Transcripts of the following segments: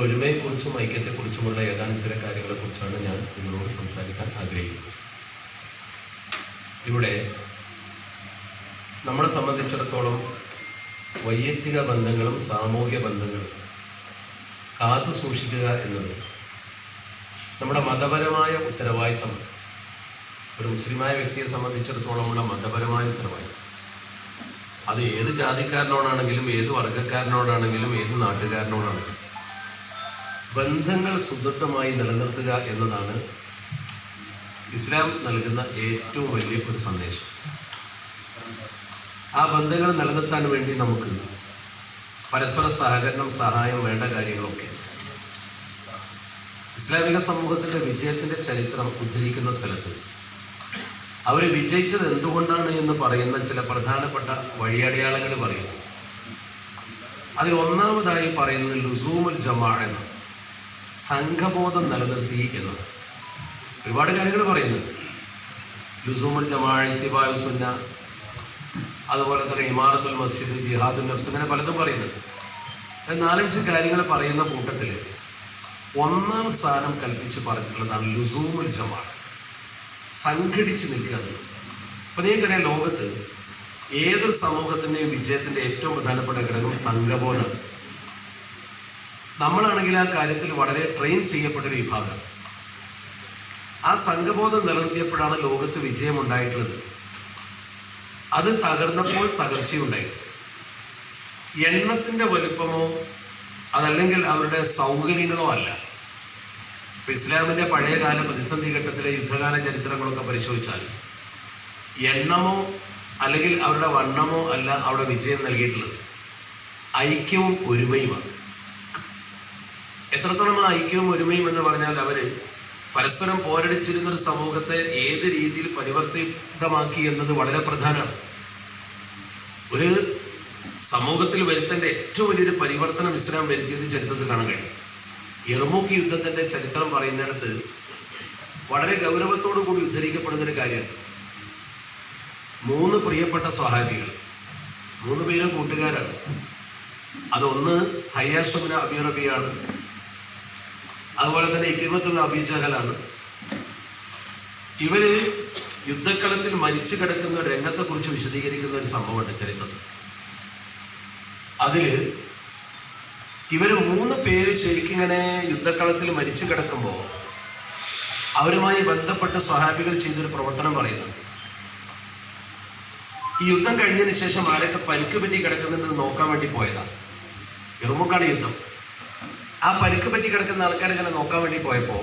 ഒരുമയെക്കുറിച്ചും ഐക്യത്തെക്കുറിച്ചുമുള്ള ഏതാനും ചില കാര്യങ്ങളെക്കുറിച്ചാണ് ഞാൻ നിങ്ങളോട് സംസാരിക്കാൻ ആഗ്രഹിക്കുന്നത്. ഇവിടെ നമ്മളെ സംബന്ധിച്ചിടത്തോളം വൈയക്തിക ബന്ധങ്ങളും സാമൂഹ്യ ബന്ധങ്ങളും കാത്തു സൂക്ഷിക്കുക എന്നത് നമ്മുടെ മതപരമായ ഉത്തരവാദിത്തമാണ്. ഒരു മുസ്ലിമായ വ്യക്തിയെ സംബന്ധിച്ചിടത്തോളമുള്ള മതപരമായ ഉത്തരവാദിത്തം. അത് ഏത് ജാതിക്കാരനോടാണെങ്കിലും, ഏത് വർഗക്കാരനോടാണെങ്കിലും, ഏത് നാട്ടുകാരനോടാണെങ്കിലും ബന്ധങ്ങൾ സുദൃഢമായി നിലനിർത്തുക എന്നതാണ് ഇസ്ലാം നൽകുന്ന ഏറ്റവും വലിയ ഒരു സന്ദേശം. ആ ബന്ധങ്ങൾ നിലനിർത്താൻ വേണ്ടി നമുക്ക് പരസ്പര സഹകരണം, സഹായം വേണ്ട കാര്യങ്ങളൊക്കെ ഇസ്ലാമിക സമൂഹത്തിൻ്റെ വിജയത്തിൻ്റെ ചരിത്രം ഉദ്ധരിക്കുന്ന സ്ഥലത്ത് അവർ വിജയിച്ചത് എന്തുകൊണ്ടാണ് എന്ന് പറയുന്ന ചില പ്രധാനപ്പെട്ട വഴിയടയാളങ്ങൾ പറയുന്നു. അതിൽ ഒന്നാമതായി പറയുന്നത് ലുസൂമുൽ ജമാഅ എന്ന സംഘബോധം നിലനിർത്തി എന്നത്. ഒരുപാട് കാര്യങ്ങൾ പറയുന്നുണ്ട്. ലുസൂമുൽ ജമാഅ, ഇത്തിബാഉ സുന്ന, അതുപോലെ തന്നെ ഇമാറത്തുൽ മസ്ജിദ്, ജിഹാദുൽ നഫ്സ്, അങ്ങനെ പലതും പറയുന്നുണ്ട്. 4-5 കാര്യങ്ങൾ പറയുന്ന കൂട്ടത്തിൽ ഒന്നാം സ്ഥാനം കൽപ്പിച്ച് പറഞ്ഞിട്ടുള്ളതാണ് ലുസൂമുൽ ജമാഅ, സംഘടിച്ച് നിൽക്കുക എന്നുള്ളത്. അപ്പോൾ നിങ്ങൾക്കറിയാം, ലോകത്ത് ഏതൊരു സമൂഹത്തിൻ്റെയും വിജയത്തിൻ്റെ ഏറ്റവും പ്രധാനപ്പെട്ട ഘടകം സംഘബോധമാണ്. നമ്മളാണെങ്കിൽ ആ കാര്യത്തിൽ വളരെ ട്രെയിൻ ചെയ്യപ്പെട്ടൊരു വിഭാഗം. ആ സംഘബോധം നിലനിർത്തിയപ്പോഴാണ് ലോകത്ത് വിജയമുണ്ടായിട്ടുള്ളത്. അത് തകർന്നപ്പോൾ തകർച്ചയുണ്ടായി. എണ്ണത്തിൻ്റെ വലുപ്പമോ അതല്ലെങ്കിൽ അവരുടെ സൗകര്യങ്ങളോ അല്ല. ഇപ്പം ഇസ്ലാമിൻ്റെ പഴയകാല പ്രതിസന്ധി ഘട്ടത്തിലെ യുദ്ധകാല ചരിത്രങ്ങളൊക്കെ പരിശോധിച്ചാൽ എണ്ണമോ അല്ലെങ്കിൽ അവരുടെ വണ്ണമോ അല്ല അവിടെ വിജയം നൽകിയിട്ടുള്ളത്, ഐക്യവും ഒരുമയുമാണ്. എത്രത്തോളം ആ ഐക്യവും ഒരുമയും എന്ന് പറഞ്ഞാൽ അവർ പരസ്പരം പോരടിച്ചിരുന്നൊരു സമൂഹത്തെ ഏത് രീതിയിൽ പരിവർത്തിതമാക്കി എന്നത് വളരെ പ്രധാനമാണ്. ഒരു സമൂഹത്തിൽ വരുത്തേണ്ട ഏറ്റവും വലിയൊരു പരിവർത്തനം ഇസ്ലാം വരുത്തിയത് ചരിത്രത്തിൽ കാണാൻ കഴിയും. യർമൂക്ക് യുദ്ധത്തിൻ്റെ ചരിത്രം പറയുന്നിടത്ത് വളരെ ഗൗരവത്തോടു കൂടി ഉദ്ധരിക്കപ്പെടുന്നൊരു കാര്യമാണ്. 3 പ്രിയപ്പെട്ട സ്വഹാബികൾ, 3 പേരും കൂട്ടുകാരാണ്. അതൊന്ന് ഹയ്യാഷ് ഇബ്നു അബീ റബീഅയാണ്, അതുപോലെ തന്നെ ഇക്രിമത്ത് ഇബ്നു അബീ ജഹലാണ്. ഇവര് യുദ്ധക്കളത്തിൽ മരിച്ചു കിടക്കുന്ന രംഗത്തെക്കുറിച്ച് വിശദീകരിക്കുന്ന ഒരു സംഭവമുണ്ട് ചരിത്രത്തിൽ. അതിൽ ഇവർ 3 പേര് ശരിക്കിങ്ങനെ യുദ്ധക്കളത്തിൽ മരിച്ചു കിടക്കുമ്പോൾ അവരുമായി ബന്ധപ്പെട്ട് സ്വഹാബികൾ ചെയ്തൊരു പ്രവർത്തനം പറയുന്നുണ്ട്. ഈ യുദ്ധം കഴിഞ്ഞതിന് ശേഷം ആരൊക്കെ പരിക്ക് പറ്റി കിടക്കുന്നുണ്ടെന്ന് നോക്കാൻ വേണ്ടി പോയതാണ്. യർമൂക്കാണ് യുദ്ധം. ആ പരിക്ക് പറ്റി കിടക്കുന്ന ആൾക്കാരെ ഇങ്ങനെ നോക്കാൻ വേണ്ടി പോയപ്പോൾ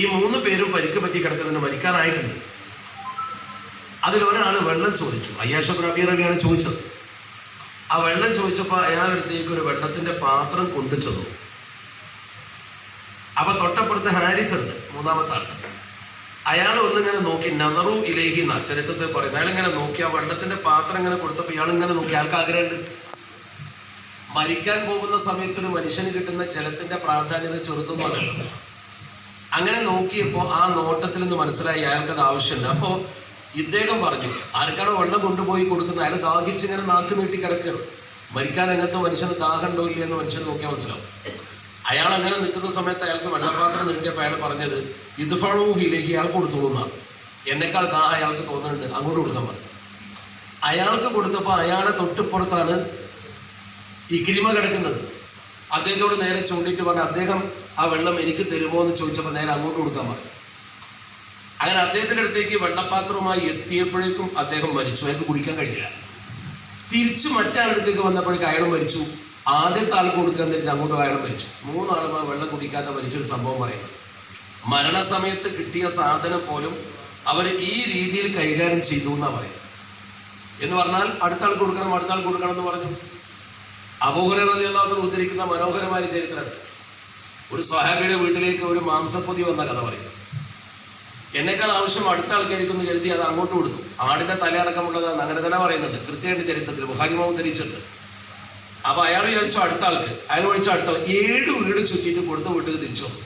ഈ 3 പേരും പരിക്ക് പറ്റി കിടക്കുന്നുണ്ട്, മരിക്കാനായിട്ടുണ്ട്. അതിലൊരാൾ വെള്ളം ചോദിച്ചു. ഹയ്യാഷ് ഇബ്നു അബീ റബീഅയാണ് ചോദിച്ചത്. ആ വെള്ളം ചോദിച്ചപ്പോൾ അയാളടുത്തേക്ക് ഒരു വെള്ളത്തിൻ്റെ പാത്രം കൊണ്ടു ചെന്നു. അപ്പൊ തൊട്ടപ്പുറത്ത് ഹാരിസ് ഉണ്ട്, 3-ാമത്തെ ആൾ. അയാൾ ഒന്നിങ്ങനെ നോക്കി, നദറു ഇലൈഹി എന്നാ ചരിത്രത്തിൽ പറയുന്നത്. അയാളിങ്ങനെ നോക്കി ആ വെള്ളത്തിന്റെ പാത്രം ഇങ്ങനെ കൊടുത്തപ്പോൾ ഇയാളിങ്ങനെ നോക്കി. ആൾക്ക് ആഗ്രഹമുണ്ട്. മരിക്കാൻ പോകുന്ന സമയത്ത് ഒരു മനുഷ്യന് കിട്ടുന്ന ജലത്തിന്റെ പ്രാധാന്യത ചെറുതൊന്നുമല്ലല്ലോ. അങ്ങനെ നോക്കിയപ്പോൾ ആ നോട്ടത്തിൽ നിന്ന് മനസ്സിലായി അയാൾക്കത് ആവശ്യമുണ്ട്. അപ്പോൾ ഇദ്ദേഹം പറഞ്ഞു, ആർക്കാണോ വെള്ളം കൊണ്ടുപോയി കൊടുക്കുന്നത് അയാൾ ദാഹിച്ചിങ്ങനെ നാക്ക് നീട്ടി കിടക്കുകയാണ്. മരിക്കാൻ എങ്ങനത്തെ മനുഷ്യന് ദാഹമുണ്ടോ ഇല്ല എന്ന് മനുഷ്യന് നോക്കിയാൽ മനസ്സിലാവും. അയാൾ അങ്ങനെ നിൽക്കുന്ന സമയത്ത് അയാൾക്ക് വെള്ളപാത്രം നീട്ടിയപ്പോൾ അയാൾ പറഞ്ഞത് ഇദ്ഫഊഹിലേക്ക് ഇയാൾ കൊടുത്തോളൂ എന്നാണ്. എന്നെക്കാൾ ദാഹം അയാൾക്ക് തോന്നുന്നുണ്ട്, അങ്ങോട്ട് കൊടുക്കാൻ പറഞ്ഞു. അയാൾക്ക് കൊടുത്തപ്പോൾ അയാളെ തൊട്ടിപ്പുറത്താണ് ഇക്രിമ കിടക്കുന്നത്. അദ്ദേഹത്തോട് നേരെ ചൂണ്ടിയിട്ട് പറഞ്ഞു, അദ്ദേഹം ആ വെള്ളം എനിക്ക് തരുമോ എന്ന് ചോദിച്ചപ്പോൾ നേരെ അങ്ങോട്ട് കൊടുക്കാൻ പറഞ്ഞു. അങ്ങനെ അദ്ദേഹത്തിൻ്റെ അടുത്തേക്ക് വെള്ളപ്പാത്രവുമായി എത്തിയപ്പോഴേക്കും അദ്ദേഹം മരിച്ചു. അയാൾക്ക് കുടിക്കാൻ കഴിയില്ല. തിരിച്ച് മറ്റേ ആളടുത്തേക്ക് വന്നപ്പോഴേക്കും അയാളും മരിച്ചു. ആദ്യത്തെ ആൾക്ക് കൊടുക്കാൻ തരുന്ന അങ്ങോട്ടും അയാൾ മരിച്ചു. 3 ആളും വെള്ളം കുടിക്കാതെ മരിച്ചൊരു സംഭവം പറയുന്നത്. മരണസമയത്ത് കിട്ടിയ സാധനം പോലും അവർ ഈ രീതിയിൽ കൈകാര്യം ചെയ്തു എന്നാണ് പറയുന്നത്. എന്ന് പറഞ്ഞാൽ അടുത്ത ആൾക്ക് കൊടുക്കണം, അടുത്ത ആൾക്ക് കൊടുക്കണം എന്ന് പറഞ്ഞു. അബൂ ഹുറൈറ റളിയല്ലാഹു അൻഹു ഉദ്ധരിക്കുന്ന മനോഹരമായ ചരിത്രമുണ്ട്. ഒരു സ്വഹാബിയുടെ വീട്ടിലേക്ക് ഒരു മാംസപ്പൊതി വന്ന കഥ പറയും. എന്നെക്കാൾ ആവശ്യം അടുത്ത ആൾക്കാർക്കൊന്ന് കരുതി അത് അങ്ങോട്ട് കൊടുത്തു. ആടിന്റെ തലയടക്കമുള്ളതാണ്, അങ്ങനെ തന്നെ പറയുന്നുണ്ട് കൃത്യമായിട്ട് ചരിത്രത്തിൽ. ബുഖാരി ഉദ്ധരിച്ചിട്ടുണ്ട്. അപ്പൊ അയാൾ വിചാരിച്ചു അടുത്ത ആൾക്ക്, അയാൾ വിളിച്ചു അടുത്ത ആൾ. 7 വീട് ചുറ്റിയിട്ട് കൊടുത്ത വീട്ടിൽ തിരിച്ചു വന്നു.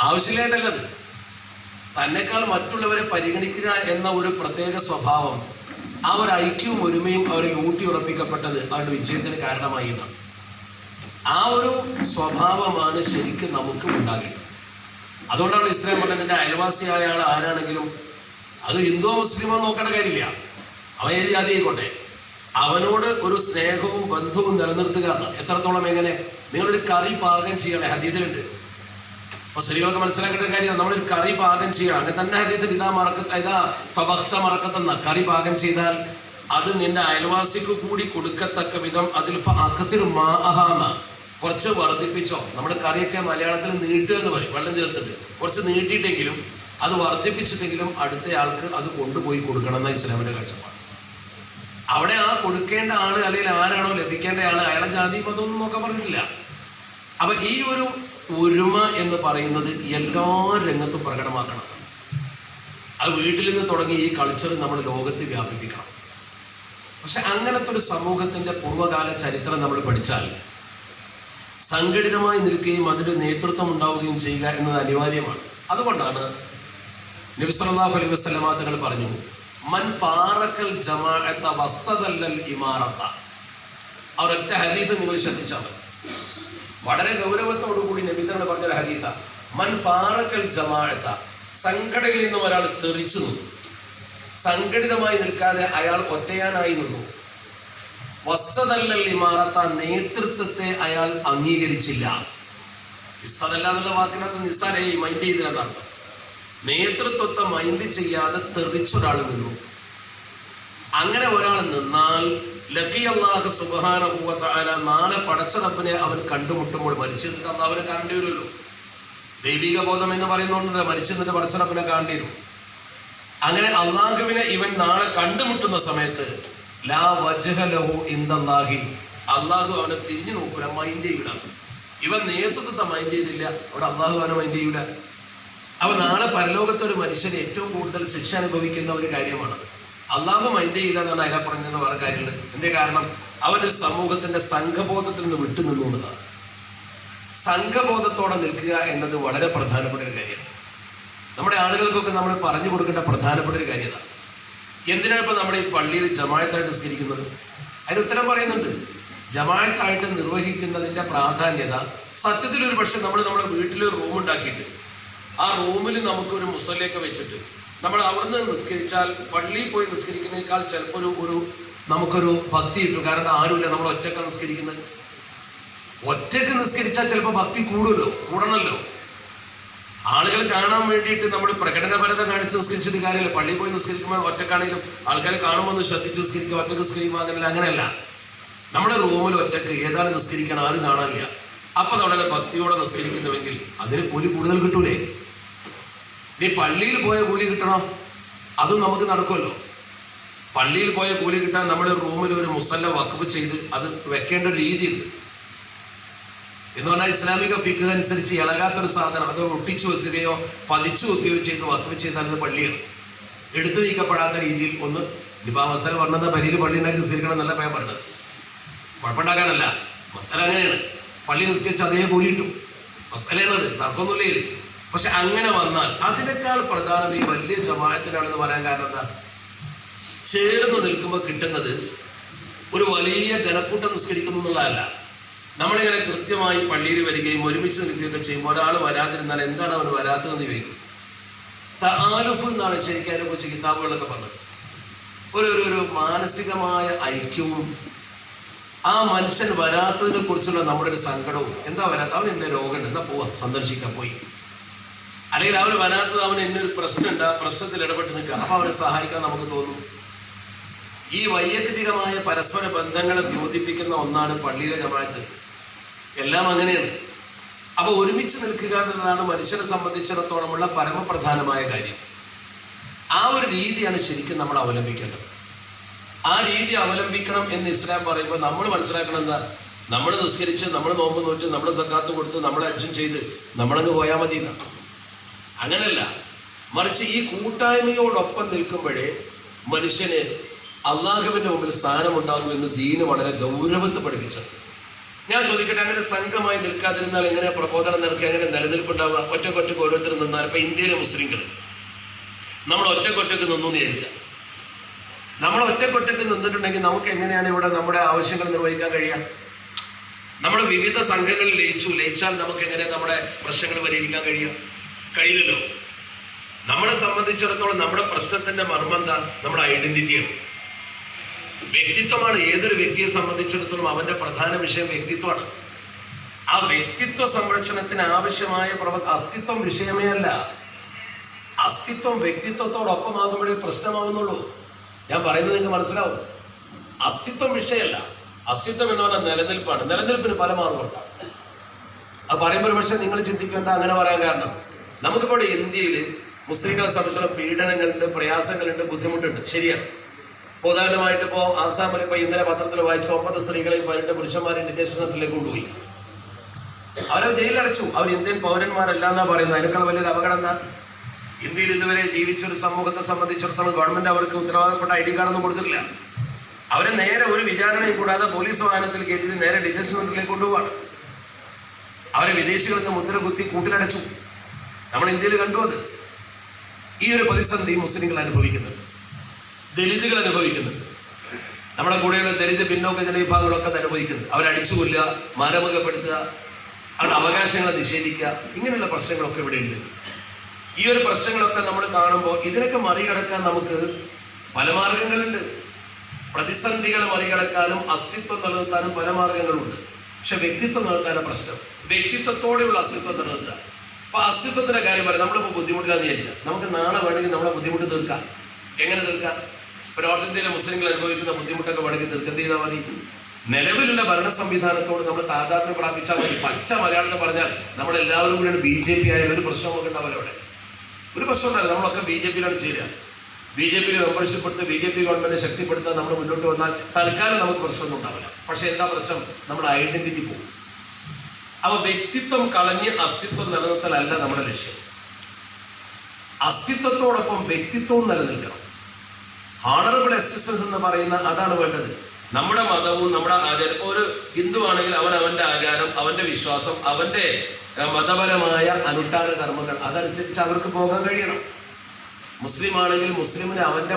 ആവശ്യമില്ലായിട്ടല്ലത്, തന്നെക്കാൾ മറ്റുള്ളവരെ പരിഗണിക്കുക എന്ന ഒരു പ്രത്യേക സ്വഭാവം, ആ ഒരു ഐക്യവും ഒരുമയും അവരിൽ ഊട്ടി ഉറപ്പിക്കപ്പെട്ടത് അവരുടെ വിജയത്തിന് കാരണമായി എന്നാണ്. ആ ഒരു സ്വഭാവമാണ് ശരിക്കും നമുക്ക് ഉണ്ടാകേണ്ടത്. അതുകൊണ്ടാണ് ഇസ്ലാം പറഞ്ഞത് നിന്റെ അയൽവാസിയായ ആൾ ആരാണെങ്കിലും അത് ഹിന്ദുവോ മുസ്ലിമോ നോക്കേണ്ട കാര്യമില്ല, അവൻ ഏത് ജാതി ആയിക്കോട്ടെ, അവനോട് ഒരു സ്നേഹവും ബന്ധവും നിലനിർത്തുക. എത്രത്തോളം എങ്ങനെ? നിങ്ങളൊരു കറി പാകം ചെയ്യണേ, ഹദീസിലുണ്ട്. അപ്പൊ സ്ത്രീകൾക്ക് മനസ്സിലാക്കേണ്ട കാര്യം, നമ്മളൊരു കറി പാകം ചെയ്യണം. അങ്ങനെ തന്നെ ഹദീസിൽ മറക്കത്തെന്ന കറി പാകം ചെയ്താൽ അത് നിന്റെ അയൽവാസിക്ക് കൂടി കൊടുക്കത്തക്ക വിധം അതിൽ കുറച്ച് വർദ്ധിപ്പിച്ചോ. നമ്മുടെ കറിയൊക്കെ മലയാളത്തിൽ നീട്ടുക എന്ന് പറയും, വെള്ളം ചേർത്തിട്ട് കുറച്ച് നീട്ടിയിട്ടെങ്കിലും അത് വർദ്ധിപ്പിച്ചിട്ടെങ്കിലും അടുത്തയാൾക്ക് അത് കൊണ്ടുപോയി കൊടുക്കണം എന്ന ഇസ്ലാമിന്റെ കാഴ്ചപ്പാട്. അവിടെ ആ കൊടുക്കേണ്ട ആള് അല്ലെങ്കിൽ ആരാണോ ലഭിക്കേണ്ട ആള് അയാളെ ജാതി മതമൊന്നും നോക്കാൻ പറഞ്ഞിട്ടില്ല. അപ്പൊ ഈ ഒരു ഒരുമ എന്ന് പറയുന്നത് എല്ലാ രംഗത്തും പ്രകടമാക്കണം. അത് വീട്ടിൽ നിന്ന് തുടങ്ങി ഈ കൾച്ചർ നമ്മൾ ലോകത്ത് വ്യാപിപ്പിക്കണം. പക്ഷെ അങ്ങനത്തെ ഒരു സമൂഹത്തിന്റെ പൂർവ്വകാല ചരിത്രം നമ്മൾ പഠിച്ചാൽ സംഘടിതമായി നിൽക്കുകയും അതിന് നേതൃത്വം ഉണ്ടാവുകയും ചെയ്യുക എന്നത് അനിവാര്യമാണ്. അതുകൊണ്ടാണ് നബി സല്ലല്ലാഹു അലൈഹി വസല്ലം തങ്ങൾ പറഞ്ഞു, മൻ ഫാറക്കൽ ജമാഅത വസ്തദല്ലൽ ഇമാറത. ആ ഒരൊറ്റ ഹദീസ് നിങ്ങൾ ശ്രദ്ധിച്ചാൽ മതി. വളരെ ഗൗരവത്തോടു കൂടി നബി തങ്ങൾ പറഞ്ഞൊരു ഹദീസ. മൻ ഫാറക്കൽ ജമാഅത, സംഘടനയിൽ നിന്നും ഒരാൾ തെറിച്ചു നിന്നു, സംഘടിതമായി നിൽക്കാതെ അയാൾ ഒറ്റയാനായി നിന്നു. വസ്തദല്ലൽ ഇമാറത, നേതൃത്വത്തെ അയാൾ അംഗീകരിച്ചില്ല. ഇസ്സദല്ല എന്നുള്ള വാക്കിനകത്ത് നിസ്സാരമായി മൈൻഡ് ചെയ്തില്ലെന്നർത്ഥം. നേതൃത്വത്തെ മൈൻഡ് ചെയ്യാതെ തെറിച്ചൊരാൾ നിന്നു. അങ്ങനെ ഒരാൾ നിന്നാൽ ലഖിയല്ലാഹു സുബ്ഹാനഹു വ തആല, നാളെ പടച്ച റബ്ബിനെ അവൻ കണ്ടുമുട്ടുമ്പോൾ, മരിച്ചിട്ട് അവനെ കാണേണ്ടി വരുമല്ലോ. ദൈവിക ബോധം എന്ന് പറയുന്നുണ്ട്, മരിച്ചിട്ട് പടച്ച റബ്ബിനെ കാണേണ്ടി വരും. അങ്ങനെ അള്ളാഹുവിനെ ഇവൻ നാളെ കണ്ടുമുട്ടുന്ന സമയത്ത് ലാ വജ്ഹ ലഹു ഇൻദല്ലാഹി, അള്ളാഹു അവനെ തിരിഞ്ഞു നോക്കൂല, മൈൻഡ് ചെയ്യൂല. ഇവൻ നേതൃത്വത്തെ മൈൻഡ് ചെയ്തില്ല, അവിടെ അള്ളാഹു അവനെ മൈൻഡ് ചെയ്യൂല. അവൻ നാളെ പരലോകത്തെ ഒരു മനുഷ്യന് ഏറ്റവും കൂടുതൽ ശിക്ഷ അനുഭവിക്കുന്ന ഒരു കാര്യമാണ്. അള്ളാഹു മൈൻഡ് ചെയ്യില്ല എന്നാണ് അതിനെ പറഞ്ഞെന്ന് വേറെ കാര്യമുണ്ട്. എന്തേ കാരണം? അവനൊരു സമൂഹത്തിന്റെ സംഘബോധത്തിൽ നിന്ന് വിട്ടുനിന്നു എന്നതാണ്. സംഘബോധത്തോടെ നിൽക്കുക എന്നത് വളരെ പ്രധാനപ്പെട്ട ഒരു കാര്യമാണ്. നമ്മുടെ ആളുകൾക്കൊക്കെ നമ്മൾ പറഞ്ഞു കൊടുക്കേണ്ട പ്രധാനപ്പെട്ട ഒരു കാര്യമാണ്. എന്തിനാണ് ഇപ്പം നമ്മുടെ ഈ പള്ളിയിൽ ജമാഅത്തായിട്ട് നിസ്കരിക്കുന്നത്? അതിന് ഉത്തരം പറയുന്നുണ്ട്. ജമാഅത്തായിട്ട് നിർവഹിക്കുന്നതിൻ്റെ പ്രാധാന്യത സത്യത്തിൽ ഒരു പക്ഷെ നമ്മുടെ വീട്ടിലൊരു റൂം ഉണ്ടാക്കിയിട്ട് ആ റൂമിൽ നമുക്കൊരു മുസല്ലയൊക്കെ വെച്ചിട്ട് നമ്മൾ അവിടുന്ന് നിസ്കരിച്ചാൽ പള്ളിയിൽ പോയി നിസ്കരിക്കുന്നതിനേക്കാൾ ചിലപ്പോൾ നമുക്കൊരു ഭക്തി കിട്ടും. കാരണം ആരുമില്ല, നമ്മൾ ഒറ്റക്ക് നിസ്കരിക്കുന്നത്. ഒറ്റക്ക് നിസ്കരിച്ചാൽ ചിലപ്പോൾ ഭക്തി കൂടണമല്ലോ. ആളുകൾ കാണാൻ വേണ്ടിയിട്ട് നമ്മൾ പ്രകടനപരത കാണിച്ച് നിസ്കരിച്ചിട്ട് കാര്യമില്ല. പള്ളിയിൽ പോയി നിസ്കരിക്കുമ്പോൾ ഒറ്റക്കാണെങ്കിലും ആൾക്കാർ കാണുമ്പോൾ ഒന്ന് ശ്രദ്ധിച്ച് നിസ്കരിക്കുക, ഒറ്റക്ക് നിസ്കരിക്കുമ്പോൾ അങ്ങനെയല്ല. നമ്മുടെ റൂമിൽ ഒറ്റക്ക് ഏതാനും നിസ്കരിക്കാൻ ആരും കാണാനില്ല. അപ്പൊ നമ്മുടെ ഭക്തിയോടെ നിസ്കരിക്കുന്നുവെങ്കിൽ അതിന് കൂലി കൂടുതൽ കിട്ടൂലേ? നീ പള്ളിയിൽ പോയ കൂലി കിട്ടണോ? അതും നമുക്ക് നടക്കുമല്ലോ. പള്ളിയിൽ പോയ കൂലി കിട്ടാൻ നമ്മുടെ റൂമിൽ ഒരു മുസല്ല വഖഫ് ചെയ്ത് അത് വെക്കേണ്ട ഒരു രീതിയുണ്ട്. എന്ന് പറഞ്ഞാൽ ഇസ്ലാമിക ഫിഖ് അനുസരിച്ച് ഇളകാത്തൊരു സാധനം അത് ഒട്ടിച്ചു വെക്കുകയോ പതിച്ചു വെക്കുകയോ ചെയ്ത് വഖഫ് ചെയ്താൽ അത് പള്ളിയാണ്. എടുത്തു നീക്കപ്പെടാത്ത രീതിയിൽ ഒന്ന് ഇപ്പം മസാല പറഞ്ഞത് പരിയിൽ പള്ളി ഉണ്ടാക്കി നിസ്കരിക്കണം എന്നല്ല ഞാൻ പറഞ്ഞത്. കുഴപ്പമുണ്ടാക്കാനല്ല, മസാല അങ്ങനെയാണ്. പള്ളി നിസ്കരിച്ച് അതേ കൂലി കിട്ടും, മസാലയാണത്, തർക്കമൊന്നുമില്ല. പക്ഷെ അങ്ങനെ വന്നാൽ അതിനേക്കാൾ പ്രധാനം ഈ വലിയ ജമാഅത്തിനാണെന്ന് പറയാൻ കാരണം എന്താ? ചേർന്ന് നിൽക്കുമ്പോൾ കിട്ടുന്നത് ഒരു വലിയ ജനക്കൂട്ടം നിസ്കരിക്കുന്നു എന്നുള്ളതല്ല. നമ്മളിങ്ങനെ കൃത്യമായി പള്ളിയിൽ വരികയും ഒരുമിച്ച് നിൽക്കുകയൊക്കെ ചെയ്യുമ്പോൾ ഒരാൾ വരാതിരുന്നാൽ എന്താണ് അവർ വരാത്തതെന്ന് ചോദിക്കും. തആലുഫ് എന്നാണ് ശരിക്കും അതിനെക്കുറിച്ച് കിതാബുകളൊക്കെ പറഞ്ഞത്. ഒരു മാനസികമായ ഐക്യവും ആ മനുഷ്യൻ വരാത്തതിനെ കുറിച്ചുള്ള നമ്മുടെ ഒരു സങ്കടവും. എന്താ വരാത്ത? അവൻ എന്നെ രോഗമുണ്ട്, എന്നാ പോവാ സന്ദർശിക്കാൻ പോയി. അല്ലെങ്കിൽ അവന് വരാത്തത് അവന് എന്നൊരു പ്രശ്നമുണ്ട്, ആ പ്രശ്നത്തിൽ ഇടപെട്ട് നിൽക്കുക, അപ്പോൾ അവനെ സഹായിക്കാൻ നമുക്ക് തോന്നും. ഈ വൈയക്തികമായ പരസ്പര ബന്ധങ്ങളെ ദ്യോതിപ്പിക്കുന്ന ഒന്നാണ് പള്ളിയിലെ ജമാഅത്ത്. എല്ലാം അങ്ങനെയാണ്. അപ്പൊ ഒരുമിച്ച് നിൽക്കുക എന്നുള്ളതാണ് മനുഷ്യനെ സംബന്ധിച്ചിടത്തോളമുള്ള പരമപ്രധാനമായ കാര്യം. ആ ഒരു രീതിയാണ് ശരിക്കും നമ്മൾ അവലംബിക്കേണ്ടത്. ആ രീതി അവലംബിക്കണം എന്ന് ഇസ്ലാം പറയുമ്പോൾ നമ്മൾ മനസ്സിലാക്കണം എന്താ? നമ്മൾ നിസ്കരിച്ച്, നമ്മൾ നോമ്പ് നോറ്റ്, നമ്മൾ സക്കാത്ത് കൊടുത്ത്, നമ്മൾ ഹജ്ജും ചെയ്ത് നമ്മളങ്ങ് പോയാൽ മതി എന്നാണ്. അങ്ങനെയല്ല, മറിച്ച് ഈ കൂട്ടായ്മയോടൊപ്പം നിൽക്കുമ്പോഴേ മനുഷ്യന് അള്ളാഹുവിൻ്റെ മുമ്പിൽ സ്ഥാനമുണ്ടാകും എന്ന് ദീന് വളരെ ഗൗരവത്തിൽ പഠിപ്പിച്ചത്. ഞാൻ ചോദിക്കട്ടെ, അങ്ങനെ സംഘമായി നിൽക്കാതിരുന്നാൽ എങ്ങനെ പ്രബോധനം നടക്കുക, എങ്ങനെ നിലനിൽപ്പുണ്ടാവുക? ഒറ്റക്കൊറ്റക്ക് ഓരോരുത്തർ നിന്നാൽ ഇപ്പം ഇന്ത്യയിലെ മുസ്ലിങ്ങൾ നമ്മൾ ഒറ്റക്കൊറ്റക്ക് നിന്നു എഴുതുക. നമ്മൾ ഒറ്റക്കൊറ്റക്ക് നിന്നിട്ടുണ്ടെങ്കിൽ നമുക്ക് എങ്ങനെയാണ് ഇവിടെ നമ്മുടെ ആവശ്യങ്ങൾ നിർവഹിക്കാൻ കഴിയുക? നമ്മൾ വിവിധ സംഘങ്ങളിൽ ലയിച്ചാൽ നമുക്ക് എങ്ങനെ നമ്മുടെ പ്രശ്നങ്ങൾ പരിഹരിക്കാൻ കഴിയില്ലല്ലോ. നമ്മളെ സംബന്ധിച്ചിടത്തോളം നമ്മുടെ പ്രശ്നത്തിന്റെ മർമ്മം എന്താ? നമ്മുടെ ഐഡന്റിറ്റിയാണ്, വ്യക്തിത്വമാണ്. ഏതൊരു വ്യക്തിയെ സംബന്ധിച്ചിടത്തോളം അവന്റെ പ്രധാന വിഷയം വ്യക്തിത്വമാണ്. ആ വ്യക്തിത്വ സംരക്ഷണത്തിന് ആവശ്യമായ അസ്തിത്വം വിഷയമേ അല്ല. അസ്തിത്വം വ്യക്തിത്വത്തോടൊപ്പമാകുമ്പോഴേ പ്രശ്നമാകുന്നുള്ളൂ. ഞാൻ പറയുന്നത് നിങ്ങൾക്ക് മനസ്സിലാവും. അസ്തിത്വം വിഷയമല്ല. അസ്തിത്വം എന്ന് പറഞ്ഞാൽ നിലനിൽപ്പാണ്. നിലനിൽപ്പിന് പല മാർഗമുണ്ട്. അത് പറയുമ്പോൾ പക്ഷേ നിങ്ങൾ ചിന്തിക്കേണ്ട അങ്ങനെ പറയാൻ കാരണം, നമുക്കിപ്പോൾ ഇന്ത്യയിൽ മുസ്ലിങ്ങളെ സംബന്ധിച്ചുള്ള പീഡനങ്ങളുണ്ട്, പ്രയാസങ്ങളുണ്ട്, ബുദ്ധിമുട്ടുണ്ട്. ശരിയാണ്. ഉദാഹരണമായിട്ട് ഇപ്പോൾ ആസാമിൽ ഇപ്പോൾ ഇന്നലെ പത്രത്തിൽ വായിച്ച 9 സ്ത്രീകളെയും 18 പുരുഷന്മാരെ ഡിറ്റൻഷൻ സെന്ററിലേക്ക് കൊണ്ടുപോയി. അവരെ ജയിലടച്ചു. അവർ ഇന്ത്യൻ പൗരന്മാരല്ല എന്നാ പറയുന്നത്. അതിനേക്കാൾ വലിയൊരു അപകടം എന്താ? ഇന്ത്യയിൽ ഇതുവരെ ജീവിച്ചൊരു സമൂഹത്തെ സംബന്ധിച്ചിടത്തോളം ഗവൺമെന്റ് അവർക്ക് ഉത്തരവാദപ്പെട്ട ID കാർഡൊന്നും കൊടുത്തിട്ടില്ല. അവരെ നേരെ ഒരു വിചാരണയും കൂടാതെ പോലീസ് വാഹനത്തിൽ കയറ്റി നേരെ ഡിറ്റൻഷൻ സെന്ററിലേക്ക് കൊണ്ടുപോവാണ്. അവരെ വിദേശികളിൽ നിന്ന് മുദ്ര കുത്തി കൂട്ടിലടച്ചു. നമ്മൾ ഇന്ത്യയിൽ കണ്ടു അത്. ഈ ഒരു പ്രതിസന്ധി മുസ്ലിങ്ങൾ അനുഭവിക്കുന്നുണ്ട്, ദലിതുകൾ അനുഭവിക്കുന്നുണ്ട്, നമ്മുടെ കൂടെയുള്ള ദലിത് പിന്നോക്ക ജനവിഭാഗങ്ങളൊക്കെ അത് അനുഭവിക്കുന്നുണ്ട്. അവരടിച്ചു കൊല്ലുക, മാനഭംഗപ്പെടുത്തുക, അവരുടെ അവകാശങ്ങളെ നിഷേധിക്കുക, ഇങ്ങനെയുള്ള പ്രശ്നങ്ങളൊക്കെ ഇവിടെയുണ്ട്. ഈ ഒരു പ്രശ്നങ്ങളൊക്കെ നമ്മൾ കാണുമ്പോൾ ഇതിനൊക്കെ മറികടക്കാൻ നമുക്ക് പല മാർഗങ്ങളുണ്ട്. പ്രതിസന്ധികളെ മറികടക്കാനും അസ്തിത്വം നിലനിർത്താനും പല മാർഗങ്ങളുണ്ട്. പക്ഷെ വ്യക്തിത്വം നിലനിർത്താനുള്ള പ്രശ്നം, വ്യക്തിത്വത്തോടെയുള്ള അസ്തിത്വം നിലനിർത്തുക. അപ്പൊ അസ്തിത്വത്തിന്റെ കാര്യം പറയാം. നമ്മളിപ്പോൾ ബുദ്ധിമുട്ടില്ലാന്ന് വിചാരിക്കുക. നമുക്ക് നാളെ വേണമെങ്കിൽ നമ്മളെ ബുദ്ധിമുട്ട് തീർക്കാം. എങ്ങനെ തീർക്കാം? ഇപ്പൊ നോർത്ത് ഇന്ത്യയിലെ മുസ്ലിങ്ങൾ അനുഭവിക്കുന്ന ബുദ്ധിമുട്ടൊക്കെ വേണമെങ്കിൽ തീർക്കുക. എന്ത് ചെയ്താൽ മതി? നിലവിലുള്ള ഭരണ സംവിധാനത്തോട് നമ്മൾ താതാത്മ്യം പ്രാപിച്ചാൽ മതി. പച്ച മലയാളത്തിൽ പറഞ്ഞാൽ നമ്മളെല്ലാവരും കൂടിയാണ് BJP ആയ ഒരു പ്രശ്നമൊക്കെ ഉണ്ടാവില്ല. അവിടെ ഒരു പ്രശ്നം ഉണ്ടാവില്ല. നമ്മളൊക്കെ BJPയിലാണ് ചേരുക. BJPയിൽ മെമ്പർഷിപ്പ് എടുത്ത് BJP ഗവൺമെന്റിനെ ശക്തിപ്പെടുത്താൻ നമ്മൾ മുന്നോട്ട് വന്നാൽ തൽക്കാലം നമുക്ക് പ്രശ്നമൊന്നും ഉണ്ടാവില്ല. പക്ഷെ എന്താ പ്രശ്നം? നമ്മുടെ ഐഡന്റിറ്റി പോകും. അപ്പൊ വ്യക്തിത്വം കളഞ്ഞ് അസ്തിത്വം നിലനിർത്തലല്ല നമ്മുടെ ലക്ഷ്യം. അസ്തിത്വത്തോടൊപ്പം വ്യക്തിത്വവും നിലനിൽക്കണം. ഹാണറബിൾ എക്സിസ്റ്റൻസ് എന്ന് പറയുന്ന അതാണ് വേണ്ടത്. നമ്മുടെ മതവും നമ്മുടെ ആചാരം, ഒരു ഹിന്ദു ആണെങ്കിൽ അവന്റെ ആചാരം, അവന്റെ വിശ്വാസം, അവന്റെ മതപരമായ അനുഷ്ഠാന കർമ്മങ്ങൾ, അതനുസരിച്ച് അവർക്ക് പോകാൻ കഴിയണം. മുസ്ലിം ആണെങ്കിൽ മുസ്ലിമിന് അവന്റെ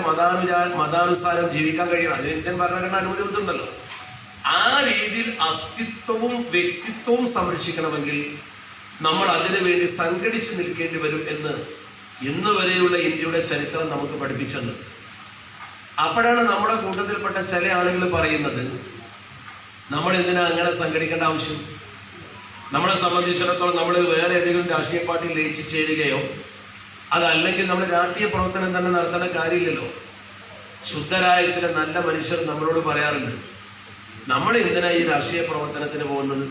മതാനുസാരം ജീവിക്കാൻ കഴിയണം. അതിന് ഇന്ത്യൻ ഭരണഘടന അനുമതി കൊടുത്തിട്ടുണ്ടല്ലോ. ആ രീതിയിൽ അസ്തിത്വവും വ്യക്തിത്വവും സംരക്ഷിക്കണമെങ്കിൽ നമ്മൾ അതിനു വേണ്ടി സംഘടിച്ചു നിൽക്കേണ്ടി വരും എന്ന് ഇന്ന് വരെയുള്ള ഇന്ത്യയുടെ ചരിത്രം നമുക്ക് പഠിപ്പിച്ചത്. അപ്പോഴാണ് നമ്മുടെ കൂട്ടത്തിൽപ്പെട്ട ചില ആളുകൾ പറയുന്നത്, നമ്മൾ എന്തിനാ അങ്ങനെ സംഘടിക്കേണ്ട ആവശ്യം? നമ്മളെ സംബന്ധിച്ചിടത്തോളം നമ്മൾ വേറെ ഏതെങ്കിലും രാഷ്ട്രീയ പാർട്ടിയിൽ ലയിച്ചു ചേരുകയോ അതല്ലെങ്കിൽ നമ്മൾ രാഷ്ട്രീയ പ്രവർത്തനം തന്നെ നടത്തേണ്ട കാര്യമില്ലല്ലോ. ശുദ്ധരായ ചില നല്ല മനുഷ്യർ നമ്മളോട് പറയാറുണ്ട്, നമ്മൾ എന്തിനാ ഈ രാഷ്ട്രീയ പ്രവർത്തനത്തിന് പോകുന്നത്?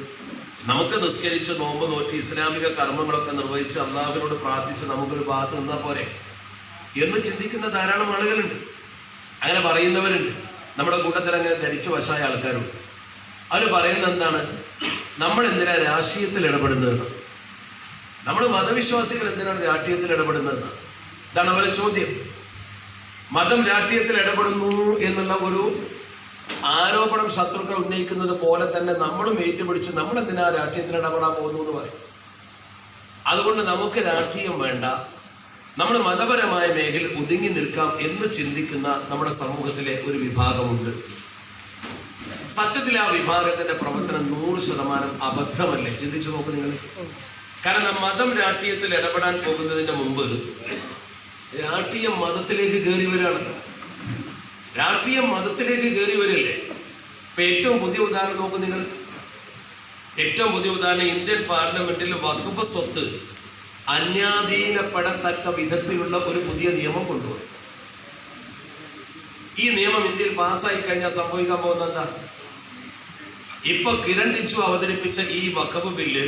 നമുക്ക് നിസ്കരിച്ച് നോമ്പ് നോക്കി ഇസ്ലാമിക കർമ്മങ്ങളൊക്കെ നിർവഹിച്ച് അള്ളാഹുവിനോട് പ്രാർത്ഥിച്ച് നമുക്കൊരു ഭാഗത്ത് നിന്നാൽ പോരെ എന്ന് ചിന്തിക്കുന്ന ധാരാളം ആളുകളുണ്ട്. അങ്ങനെ പറയുന്നവരുണ്ട്. നമ്മുടെ കൂട്ടത്തിൽ അങ്ങനെ ധരിച്ചു വശായ ആൾക്കാരുണ്ട്. അവർ പറയുന്നത് എന്താണ്? നമ്മൾ എന്തിനാ രാഷ്ട്രീയത്തിൽ ഇടപെടുന്നതെന്ന്, നമ്മൾ മതവിശ്വാസികൾ എന്തിനാണ് രാഷ്ട്രീയത്തിൽ ഇടപെടുന്നതെന്ന്. ഇതാണ് അവരുടെ ചോദ്യം. മതം രാഷ്ട്രീയത്തിൽ ഇടപെടുന്നു എന്നുള്ള ഒരു ആരോപണം ശത്രുക്കൾ ഉന്നയിക്കുന്നത് പോലെ തന്നെ നമ്മളും ഏറ്റുപിടിച്ച് നമ്മൾ എന്തിനാ രാഷ്ട്രീയത്തിൽ ഇടപെടാൻ പോകുന്നു എന്ന് പറയും. അതുകൊണ്ട് നമുക്ക് രാഷ്ട്രീയം വേണ്ട, നമ്മൾ മതപരമായ മേഖലയിൽ ഒതുങ്ങി നിൽക്കാം എന്ന് ചിന്തിക്കുന്ന നമ്മുടെ സമൂഹത്തിലെ ഒരു വിഭാഗമുണ്ട്. സത്യത്തിൽ ആ വിഭാഗത്തിന്റെ പ്രവർത്തനം 100% അബദ്ധമല്ലേ? ചിന്തിച്ചു നോക്ക് നിങ്ങൾ. കാരണം മതം രാഷ്ട്രീയത്തിൽ ഇടപെടാൻ പോകുന്നതിന് മുമ്പ് രാഷ്ട്രീയം മതത്തിലേക്ക് കയറി വരികയാണ്. രാഷ്ട്രീയം മതത്തിലേക്ക് കയറി വരില്ലേ? ഇപ്പൊ ഏറ്റവും പുതിയ ഉദാഹരണം നോക്ക് നിങ്ങൾ. ഏറ്റവും പുതിയ ഉദാഹരണം, ഇന്ത്യൻ പാർലമെന്റിൽ വഖഫ് സ്വത്ത് അന്യാധീനപ്പെടത്തക്ക വിധത്തിലുള്ള ഒരു പുതിയ നിയമം കൊണ്ടുവന്നു. ഈ നിയമം ഇന്ത്യയിൽ പാസ്സായി കഴിഞ്ഞാൽ സംഭവിക്കാൻ പോകുന്ന എന്താ? ഇപ്പൊ കിരൺ റിജ്ജു അവതരിപ്പിച്ച ഈ വഖഫ് ബില്ല്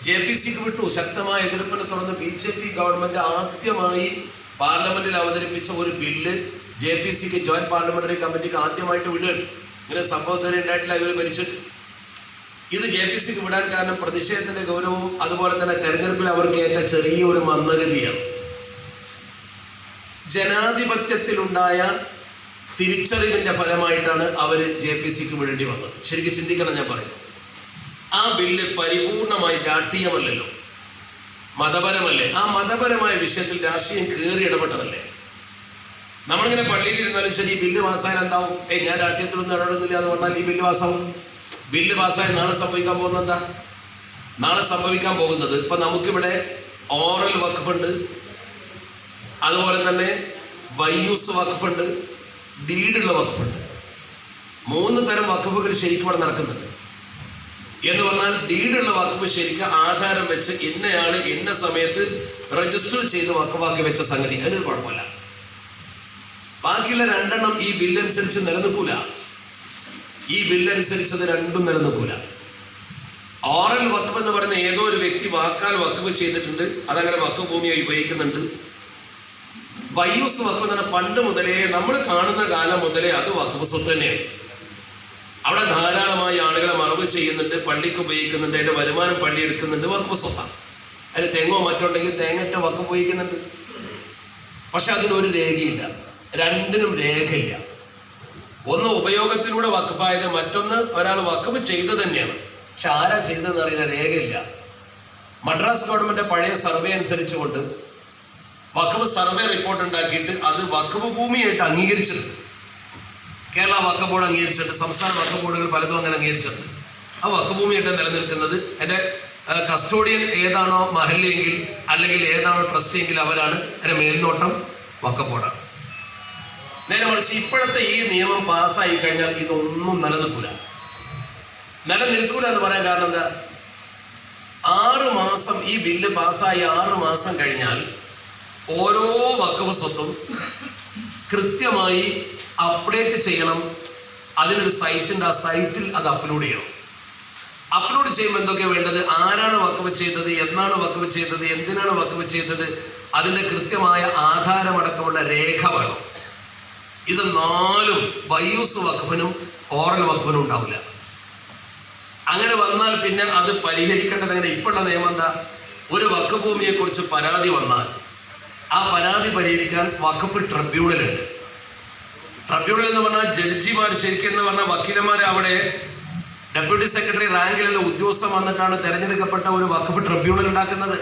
JPCക്ക് വിട്ടു. ശക്തമായ എതിർപ്പിനെ തുടർന്ന് BJP ഗവൺമെന്റ് ആദ്യമായി പാർലമെന്റിൽ അവതരിപ്പിച്ച ഒരു ബില്ല് JPCക്ക്, ജോയിന്റ് പാർലമെന്ററി കമ്മിറ്റിക്ക് ആദ്യമായിട്ട് വിടുകയാണ്. ഇങ്ങനെ സംഭവം തന്നെ ഉണ്ടായിട്ടില്ല ഇവർ ഭരിച്ചിട്ട്. ഇത് JPCക്ക് വിടാൻ കാരണം പ്രതിഷേധത്തിന്റെ ഗൗരവവും അതുപോലെ തന്നെ തെരഞ്ഞെടുപ്പിൽ അവർക്ക് ഏറ്റ ചെറിയൊരു മന്ദഗതിയാണ്. ജനാധിപത്യത്തിലുണ്ടായ തിരിച്ചറിവിന്റെ ഫലമായിട്ടാണ് അവര് JPCക്ക് വിടേണ്ടി വന്നത്. ശരിക്കും ചിന്തിക്കണം ഞാൻ പറയുന്നു. ആ ബില്ല് പരിപൂർണമായി രാഷ്ട്രീയമല്ലല്ലോ, മതപരമല്ലേ? ആ മതപരമായ വിഷയത്തിൽ രാഷ്ട്രീയം കയറി ഇടപെട്ടതല്ലേ? നമ്മളിങ്ങനെ പള്ളിയിൽ ഇരുന്നാലും ശരി, ബില്ല് പാസ്സായാൽ എന്താവും? ഞാൻ രാഷ്ട്രീയത്തിലൊന്നും ഇടപെടുന്നില്ല എന്ന് പറഞ്ഞാൽ ഈ ബില്ല് പാസ്സാവും. ബില്ല് പാസ്സായി നാളെ സംഭവിക്കാൻ പോകുന്നത് എന്താ? നാളെ സംഭവിക്കാൻ പോകുന്നത് ഇപ്പൊ നമുക്കിവിടെ ഓറൽ വഖഫുണ്ട്, അതുപോലെ തന്നെ ബൈയൂസ് വഖഫുണ്ട്, ഡീഡുള്ള വഖഫുണ്ട്. 3 തരം വഖഫുകൾ ശരിക്കും ഇവിടെ നടക്കുന്നുണ്ട്. എന്ന് പറഞ്ഞാൽ ഡീഡുള്ള വഖഫ് ശരിക്കും ആധാരം വെച്ച് ഇന്നയാള് ഇന്ന സമയത്ത് രജിസ്റ്റർ ചെയ്ത് വഖഫാക്കി വെച്ച സംഗതി, അതിനൊരു കുഴപ്പമില്ല. ബാക്കിയുള്ള 2 എണ്ണം ഈ ബില്ലനുസരിച്ച് നിലനിൽക്കൂല. ഈ ബില്ലനുസരിച്ചത് രണ്ടും നിലനിൽക്കൂല. ഓറൽ വഖഫ് എന്ന് പറയുന്ന ഏതോ ഒരു വ്യക്തി വാക്കാൽ വഖഫ് ചെയ്തിട്ടുണ്ട്, അതങ്ങനെ വഖഫ് ഭൂമിയായി ഉപയോഗിക്കുന്നുണ്ട്. ബൈയൂസ് വഖഫ് എന്ന് പറഞ്ഞാൽ പണ്ട് മുതലേ, നമ്മൾ കാണുന്ന കാലം മുതലേ അത് വഖഫ് സ്വത്ത് തന്നെയാണ്. അവിടെ ധാരാളമായി ആളുകളെ മറവ് ചെയ്യുന്നുണ്ട്, പള്ളിക്ക് ഉപയോഗിക്കുന്നുണ്ട്, അതിന്റെ വരുമാനം പള്ളി എടുക്കുന്നുണ്ട്, വഖഫ് സ്വത്താണ്. അതിൽ തെങ്ങോ മറ്റുണ്ടെങ്കിൽ തേങ്ങറ്റ വഖഫ് ഉപയോഗിക്കുന്നുണ്ട്. പക്ഷെ അതിനൊരു രേഖയില്ല, രണ്ടിനും രേഖയില്ല. ഒന്ന് ഉപയോഗത്തിലൂടെ വഖഫായത്, മറ്റൊന്ന് ഒരാൾ വഖഫ് ചെയ്തത് തന്നെയാണ്, പക്ഷെ ആരാ ചെയ്തതെന്ന് അറിയുന്ന രേഖയില്ല. മദ്രാസ് ഗവൺമെന്റ് പഴയ സർവേ അനുസരിച്ചുകൊണ്ട് വഖഫ് സർവേ റിപ്പോർട്ട് ഉണ്ടാക്കിയിട്ട് അത് വഖഫ് ഭൂമിയായിട്ട് അംഗീകരിച്ചിട്ടുണ്ട്. കേരള വഖഫ് ബോർഡ് അംഗീകരിച്ചിട്ടുണ്ട്, സംസ്ഥാന വഖഫ് ബോർഡുകൾ പലതും അങ്ങനെ അംഗീകരിച്ചിട്ടുണ്ട്. ആ വഖഫ് ഭൂമിയായിട്ട് നിലനിൽക്കുന്നത് അതിന്റെ കസ്റ്റോഡിയൻ ഏതാണോ മഹല്ലെങ്കിൽ അല്ലെങ്കിൽ ഏതാണോ ട്രസ്റ്റ് എങ്കിൽ അവരാണ്. അതിന്റെ മേൽനോട്ടം വഖഫ് ബോർഡാണ്. നേരെ മറിച്ച് ഇപ്പോഴത്തെ ഈ നിയമം പാസ്സായി കഴിഞ്ഞാൽ ഇതൊന്നും നിലനിൽക്കൂല. നിലനിൽക്കൂല എന്ന് പറയാൻ കാരണം എന്താ? 6 മാസം ഈ ബില്ല് പാസ്സായി 6 മാസം കഴിഞ്ഞാൽ ഓരോ വഖഫ് സ്വത്തും കൃത്യമായി അപ്ഡേറ്റ് ചെയ്യണം. അതിനൊരു സൈറ്റുണ്ട്, ആ സൈറ്റിൽ അത് അപ്ലോഡ് ചെയ്യണം. അപ്ലോഡ് ചെയ്യുമ്പോൾ എന്തൊക്കെയാണ് വേണ്ടത്? ആരാണ് വഖഫ് ചെയ്തത്, എന്നാണ് വഖഫ് ചെയ്തത്, എന്തിനാണ് വഖഫ് ചെയ്തത്, അതിൻ്റെ കൃത്യമായ ആധാരമടക്കമുള്ള രേഖ വേണം. ഇത് 4 ബൈയൂസ് വഖഫിനും ഓറൽ വഖഫിനും ഉണ്ടാവില്ല. അങ്ങനെ വന്നാൽ പിന്നെ അത് പരിഹരിക്കേണ്ടത് എങ്ങനെ? ഇപ്പോഴുള്ള നിയമം എന്താ? ഒരു വഖഫ് ഭൂമിയെക്കുറിച്ച് പരാതി വന്നാൽ ആ പരാതി പരിഹരിക്കാൻ വഖഫ് ട്രിബ്യൂണലുണ്ട്. ട്രിബ്യൂണൽ എന്ന് പറഞ്ഞാൽ ജഡ്ജിമാർ, ശരിക്കും എന്ന് പറഞ്ഞാൽ വക്കീലന്മാർ, അവിടെ ഡെപ്യൂട്ടി സെക്രട്ടറി റാങ്കിലുള്ള ഉദ്യോഗസ്ഥൻ വന്നിട്ടാണ് തിരഞ്ഞെടുക്കപ്പെട്ട ഒരു വഖഫ് ട്രിബ്യൂണൽ ഉണ്ടാക്കുന്നത്.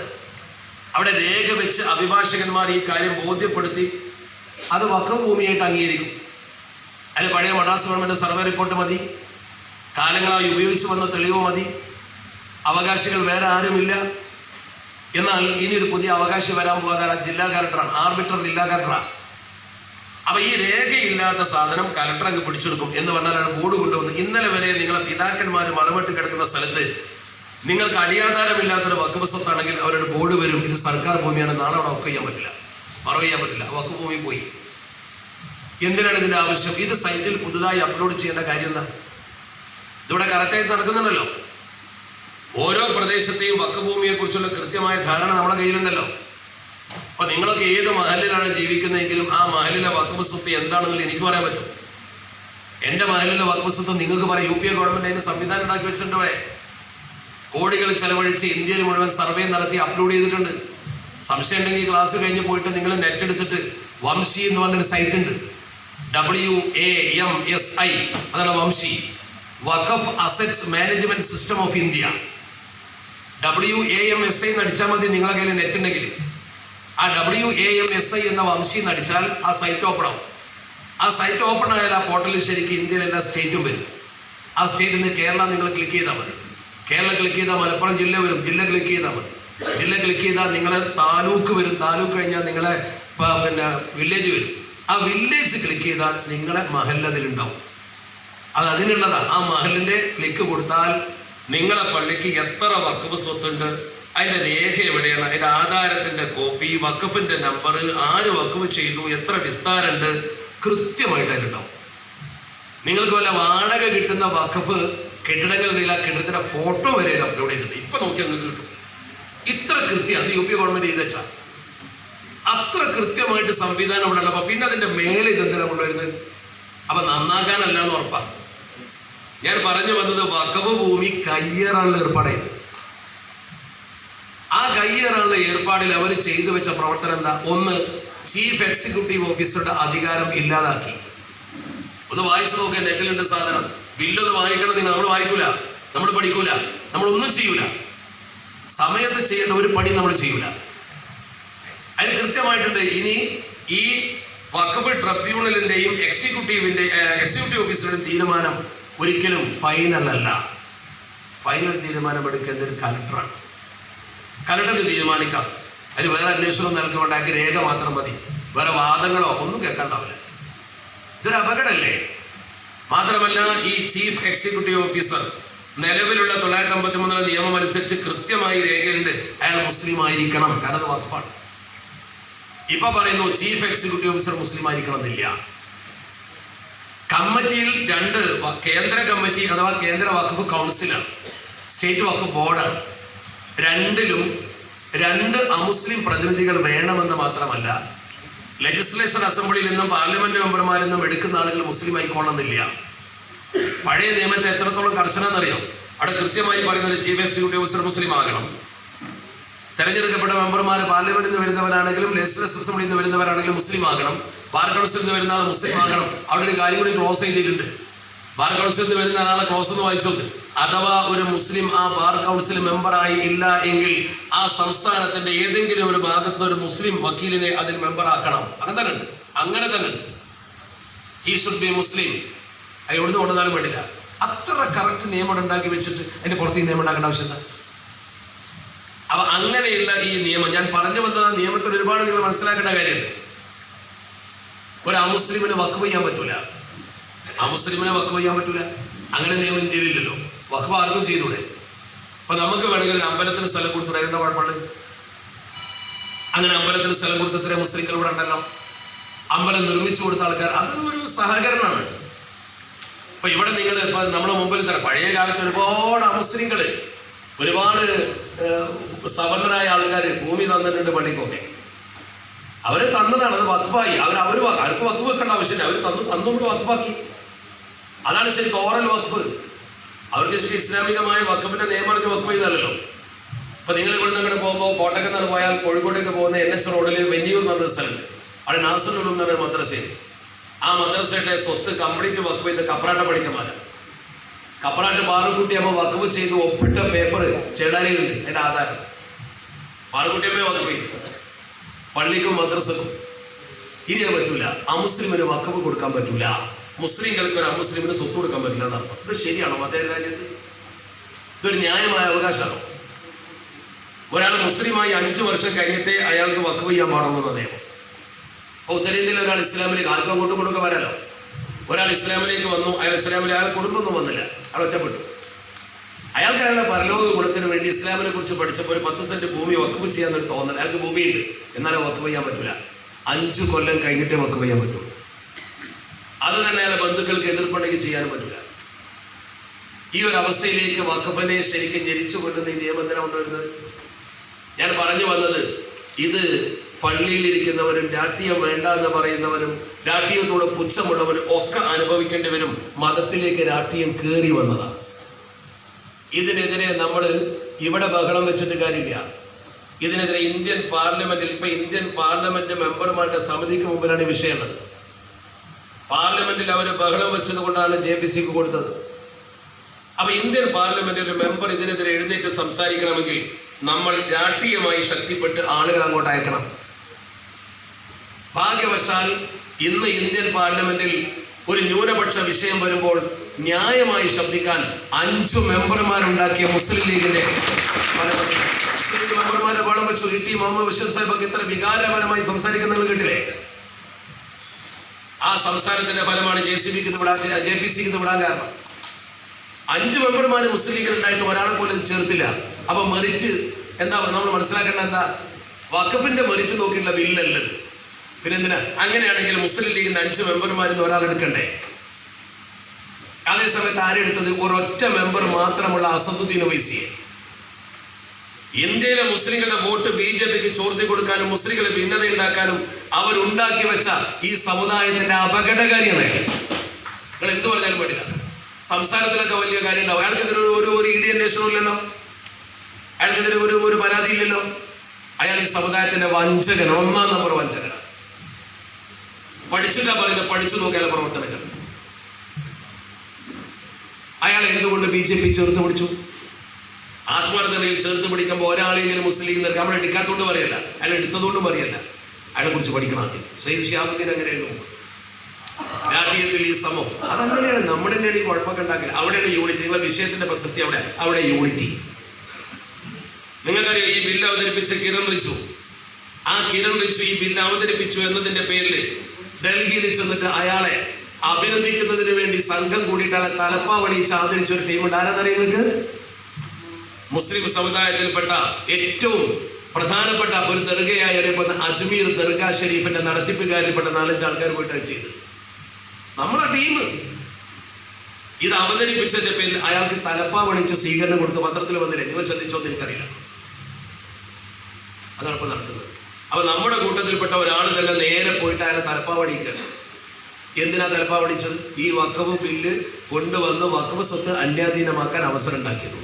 അവിടെ രേഖ വെച്ച് അഭിഭാഷകന്മാർ ഈ കാര്യം ബോധ്യപ്പെടുത്തി അത് വഖഫ് ഭൂമിയായിട്ട് അംഗീകരിക്കും. അതിന് പഴയ മദ്രാസ് ഗവൺമെന്റ് സർവേ റിപ്പോർട്ട് മതി, കാലങ്ങളായി ഉപയോഗിച്ചു വന്ന തെളിവ് മതി, അവകാശികൾ വേറെ ആരുമില്ല. എന്നാൽ ഇനി ഒരു പുതിയ അവകാശി വരാൻ പോകാതെ ജില്ലാ കലക്ടറാണ്, ആർബിട്രർ ജില്ലാ കലക്ടറാണ്. അപ്പൊ ഈ രേഖയില്ലാത്ത സാധനം കലക്ടർ അങ്ങ് പിടിച്ചെടുക്കും. എന്ന് പറഞ്ഞാൽ ബോർഡ് കൊണ്ടുവന്ന് ഇന്നലെ വരെ നിങ്ങളെ പിതാക്കന്മാർ മറവിട്ട് കിടക്കുന്ന സ്ഥലത്ത് നിങ്ങൾക്ക് അടിയാധാരമില്ലാത്തൊരു വഖഫ് സ്വത്താണെങ്കിൽ അവരുടെ ബോർഡ് വരും, ഇത് സർക്കാർ ഭൂമിയാണ്, നാളെ അവിടെ വഖഫ് ചെയ്യാൻ പറ്റില്ല, മറവ് ചെയ്യാൻ പറ്റില്ല, വഖഫ് ഭൂമി പോയി. എന്തിനാണ് ഇതിന്റെ ആവശ്യം? ഇത് സൈറ്റിൽ പുതുതായി അപ്ലോഡ് ചെയ്യേണ്ട കാര്യം എന്താ? ഇതിവിടെ കറക്റ്റായി നടക്കുന്നുണ്ടല്ലോ. ഓരോ പ്രദേശത്തെയും വഖഫ് ഭൂമിയെ കുറിച്ചുള്ള കൃത്യമായ ധാരണ നമ്മുടെ കയ്യിലുണ്ടല്ലോ. അപ്പൊ നിങ്ങളൊക്കെ ഏത് മഹലിലാണ് ജീവിക്കുന്നതെങ്കിലും ആ മഹലിലെ വഖഫ് സ്വത്ത് എന്താണെങ്കിലും എനിക്ക് പറയാൻ പറ്റും. എന്റെ മഹലിലെ വഖഫ് സ്വത്ത് നിങ്ങൾക്ക് പറയാം. UPA ഗവൺമെന്റ് അതിന് സംവിധാനം ഉണ്ടാക്കി വെച്ചിട്ടുണ്ട്. കോടികൾ ചെലവഴിച്ച് ഇന്ത്യയിൽ മുഴുവൻ സർവേ നടത്തി അപ്ലോഡ് ചെയ്തിട്ടുണ്ട്. സംശയം ഉണ്ടെങ്കിൽ ക്ലാസ് കഴിഞ്ഞ് പോയിട്ട് നിങ്ങൾ നെറ്റ് എടുത്തിട്ട് വംശി എന്ന് പറഞ്ഞൊരു സൈറ്റ് ഉണ്ട്, WAMSI, അതാണ് വംശി, Waqf Assets Management System of India. WAMSI എന്ന് അടിച്ചാൽ മതി നിങ്ങളെ കയ്യിൽ നെറ്റ് ഉണ്ടെങ്കിൽ. ആ WAMSI എന്ന വംശി നടിച്ചാൽ ആ സൈറ്റ് ഓപ്പൺ ആവും. ആ സൈറ്റ് ഓപ്പൺ ആയാൽ ആ പോർട്ടലിൽ ശരിക്കും ഇന്ത്യയിലെ എല്ലാ സ്റ്റേറ്റും വരും. ആ സ്റ്റേറ്റിൽ നിന്ന് കേരള നിങ്ങൾ ക്ലിക്ക് ചെയ്താൽ മതി. കേരള ക്ലിക്ക് ചെയ്താൽ മലപ്പുറം ജില്ല വരും, ജില്ല ക്ലിക്ക് ചെയ്താൽ മതി. ജില്ല ക്ലിക്ക് ചെയ്താൽ നിങ്ങളെ താലൂക്ക് വരും, താലൂക്ക് കഴിഞ്ഞാൽ നിങ്ങളെ പിന്നെ വില്ലേജ് വരും. ആ വില്ലേജ് ക്ലിക്ക് ചെയ്താൽ നിങ്ങളെ മഹൽ അതിലുണ്ടാവും. അത് അതിനുള്ളതാണ്. ആ മഹലിൻ്റെ ക്ലിക്ക് കൊടുത്താൽ നിങ്ങളെ പള്ളിക്ക് എത്ര വഖഫ് സ്വത്തുണ്ട്, അതിൻ്റെ രേഖ എവിടെയാണ്, അതിൻ്റെ ആധാരത്തിൻ്റെ കോപ്പി, വഖഫിൻ്റെ നമ്പർ, ആര് വഖഫ് ചെയ്തു, എത്ര വിസ്താരമുണ്ട്, കൃത്യമായിട്ട് അതിലുണ്ടാവും. നിങ്ങൾക്ക് വല്ല വാടക കിട്ടുന്ന വഖഫ് കെട്ടിടങ്ങളിൽ ആ കെട്ടിടത്തിൻ്റെ ഫോട്ടോ വരെ അപ്ലോഡ് ചെയ്തിട്ടുണ്ട്. ഇപ്പം നോക്കിയാൽ നിങ്ങൾക്ക് കിട്ടും. ഇത്ര കൃത്യമാണ് UP ഗവൺമെന്റ് ചെയ്ത് വെച്ചാൽ. അത്ര കൃത്യമായിട്ട് സംവിധാനം ഇവിടെ ഉള്ളപ്പോൾ പിന്നെ അതിൻ്റെ മേലെ ഇതെന്തിനാണ് കൊണ്ടുവരുന്നത്? അപ്പം നന്നാക്കാനല്ല എന്ന് ഉറപ്പാണ്. ഞാൻ പറഞ്ഞു വന്നത് വഖഫ് ഭൂമി കയ്യേറാനുള്ള ഏർപ്പാടായിരുന്നു. ആ കയ്യേറാനുള്ള ഏർപ്പാടിൽ അവർ ചെയ്തു വെച്ച പ്രവർത്തനം എന്താ? ഒന്ന്, ചീഫ് എക്സിക്യൂട്ടീവ് ഓഫീസറുടെ അധികാരം ഇല്ലാതാക്കി. ഒന്ന് വായിച്ചു നോക്കാൻ നെറ്റിലുണ്ട് സാധനം. ബില്ലൊന്ന് വായിക്കണം, നമ്മൾ വായിക്കൂല, നമ്മൾ പഠിക്കൂല, നമ്മളൊന്നും ചെയ്യൂല. സമയത്ത് ചെയ്യേണ്ട ഒരു പണി നമ്മൾ ചെയ്യൂല. അതിന് കൃത്യമായിട്ടുണ്ട്. ഇനി ഈ വഖഫ് ട്രിബ്യൂണലിന്റെയും എക്സിക്യൂട്ടീവ് ഓഫീസറുടെയും തീരുമാനം ഒരിക്കലും ഫൈനൽ അല്ല. ഫൈനൽ തീരുമാനമെടുക്കേണ്ടത് കലക്ടറാണ്. കലക്ടർക്ക് തീരുമാനിക്കാം. അതിന് വേറെ അന്വേഷണം നൽകുകൊണ്ടാക്കി രേഖ മാത്രം മതി, വേറെ വാദങ്ങളോ ഒന്നും കേൾക്കണ്ടാവില്ല. ഇതൊരു അപകടമല്ലേ? മാത്രമല്ല ഈ ചീഫ് എക്സിക്യൂട്ടീവ് ഓഫീസർ നിലവിലുള്ള 953 നിയമം അനുസരിച്ച് കൃത്യമായി രേഖയുണ്ട്, അയാൾ മുസ്ലിം ആയിരിക്കണം, കാരണം അത് വഖഫാണ്. ഇപ്പൊ പറയുന്നു ചീഫ് എക്സിക്യൂട്ടീവ് ഓഫീസർ മുസ്ലിം ആയിരിക്കണം എന്നില്ല. കമ്മിറ്റിയിൽ 2 കേന്ദ്ര കമ്മിറ്റി അഥവാ കേന്ദ്ര വഖഫ് കൗൺസിലാണ്, സ്റ്റേറ്റ് വഖഫ് ബോർഡാണ്. 2ലും 2 അമുസ്ലിം പ്രതിനിധികൾ വേണമെന്ന് മാത്രമല്ല, ലെജിസ്ലേച്ചർ അസംബ്ലിയിൽ നിന്നും പാർലമെന്റ് മെമ്പർമാരിൽ നിന്നും എടുക്കുന്ന ആളുകൾ മുസ്ലിം ആയിക്കോണമെന്നില്ല. പഴയ നിയമത്തെ എത്രത്തോളം കർശനം എന്നറിയാം. അവിടെ കൃത്യമായി പറയുന്നത് ചീഫ് എക്സിക്യൂട്ടീവ് ഓഫീസർ മുസ്ലിം ആകണം. തെരഞ്ഞെടുക്കപ്പെട്ട മെമ്പർമാർ പാർലമെന്റിൽ നിന്ന് വരുന്നവരാണെങ്കിലും ലെജിസ്ലേച്ചർ അസംബ്ലിയിൽ നിന്ന് വരുന്നവരാണെങ്കിലും മുസ്ലിം ആകണം. ബാർ കൗൺസിലിൽ നിന്ന് വരുന്ന ആൾ മുസ്ലിം ആകണം. അവിടെ ഒരു കാര്യം കൂടി ക്ലോസ് ചെയ്തിട്ടുണ്ട്. ബാർ കൗൺസിലിൽ നിന്ന് വരുന്ന ആളെ ക്ലോസ് ഒന്ന് വായിച്ചോക്ക്. അഥവാ ഒരു മുസ്ലിം ആ ബാർ കൗൺസിൽ മെമ്പറായി ഇല്ല എങ്കിൽ ആ സംസ്ഥാനത്തിന്റെ ഏതെങ്കിലും ഒരു ഭാഗത്ത് ഒരു മുസ്ലിം വക്കീലിനെ അതിൽ മെമ്പറാക്കണം. അങ്ങനെ തന്നെ ഉണ്ട്. ഹി ഷുഡ് ബി മുസ്ലിം. അത് എവിടുന്ന് കൊണ്ടുവന്നാലും വേണ്ടില്ല. അത്ര കറക്റ്റ് നിയമം ഉണ്ടാക്കി വെച്ചിട്ട് അതിന്റെ പുറത്ത് ഈ നിയമം ഉണ്ടാക്കേണ്ട ആവശ്യമില്ല. അപ്പൊ അങ്ങനെയുള്ള ഈ നിയമം ഞാൻ പറഞ്ഞു വന്ന നിയമത്തിൽ ഒരുപാട് നിങ്ങൾ മനസ്സിലാക്കേണ്ട കാര്യമുണ്ട്. ഒരു അമുസ്ലിമിന് വഖഫ് ചെയ്യാൻ പറ്റൂല, അമുസ്ലിമിനെ വഖഫ് ചെയ്യാൻ പറ്റൂല. അങ്ങനെ നിയമം ഇന്ത്യയിലില്ലല്ലോ. വഖഫ് ആർക്കും ചെയ്തൂടെ? അപ്പൊ നമുക്ക് വേണമെങ്കിൽ ഒരു അമ്പലത്തിന് സ്ഥലം കൊടുത്തൂടെ? എന്താ കുഴപ്പമുള്ളത്? അങ്ങനെ അമ്പലത്തിന് സ്ഥലം കൊടുത്തത്രേ മുസ്ലിങ്ങൾ ഇവിടെ ഉണ്ടല്ലോ. അമ്പലം നിർമ്മിച്ചു കൊടുത്ത ആൾക്കാർ, അത് ഒരു സഹകരണമാണ്. ഇപ്പൊ ഇവിടെ നിങ്ങൾ ഇപ്പൊ നമ്മുടെ മുമ്പിൽ തന്നെ പഴയ കാലത്ത് ഒരുപാട് അമുസ്ലിങ്ങള്, ഒരുപാട് സവർണരായ ആൾക്കാർ ഭൂമി തന്നിട്ടുണ്ട് പള്ളിക്കൊക്കെ. അവര് തന്നതാണ്, അത് വഖഫായി. അവർക്ക് വഖഫ് വെക്കേണ്ട ആവശ്യമില്ല, അവർ തന്നുകൊണ്ട് വഖഫാക്കി. അതാണ് ശരിക്കും ഓറൽ വഖഫ്. അവർക്ക് ശരിക്കും ഇസ്ലാമികമായ വഖഫിന്റെ നിയമം അറിഞ്ഞ് വഖഫ് ചെയ്തല്ലോ. ഇപ്പൊ നിങ്ങൾ ഇവിടെ നിന്ന് പോകുമ്പോൾ കോട്ടക്കൽ നിന്ന് പോയാൽ കോഴിക്കോട്ടേക്ക് പോകുന്ന NH റോഡിൽ വെന്നിയൂർ എന്ന് പറഞ്ഞ സ്ഥലമുണ്ട്. അവിടെ നാസർ ഉലൂം എന്ന് പറഞ്ഞ മദ്രസയുണ്ട്. ആ മദ്രസയുടെ സ്വത്ത് കംപ്ലീറ്റ് വഖഫ് ചെയ്ത് കപ്രാട്ട പഠിക്കന്മാരാണ്. കപ്രാട്ട് പാറുകുട്ടിയമ്മ വഖഫ് ചെയ്ത് ഒപ്പിട്ട പേപ്പർ ചേടാരിയിലുണ്ട്, അതിന്റെ ആധാരം. പാറുകുട്ടിയമ്മയെ വഖഫ് ചെയ്തു പള്ളിക്കും മദ്രസക്കും. ഇനി അത് പറ്റൂല. അമുസ്ലിമിന് വഖഫ് കൊടുക്കാൻ പറ്റൂല. മുസ്ലിങ്ങൾക്ക് ഒരു അമുസ്ലിമിന് സ്വത്ത് കൊടുക്കാൻ പറ്റില്ല എന്നർത്ഥം. ഇത് ശരിയാണോ മതേതര രാജ്യത്ത്? ഇതൊരു ന്യായമായ അവകാശമാണോ? ഒരാൾ മുസ്ലിമായി 5 വർഷം കഴിഞ്ഞിട്ടേ അയാൾക്ക് വഖഫ് ചെയ്യാൻ പാടുള്ളൂ എന്ന നിയമം. അപ്പോൾ ഉത്തരേന്ത്യയിൽ ഒരാൾ ഇസ്ലാമിലേക്ക്, ആർക്കും അങ്ങോട്ടും ഇങ്ങോട്ടൊക്കെ വരാലോ. ഒരാൾ ഇസ്ലാമിലേക്ക് വന്നു, അയാളുടെ കുടുംബമൊന്നും വന്നില്ല, അയാൾ ഒറ്റപ്പെട്ടു. അയാൾക്ക് അയാളുടെ പരലോക ഗുണത്തിന് വേണ്ടി ഇസ്ലാമിനെ കുറിച്ച് പഠിച്ചപ്പോൾ ഒരു 10 സെന്റ് ഭൂമി വഖഫ് ചെയ്യാന്നൊരു തോന്നൽ. അയാൾക്ക് ഭൂമിയുണ്ട്, എന്നാലും വഖഫ് ചെയ്യാൻ പറ്റില്ല. 5 കൊല്ലം കഴിഞ്ഞിട്ടേ വഖഫ് ചെയ്യാൻ പറ്റുള്ളൂ. അത് തന്നെ അയാളെ ബന്ധുക്കൾക്ക് എതിർപ്പുണ്ടെങ്കിൽ ചെയ്യാനും പറ്റില്ല. ഈ ഒരു അവസ്ഥയിലേക്ക് വഖഫിനെ ശരിക്കും ഞെരിച്ചു കൊണ്ടുന്ന ഈ നിയമം എന്തിനാണ് കൊണ്ടുവരുന്നത്? ഞാൻ പറഞ്ഞു വന്നത്, ഇത് പള്ളിയിലിരിക്കുന്നവരും രാഷ്ട്രീയം വേണ്ട എന്ന് പറയുന്നവരും രാഷ്ട്രീയത്തോട് പുച്ഛമുള്ളവരും ഒക്കെ അനുഭവിക്കേണ്ടി വരും. മതത്തിലേക്ക് രാഷ്ട്രീയം കയറി വന്നതാണ്. ഇതിനെതിരെ നമ്മൾ ഇവിടെ ബഹളം വെച്ചിട്ട് കാര്യമില്ല. ഇതിനെതിരെ ഇന്ത്യൻ പാർലമെന്റിൽ, ഇപ്പൊ ഇന്ത്യൻ പാർലമെന്റ് മെമ്പർമാരുടെ സമിതിക്ക് മുമ്പിലാണ് ഈ വിഷയമുള്ളത്. പാർലമെന്റിൽ അവർ ബഹളം വെച്ചത് കൊണ്ടാണ് JPCക്ക് കൊടുത്തത്. അപ്പൊ ഇന്ത്യൻ പാർലമെന്റിൽ ഒരു മെമ്പർ ഇതിനെതിരെ എഴുന്നേറ്റ് സംസാരിക്കണമെങ്കിൽ നമ്മൾ രാഷ്ട്രീയമായി ശക്തിപ്പെട്ട് ആളുകൾ അങ്ങോട്ട് അയക്കണം. ഭാഗ്യവശാൽ ഇന്ന് ഇന്ത്യൻ പാർലമെന്റിൽ ഒരു ന്യൂനപക്ഷ വിഷയം വരുമ്പോൾ ന്യായമായി ശബ്ദിക്കാൻ 5 മെമ്പർമാരുണ്ടാക്കിയ മുസ്ലിം ലീഗിന്റെ മെമ്പർമാരെ വളം വെച്ചു. ET മുഹമ്മദ് ബഷീർ സാഹിബൊക്കെ ഇത്ര വികാരപരമായി സംസാരിക്കുന്നത് കേട്ടില്ലേ? ആ സംസാരത്തിന്റെ ഫലമാണ് JPCക്ക് ഇത് വിടാൻ കാരണം. 5 മെമ്പർമാര് മുസ്ലിം ലീഗിൽ ഉണ്ടായിട്ട് ഒരാളെ പോലും ചേർത്തില്ല. അപ്പൊ മെറിറ്റ് എന്താ നമ്മൾ മനസ്സിലാക്കേണ്ട? എന്താ വഖഫിന്റെ മെറിറ്റ് നോക്കിയിട്ടുള്ള ബില്ലല്ലത്. പിന്നെന്തിനാ? അങ്ങനെയാണെങ്കിൽ മുസ്ലിം ലീഗിന്റെ 5 മെമ്പർമാരിൽ നിന്ന് ഒരാൾ എടുക്കണ്ടേ? അതേസമയത്ത് ആരെടുത്തത്? ഒരൊറ്റ മെമ്പർ മാത്രമുള്ള അസദുദ്ദീൻ ഒവൈസിയെ. ഇന്ത്യയിലെ മുസ്ലിങ്ങളുടെ വോട്ട് BJPക്ക് ചോർത്തി കൊടുക്കാനും മുസ്ലിങ്ങളെ ഭിന്നത ഉണ്ടാക്കാനും അവരുണ്ടാക്കി വെച്ച ഈ സമുദായത്തിന്റെ അപകടകാരിയാണ്. നിങ്ങൾ എന്ത് പറഞ്ഞാലും വേണ്ടില്ല. സംസാരത്തിലൊക്കെ വലിയ കാര്യം ഉണ്ടാവും. അയാൾക്കെതിരെ ഒരു ED അന്വേഷണവും ഇല്ലല്ലോ, അയാൾക്കെതിരെ ഒരു പരാതി ഇല്ലല്ലോ. അയാൾ ഈ സമുദായത്തിന്റെ വഞ്ചകനാണ്, 1ാം നമ്പർ വഞ്ചകനാണ്. പഠിച്ചിട്ടാ പറയുന്നത്, പഠിച്ചു നോക്കിയാൽ പ്രവർത്തനങ്ങൾ. അയാൾ എന്തുകൊണ്ട് BJP ചേർത്ത് പിടിച്ചു? ആത്മാർത്ഥതയിൽ ചേർത്ത് പിടിക്കുമ്പോൾ ഒരാളെങ്കിലും മുസ്ലിം ലീഗ് നിൽക്കാൻ നമ്മൾ എടുക്കാത്തതുകൊണ്ട് പറയല്ല, അയാൾ എടുത്തതുകൊണ്ടും പറയല്ല. അയാളെ കുറിച്ച് പഠിക്കണം ആദ്യം. സയ്യിദ് ഷിഹാബുദ്ദീൻ അങ്ങനെയായിരുന്നു. ജാതീയത്തിൽ ഈ സമം അതങ്ങനെയാണ്. നമ്മൾ തന്നെയാണ് ഈ കുഴപ്പമൊക്കെ ഉണ്ടാക്കില്ല. അവിടെയാണ് യൂണിറ്റി. നിങ്ങളുടെ വിഷയത്തിന്റെ പ്രസക്തി അവിടെ യൂണിറ്റി. നിങ്ങൾക്കറിയാം, ഈ ബില്ല് അവതരിപ്പിച്ച കിരൺ റിജു, ആ കിരൺ റിജു ഈ ബില്ല് അവതരിപ്പിച്ചു എന്നതിന്റെ പേരിൽ ഡൽഹിയിൽ ചെന്നിട്ട് അയാളെ അഭിനന്ദിക്കുന്നതിന് വേണ്ടി സംഘം കൂടിയിട്ട് അയാളെ തലപ്പാവണിച്ച് ആദരിച്ചൊരു ടീമുണ്ട്. ആരാന്നറിയുന്നത്? മുസ്ലിം സമുദായത്തിൽപ്പെട്ട ഏറ്റവും പ്രധാനപ്പെട്ട ഒരു ദർഗയായി അറിയപ്പെടുന്ന അജ്മീർ ദർഗാ ഷരീഫിന്റെ നടത്തിപ്പുകാരിൽപ്പെട്ട 4-5 ആൾക്കാർ പോയിട്ട് ചെയ്ത് നമ്മളെ ടീം ഇത് അവതരിപ്പിച്ചതിന്റെ പേരിൽ അയാൾക്ക് തലപ്പാവണിച്ച് സ്വീകരണം കൊടുത്ത് പത്രത്തിൽ വന്നില്ലേ? നിങ്ങൾ ശ്രദ്ധിച്ചോന്ന് എനിക്കറിയില്ല. അതാണ് ഇപ്പൊ നടക്കുന്നത്. അപ്പൊ നമ്മുടെ കൂട്ടത്തിൽപ്പെട്ട ഒരാൾ തന്നെ നേരെ പോയിട്ട് അയാളെ തലപ്പാവണിക്കുകയാണ്. എന്തിനാ തലപ്പാവണിച്ചത്? ഈ വഖഫ് ബില്ല് കൊണ്ടുവന്ന് വഖഫ് സ്വത്ത് അന്യാധീനമാക്കാൻ അവസരം ഉണ്ടാക്കിയത്.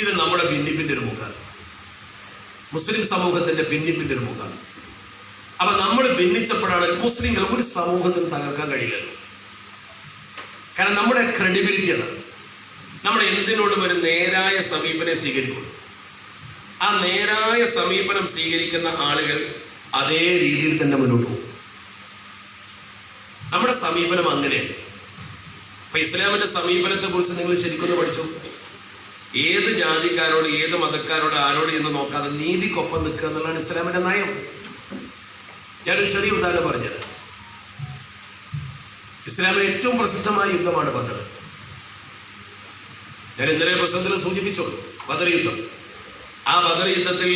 ഇത് നമ്മുടെ ഭിന്നിപ്പിന്റെ ഒരു മുഖാണ്. മുസ്ലിം സമൂഹത്തിന്റെ ഭിന്നിപ്പിന്റെ ഒരു മുഖാണ്. അപ്പൊ നമ്മൾ ഭിന്നിച്ചപ്പോഴാണ് മുസ്ലിങ്ങൾ ഒരു സമൂഹത്തിന് തകർക്കാൻ കഴിയില്ലല്ലോ. കാരണം നമ്മുടെ ക്രെഡിബിലിറ്റിയാണ്. നമ്മുടെ എന്തിനോടും ഒരു നേരായ സമീപനം സ്വീകരിക്കുന്നു. ആ നേരായ സമീപനം സ്വീകരിക്കുന്ന ആളുകൾ അതേ രീതിയിൽ തന്നെ മുന്നോട്ട് പോകും. നമ്മുടെ സമീപനം അങ്ങനെയാണ്. അപ്പൊ ഇസ്ലാമിന്റെ സമീപനത്തെ കുറിച്ച് നിങ്ങൾ ശരിക്കും പഠിച്ചു. ഏത് ജാതിക്കാരോട്, ഏത് മതക്കാരോട്, ആരോട് എന്ന് നോക്കാതെ നീതിക്കൊപ്പം നിൽക്കുക എന്നുള്ളതാണ് ഇസ്ലാമിന്റെ നയം. ഞാനൊരു ചെറിയ ഉദാഹരണം പറഞ്ഞത്. ഇസ്ലാമിലെ ഏറ്റവും പ്രസിദ്ധമായ യുദ്ധമാണ് ബദർ. ഞാൻ ഇന്നലെ പ്രസംഗത്തിൽ സൂചിപ്പിച്ചോളൂ. ബദർ യുദ്ധം. ആ ബദർ യുദ്ധത്തിൽ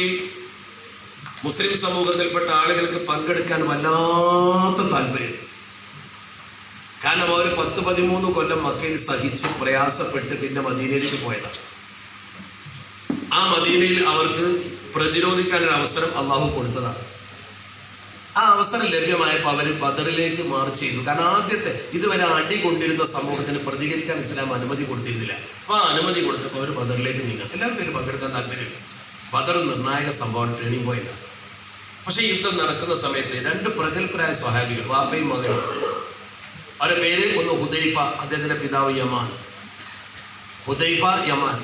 മുസ്ലിം സമൂഹത്തിൽപ്പെട്ട ആളുകൾക്ക് പങ്കെടുക്കാൻ വല്ലാത്ത താല്പര്യം. കാരണം അവർ 10-13 കൊല്ലം മക്കയിൽ സഹിച്ച് പ്രയാസപ്പെട്ട് പിന്നെ മദീനയിലേക്ക് പോയതാണ്. ആ മദീനയിൽ അവർക്ക് പ്രതിരോധിക്കാനൊരു അവസരം അള്ളാഹു കൊടുത്തതാണ്. ആ അവസരം ലഭ്യമായപ്പോൾ അവർ ബദറിലേക്ക് മാർച്ച് ചെയ്തു. കാരണം ആദ്യത്തെ ഇതുവരെ അടി കൊണ്ടിരുന്ന സമൂഹത്തിന് പ്രതികരിക്കാൻ ഇസ്ലാം അനുമതി കൊടുത്തിരുന്നില്ല. അപ്പോൾ ആ അനുമതി കൊടുത്തപ്പോൾ അവർ ബദറിലേക്ക് നീങ്ങാം. എല്ലാവർക്കും പങ്കെടുക്കാൻ താല്പര്യമില്ല. ബദർ നിർണായക സംഭവം, ടേണിംഗ് പോയിന്റ്. പക്ഷേ യുദ്ധം നടക്കുന്ന സമയത്ത് 2 പ്രഗത്ഭരായ സ്വഹാബികൾ, വാപ്പയും മകനും, അവരുടെ പേര് ഒന്ന് ഹുദൈഫ, അദ്ദേഹത്തിന്റെ പിതാവ് യമാൻ. ഹുദൈഫ, യമാൻ,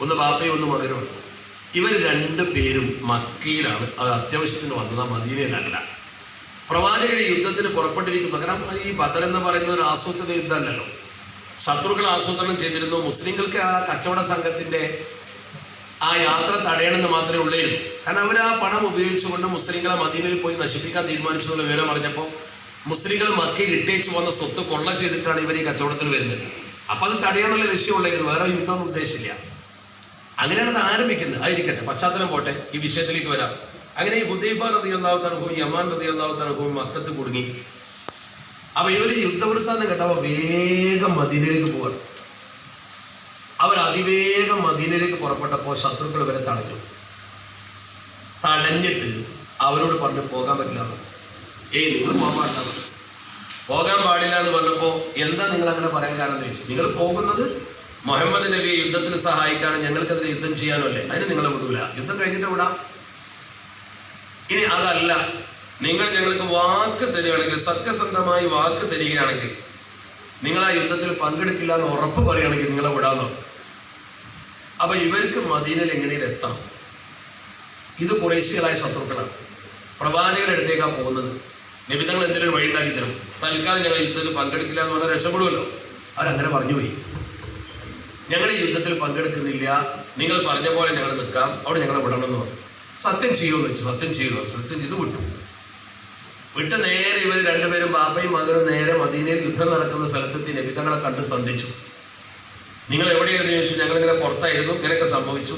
ഒന്ന് ബാപ്പയും ഒന്ന് മകനും. ഇവർ 2 പേരും മക്കയിലാണ്. അത് അത്യാവശ്യത്തിന് വന്നത്, മദീനയിലല്ല. പ്രവാചകർ യുദ്ധത്തിന് പുറപ്പെട്ടിരിക്കുന്നു. കാരണം ഈ ബദർ എന്ന് പറയുന്നത് ഒരു ആസൂത്രിത യുദ്ധമല്ലല്ലോ. ശത്രുക്കൾ ആസൂത്രണം ചെയ്തിരുന്നു. മുസ്ലിങ്ങൾക്ക് ആ കച്ചവട സംഘത്തിന്റെ ആ യാത്ര തടയണമെന്ന് മാത്രമേ ഉള്ളായിരുന്നു. കാരണം അവർ ആ പണം ഉപയോഗിച്ചുകൊണ്ട് മുസ്ലിങ്ങളെ മദീനയിൽ പോയി നശിപ്പിക്കാൻ തീരുമാനിച്ചു എന്നുള്ള വിവരം അറിഞ്ഞപ്പോൾ മുസ്ലിങ്ങൾ മക്കയിൽ ഇട്ടേച്ചു വന്ന സ്വത്ത് കൊള്ള ചെയ്തിട്ടാണ് ഇവർ ഈ കച്ചവടത്തിന് വരുന്നത്. അപ്പം അത് തടയാനുള്ള ലക്ഷ്യമുള്ളായിരുന്നു, വേറെ യുദ്ധമൊന്നും ഉദ്ദേശിച്ചില്ല. അങ്ങനെയാണ് അത് ആരംഭിക്കുന്നത്. ആയിരിക്കട്ടെ, പശ്ചാത്തലം പോട്ടെ, ഈ വിഷയത്തിലേക്ക് വരാം. അങ്ങനെ ഈ ഹുദൈഫ റളിയല്ലാഹു തആല യമാൻ റളിയല്ലാഹു തആല മക്കത്ത് കുടുങ്ങി. അപ്പൊ ഇവർ യുദ്ധവൃത്താന്തം കേട്ടപ്പോൾ വേഗം മദീനയിലേക്ക് പോവാണ്. അവർ അതിവേഗം മദീനയിലേക്ക് പുറപ്പെട്ടപ്പോൾ ശത്രുക്കൾ ഇവരെ തടഞ്ഞു. തടഞ്ഞിട്ട് അവരോട് പറഞ്ഞു പോകാൻ പറ്റില്ല. നിങ്ങൾ പോകാൻ പാടില്ല എന്ന് പറഞ്ഞപ്പോൾ എന്താ നിങ്ങൾ അങ്ങനെ പറയാൻ കാരണം എന്ന് ചോദിച്ചു. നിങ്ങൾ പോകുന്നത് മുഹമ്മദ് നബിയെ യുദ്ധത്തിൽ സഹായിക്കാനും ഞങ്ങൾക്കെതിരെ യുദ്ധം ചെയ്യാനും അല്ലേ? അതിന് നിങ്ങളെ വിടൂല, യുദ്ധം കഴിഞ്ഞിട്ട് വിടാം. ഇനി അതല്ല, നിങ്ങൾ ഞങ്ങൾക്ക് വാക്ക് തരികയാണെങ്കിൽ, സത്യസന്ധമായി വാക്ക് തരികയാണെങ്കിൽ, നിങ്ങൾ ആ യുദ്ധത്തിൽ പങ്കെടുക്കില്ല എന്ന് ഉറപ്പ് പറയുകയാണെങ്കിൽ നിങ്ങളെ വിടാമെന്നോ. അപ്പൊ ഇവർക്ക് മദീനയിൽ എങ്ങനെയും എത്താം. ഇത് കുറേശ്ശികളായ ശത്രുക്കളാണ്. പ്രവാചകരുടെ അടുത്തേക്കാണ് പോകുന്നത്. നബി തങ്ങൾ എന്തെങ്കിലും വഴി ഉണ്ടാക്കി തരും. തൽക്കാലം ഞങ്ങൾ യുദ്ധത്തിൽ പങ്കെടുക്കില്ല എന്ന് പറഞ്ഞാൽ രക്ഷപ്പെടുമല്ലോ. അവരങ്ങനെ പറഞ്ഞുപോയി. ഞങ്ങൾ ഈ യുദ്ധത്തിൽ പങ്കെടുക്കുന്നില്ല, നിങ്ങൾ പറഞ്ഞ പോലെ ഞങ്ങൾ നിൽക്കാം, അവിടെ ഞങ്ങളെ വിടണമെന്ന് പറഞ്ഞു. സത്യം ചെയ്യുമെന്ന് വെച്ചു. സത്യം ചെയ്യുന്നു. സത്യം ചെയ്ത് വിട്ട് നേരെ ഇവർ 2 പേരും ബാപ്പയും മകനും നേരെ മദീനയിൽ യുദ്ധം നടക്കുന്ന സ്ഥലത്തെത്തി നബി തങ്ങളെ കണ്ട് സന്ധിച്ചു. നിങ്ങൾ എവിടെയായിരുന്നു ചോദിച്ചു. ഞങ്ങളിങ്ങനെ പുറത്തായിരുന്നു, ഇങ്ങനെയൊക്കെ സംഭവിച്ചു.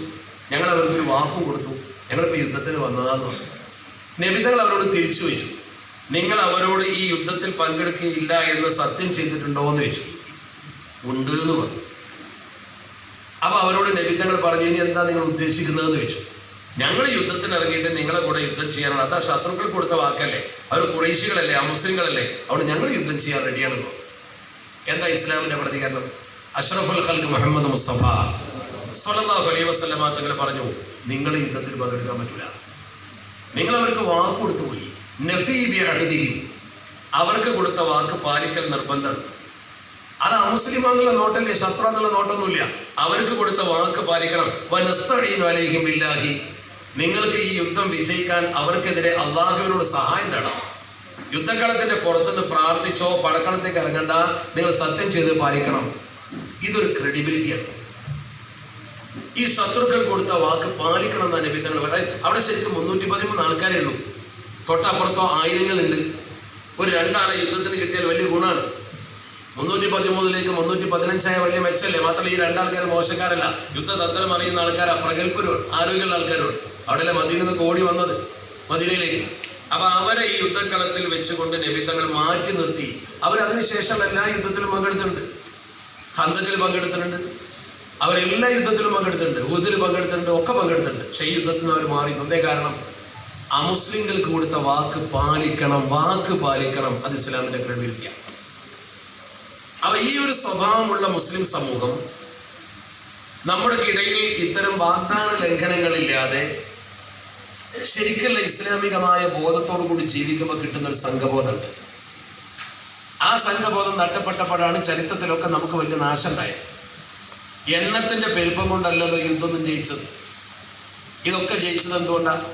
ഞങ്ങൾ അവർക്കൊരു വാക്കും കൊടുത്തു, ഞങ്ങളിപ്പോൾ യുദ്ധത്തിന് വന്നതാന്ന് പറഞ്ഞു. നബി തങ്ങൾ അവരോട് തിരിച്ചു ചോദിച്ചു, നിങ്ങൾ അവരോട് ഈ യുദ്ധത്തിൽ പങ്കെടുക്കുകയില്ല എന്ന് സത്യം ചെയ്തിട്ടുണ്ടോ എന്ന് ചോദിച്ചു. ഉണ്ട് എന്ന് പറഞ്ഞു. അപ്പൊ അവരോട് നബി തങ്ങൾ പറഞ്ഞു, ഇനി എന്താ നിങ്ങൾ ഉദ്ദേശിക്കുന്നതെന്ന് ചോദിച്ചു. ഞങ്ങൾ യുദ്ധത്തിന് ഇറങ്ങിയിട്ട് നിങ്ങളെ കൂടെ യുദ്ധം ചെയ്യാനാണ്. അതാ ശത്രുക്കൾ കൊടുത്ത വാക്കല്ലേ, അവർ കുറേശ്ശികളല്ലേ, അമുസ്ലിങ്ങളല്ലേ, അവിടെ ഞങ്ങൾ യുദ്ധം ചെയ്യാൻ റെഡിയാണെന്നോ. എന്താ ഇസ്ലാമിന്റെ പ്രതികരണം? അഷ്റഫുൽ ഖൽഖ് മുഹമ്മദ് മുസ്തഫ സ്വല്ലല്ലാഹു അലൈഹി വസല്ലം തങ്ങൾ പറഞ്ഞു, നിങ്ങൾ യുദ്ധത്തിൽ പങ്കെടുക്കാൻ പറ്റില്ല. നിങ്ങൾ അവർക്ക് വാക്ക് കൊടുത്തു പോയി. നഫീ ബിഅഹദിഹി, അവർക്ക് കൊടുത്ത വാക്ക് പാലിക്കൽ നിർബന്ധമാണ്. അത് അമുസ്ലിമാന്നുള്ള നോട്ടല്ലേ, ശത്രു എന്നുള്ള നോട്ടൊന്നുമില്ല. അവർക്ക് കൊടുത്ത വാക്ക് പാലിക്കണം. വനസ്തഈനു അലൈഹിം ബില്ലാഹി, നിങ്ങൾക്ക് ഈ യുദ്ധം വിജയിക്കാൻ അവർക്കെതിരെ അള്ളാഹുവിനോട് സഹായം തേടണം. യുദ്ധക്കളത്തിന്റെ പുറത്തുനിന്ന് പ്രാർത്ഥിച്ചോ പടക്കളത്തേക്ക് ഇറങ്ങണ്ട, നിങ്ങൾ സത്യം ചെയ്ത് പാലിക്കണം. ഇതൊരു ക്രെഡിബിലിറ്റിയാണ്. ഈ ശത്രുക്കൾ കൊടുത്ത വാക്ക് പാലിക്കണം എന്നാണ് നബി തങ്ങൾ പറയുന്നത്. അവിടെ ശരിക്കും 313 ആൾക്കാരേ ഉള്ളൂ, തൊട്ടപ്പുറത്തോ ആയിരങ്ങളുണ്ട്. ഒരു 2 ആളെ യുദ്ധത്തിന് കിട്ടിയാൽ വലിയ ഗുണമാണ്. 313 315 വലിയ മെച്ചല്ലേ. മാത്രമല്ല ഈ 2 ആൾക്കാർ മോശക്കാരല്ല, യുദ്ധതന്ത്രം അറിയുന്ന ആൾക്കാരാ, പ്രഗത്ഭരും ആരോഗ്യമുള്ള ആൾക്കാരുണ്ട്. അവിടെയല്ലേ മദീനയിൽ നിന്ന് ഓടി വന്നത്, മദീനയിലേക്ക്. അപ്പൊ അവരെ ഈ യുദ്ധക്കളത്തിൽ വെച്ചുകൊണ്ട് നബി തങ്ങൾ മാറ്റി നിർത്തി. അവരതിനുശേഷം എല്ലാ യുദ്ധത്തിലും പങ്കെടുത്തിട്ടുണ്ട്. ഖന്തക്കിൽ പങ്കെടുത്തിട്ടുണ്ട്, അവരെല്ലാ യുദ്ധത്തിലും പങ്കെടുത്തിട്ടുണ്ട്, ഉഹദിൽ പങ്കെടുത്തിട്ടുണ്ട്, ഒക്കെ പങ്കെടുത്തിട്ടുണ്ട്. പക്ഷേ ഈ യുദ്ധത്തിൽ നിന്ന് അവർ മാറി. എന്തേ കാരണം? അമുസ്ലിങ്ങൾക്ക് കൊടുത്ത വാക്ക് പാലിക്കണം, വാക്ക് പാലിക്കണം. അത് ഇസ്ലാമിന്റെ ക്രെഡിബിലിറ്റിയാണ്. അപ്പൊ ഈ ഒരു സ്വഭാവമുള്ള മുസ്ലിം സമൂഹം നമ്മുടെ ഇടയിൽ ഇത്തരം വാഗ്ദാന ലംഘനങ്ങളില്ലാതെ ശരിക്കുള്ള ഇസ്ലാമികമായ ബോധത്തോടു കൂടി ജീവിക്കുമ്പോൾ കിട്ടുന്ന ഒരു സംഘബോധമുണ്ട്. ആ സംഘബോധം നഷ്ടപ്പെട്ടപ്പോഴാണ് ചരിത്രത്തിലൊക്കെ നമുക്ക് വലിയ നാശം ഉണ്ടായത്. എണ്ണത്തിന്റെ പെരുപ്പം കൊണ്ടല്ലല്ലോ യുദ്ധമൊന്നും ജയിച്ചത്. ഇതൊക്കെ ജയിച്ചത് എന്തുകൊണ്ടാണ്?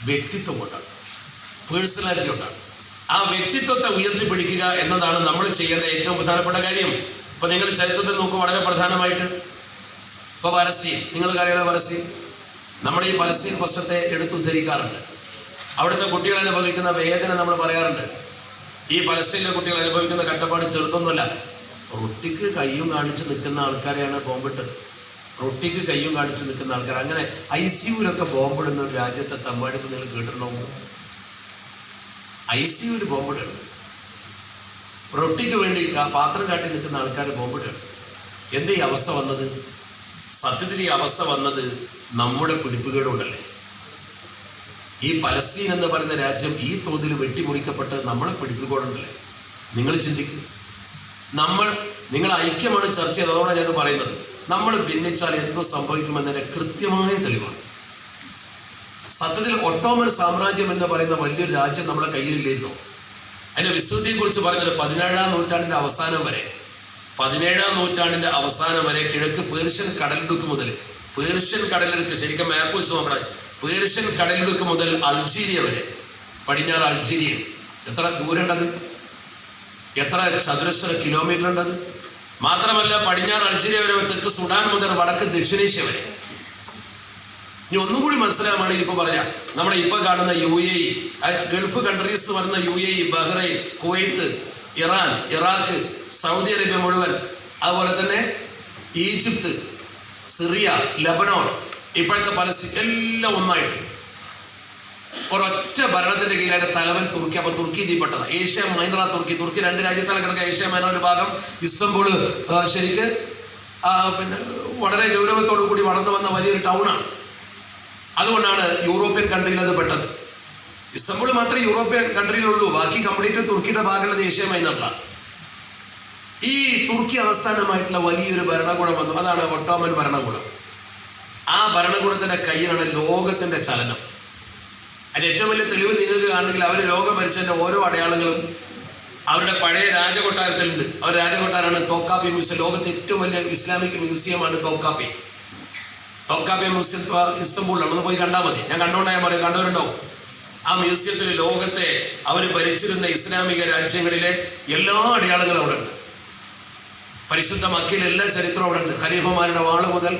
വ്യക്തിത്വം കൊണ്ടാണ്, പേഴ്സണാലിറ്റി കൊണ്ടാണ്. ആ വ്യക്തിത്വത്തെ ഉയർത്തിപ്പിടിക്കുക എന്നതാണ് നമ്മൾ ചെയ്യേണ്ട ഏറ്റവും പ്രധാനപ്പെട്ട കാര്യം. ഇപ്പൊ നിങ്ങൾ ചരിത്രത്തിൽ നോക്കും, വളരെ പ്രധാനമായിട്ട് ഇപ്പൊ പലസ്തീൻ, നിങ്ങൾ അറിയാതെ പലസ്തീൻ, നമ്മുടെ ഈ പലസ്തീൻ പ്രശ്നത്തെ എടുത്തുദ്ധരിക്കാറുണ്ട്. അവിടുത്തെ കുട്ടികൾ അനുഭവിക്കുന്ന വേദന നമ്മൾ പറയാറുണ്ട്. ഈ പലസ്തീനിലെ കുട്ടികൾ അനുഭവിക്കുന്ന കഷ്ടപ്പാട് ചെറുതൊന്നുമല്ല. റൊട്ടിക്ക് കയ്യും കാണിച്ച് നിൽക്കുന്ന ആൾക്കാരെയാണ് ബോംബിട്ടത്. റൊട്ടിക്ക് കയ്യും കാണിച്ച് നിൽക്കുന്ന ആൾക്കാർ. അങ്ങനെ ICUവിലൊക്കെ ബോംബിടുന്ന ഒരു രാജ്യത്തെ തമ്പാടിപ്പ് നിങ്ങൾ കേട്ടിട്ടുണ്ടാവും. ICUവിൽ ബോംബിടുകയാണ്, റൊട്ടിക്ക് വേണ്ടി പാത്രം കാട്ടി നിൽക്കുന്ന ആൾക്കാർ ബോംബിടുകയാണ്. എന്താ ഈ അവസ്ഥ വന്നത്? സത്യത്തിൽ ഈ അവസ്ഥ വന്നത് നമ്മുടെ പിടിപ്പുകേടുണ്ടല്ലേ. ഈ പലസ്തീൻ എന്ന് പറയുന്ന രാജ്യം ഈ തോതിൽ വെട്ടിമുറിക്കപ്പെട്ട് നമ്മളെ പിടിപ്പുകേടുണ്ടല്ലേ. നിങ്ങൾ ചിന്തിക്കും, നിങ്ങൾ ഐക്യമാണ് ചർച്ച ചെയ്തത്. അതോടെ ഞാൻ പറയുന്നത്, നമ്മൾ ഭിന്നിച്ചാൽ എന്തോ സംഭവിക്കുമെന്നതിന്റെ കൃത്യമായ തെളിവാണ്. സത്യത്തിൽ ഒട്ടോമൻ സാമ്രാജ്യം എന്ന് പറയുന്ന വലിയൊരു രാജ്യം നമ്മുടെ കയ്യിലില്ലായിരുന്നു. അതിന്റെ വിസ്തൃതിയെക്കുറിച്ച് പറയുന്നത് 17-ാം നൂറ്റാണ്ടിന്റെ അവസാനം വരെ, 17-ാം നൂറ്റാണ്ടിന്റെ അവസാനം വരെ കിഴക്ക് പേർഷ്യൻ കടലിടുക്ക് മുതൽ, പേർഷ്യൻ കടലിടുക്ക് ശരിക്കും മാപ്പ് വെച്ച് നോക്കണം, പേർഷ്യൻ കടലിടുക്ക് മുതൽ അൾജീരിയ വരെ, പടിഞ്ഞാറ് അൾജീരിയ, എത്ര ദൂരമുണ്ടത്? എത്ര ചതുരശ്ര കിലോമീറ്റർ ഉണ്ടത്? മാത്രമല്ല പടിഞ്ഞാറ് അൾജീരിയ വരെ, തെക്ക് സുഡാൻ മുതൽ വടക്ക് ദക്ഷിണേഷ്യ വരെ. ഇനി ഒന്നും കൂടി മനസ്സിലാവുകയാണെങ്കിൽ ഇപ്പൊ പറയാം, നമ്മുടെ ഇപ്പൊ കാണുന്ന UAE, ഗൾഫ് കൺട്രീസ് വരുന്ന UAE, Bahrain, Kuwait, Iran, Iraq, Saudi Arabia മുഴുവൻ, അതുപോലെ തന്നെ ഈജിപ്ത്, സിറിയ, ലബനോൺ, ഇപ്പോഴത്തെ പലസ്തീൻ, എല്ലാം ഒന്നായിട്ട് ഒരൊറ്റ ഭരണത്തിന്റെ കീഴിലാണ് തലവൻ തുർക്കി. അപ്പൊ തുർക്കി ഇതിൽപ്പെട്ടത് ഏഷ്യ മൈനർ തുർക്കി. തുർക്കി 2 രാജ്യത്താണ് കിടക്കുക. ഏഷ്യ മൈനർ ഒരു ഭാഗം, ഇസ്തംബൂള് ശരിക്ക് പിന്നെ വളരെ ഗൗരവത്തോടു കൂടി വളർന്നു വന്ന വലിയൊരു ടൗണാണ്. അതുകൊണ്ടാണ് യൂറോപ്യൻ കൺട്രിയിൽ അത് പെട്ടത്. ഇസ്തംബൂൾ മാത്രമേ യൂറോപ്യൻ കൺട്രിയിലുള്ളൂ, ബാക്കി കംപ്ലീറ്റ് തുർക്കിയുടെ ഭാഗമുള്ളത് ഏഷ്യ മൈനറിലാണ്. ഈ തുർക്കി ആസ്ഥാനമായിട്ടുള്ള വലിയൊരു ഭരണകൂടം വന്നു, അതാണ് ഒട്ടോമൻ ഭരണകൂടം. ആ ഭരണകൂടത്തിന്റെ കയ്യിലാണ് ലോകത്തിന്റെ ചലനം. അതിന് ഏറ്റവും വലിയ തെളിവ് നിങ്ങൾക്ക് കാണണമെങ്കിൽ അവർ ലോകം ഭരിച്ചതിൻ്റെ ഓരോ അടയാളങ്ങളും അവരുടെ പഴയ രാജകൊട്ടാരത്തിലുണ്ട്. അവർ രാജകൊട്ടാരമാണ് തോക്കാപ്പി മ്യൂസിയം. ലോകത്തെ ഏറ്റവും വലിയ ഇസ്ലാമിക് മ്യൂസിയമാണ് തോക്കാപ്പി മ്യൂസിയം. ഇസ്തംബൂളിലാണ്, ഒന്ന് പോയി കണ്ടാൽ മതി. ഞാൻ കണ്ടുകൊണ്ടാ ഞാൻ പറയും, കണ്ടവരുണ്ടാവും. ആ മ്യൂസിയത്തിൽ ലോകത്തെ അവർ ഭരിച്ചിരുന്ന ഇസ്ലാമിക രാജ്യങ്ങളിലെ എല്ലാ അടയാളങ്ങളും അവിടെ ഉണ്ട്. പരിശുദ്ധ മക്കയിലെ എല്ലാ ചരിത്രവും അവിടെ ഉണ്ട്. ഖലീഫമാരുടെ വാള് മുതൽ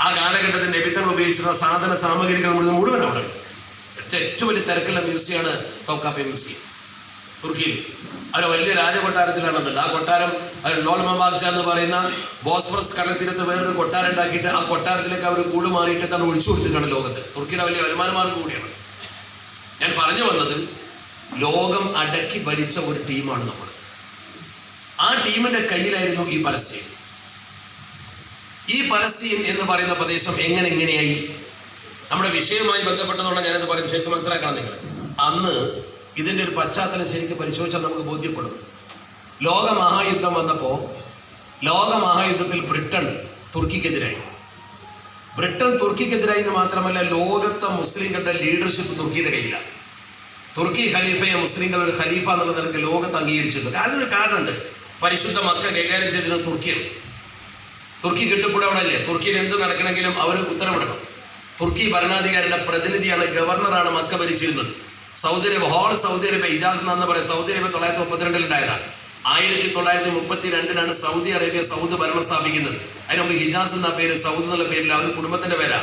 ആ കാലഘട്ടത്തിൽ നബിത്തങ്ങൾ ഉപയോഗിച്ചിരുന്ന സാധന സാമഗ്രികൾ മുഴുവൻ അവിടെ ഉണ്ട്. ഏറ്റവും വലിയ തിരക്കുള്ള മ്യൂസിയമാണ് തോക്കാപ്പി മ്യൂസിയം തുർക്കിയിൽ. അവർ വലിയ രാജകൊട്ടാരത്തിലാണെന്നുണ്ട്. ആ കൊട്ടാരം ലോൽമബാഗ്ജ എന്ന് പറയുന്ന ബോസ്ഫറസ് കടൽത്തീരത്ത് വേറൊരു കൊട്ടാരം ഉണ്ടാക്കിയിട്ട് ആ കൊട്ടാരത്തിലേക്ക് അവർ കൂട് മാറിയിട്ട് തന്നെ ഒഴിച്ചു കൊടുത്തിട്ടാണ് ലോകത്ത്. തുർക്കിയുടെ വലിയ വരുമാനമാർഗം കൂടിയാണ്. ഞാൻ പറഞ്ഞു വന്നത്, ലോകം അടക്കി ഭരിച്ച ഒരു ടീമാണ് നമ്മൾ. ആ ടീമിന്റെ കയ്യിലായിരുന്നു ഈ പലസ്തീൻ. ഈ പലസ്തീൻ എന്ന് പറയുന്ന പ്രദേശം എങ്ങനെയായി? നമ്മുടെ വിഷയവുമായി ബന്ധപ്പെട്ടതുകൊണ്ട് ഞാനത് പറയുന്നത് ശരിക്കും മനസ്സിലാക്കണം നിങ്ങൾ. അന്ന് ഇതിൻ്റെ ഒരു പശ്ചാത്തലം ശരിക്കും പരിശോധിച്ചാൽ നമുക്ക് ബോധ്യപ്പെടും. ലോകമഹായുദ്ധം വന്നപ്പോൾ ലോകമഹായുദ്ധത്തിൽ ബ്രിട്ടൻ തുർക്കിക്കെതിരായി. ബ്രിട്ടൻ തുർക്കിക്കെതിരായി എന്ന് മാത്രമല്ല, ലോകത്തെ മുസ്ലിങ്ങളുടെ ലീഡർഷിപ്പ് തുർക്കിയുടെ കയ്യിലാണ്. തുർക്കി ഖലീഫയെ മുസ്ലിങ്ങൾ ഒരു ഖലീഫ എന്നുള്ള നിലയ്ക്ക് ലോകത്ത് അംഗീകരിച്ചിട്ടുണ്ട്. അതിനൊരു കാരണമുണ്ട്. പരിശുദ്ധ മക്ക കൈകാര്യം ചെയ്തിരുന്നത് തുർക്കിയാണ്. തുർക്കി കെട്ടിപ്പുടവണല്ലേ. തുർക്കിയിൽ എന്ത് നടക്കണമെങ്കിലും അവർ ഉത്തരവിടണം. തുർക്കി ഭരണാധികാരിയുടെ പ്രതിനിധിയാണ്, ഗവർണറാണ് മക്ക ഭരിച്ചിരുന്നത്. Saudi Arabia, whole Saudi Arabia, Hijaz എന്നാന്ന് പറയാം. സൗദി അറേബ്യ 1932 ഉണ്ടായതാണ്. 1932 സൗദി അറേബ്യ സൗദ് ഭരണം സ്ഥാപിക്കുന്നത്. അതിന് മുമ്പ് ഹിജാസ് എന്ന പേര് സൗദ് എന്നുള്ള പേരില്ല, അവർ കുടുംബത്തിന്റെ പേരാ.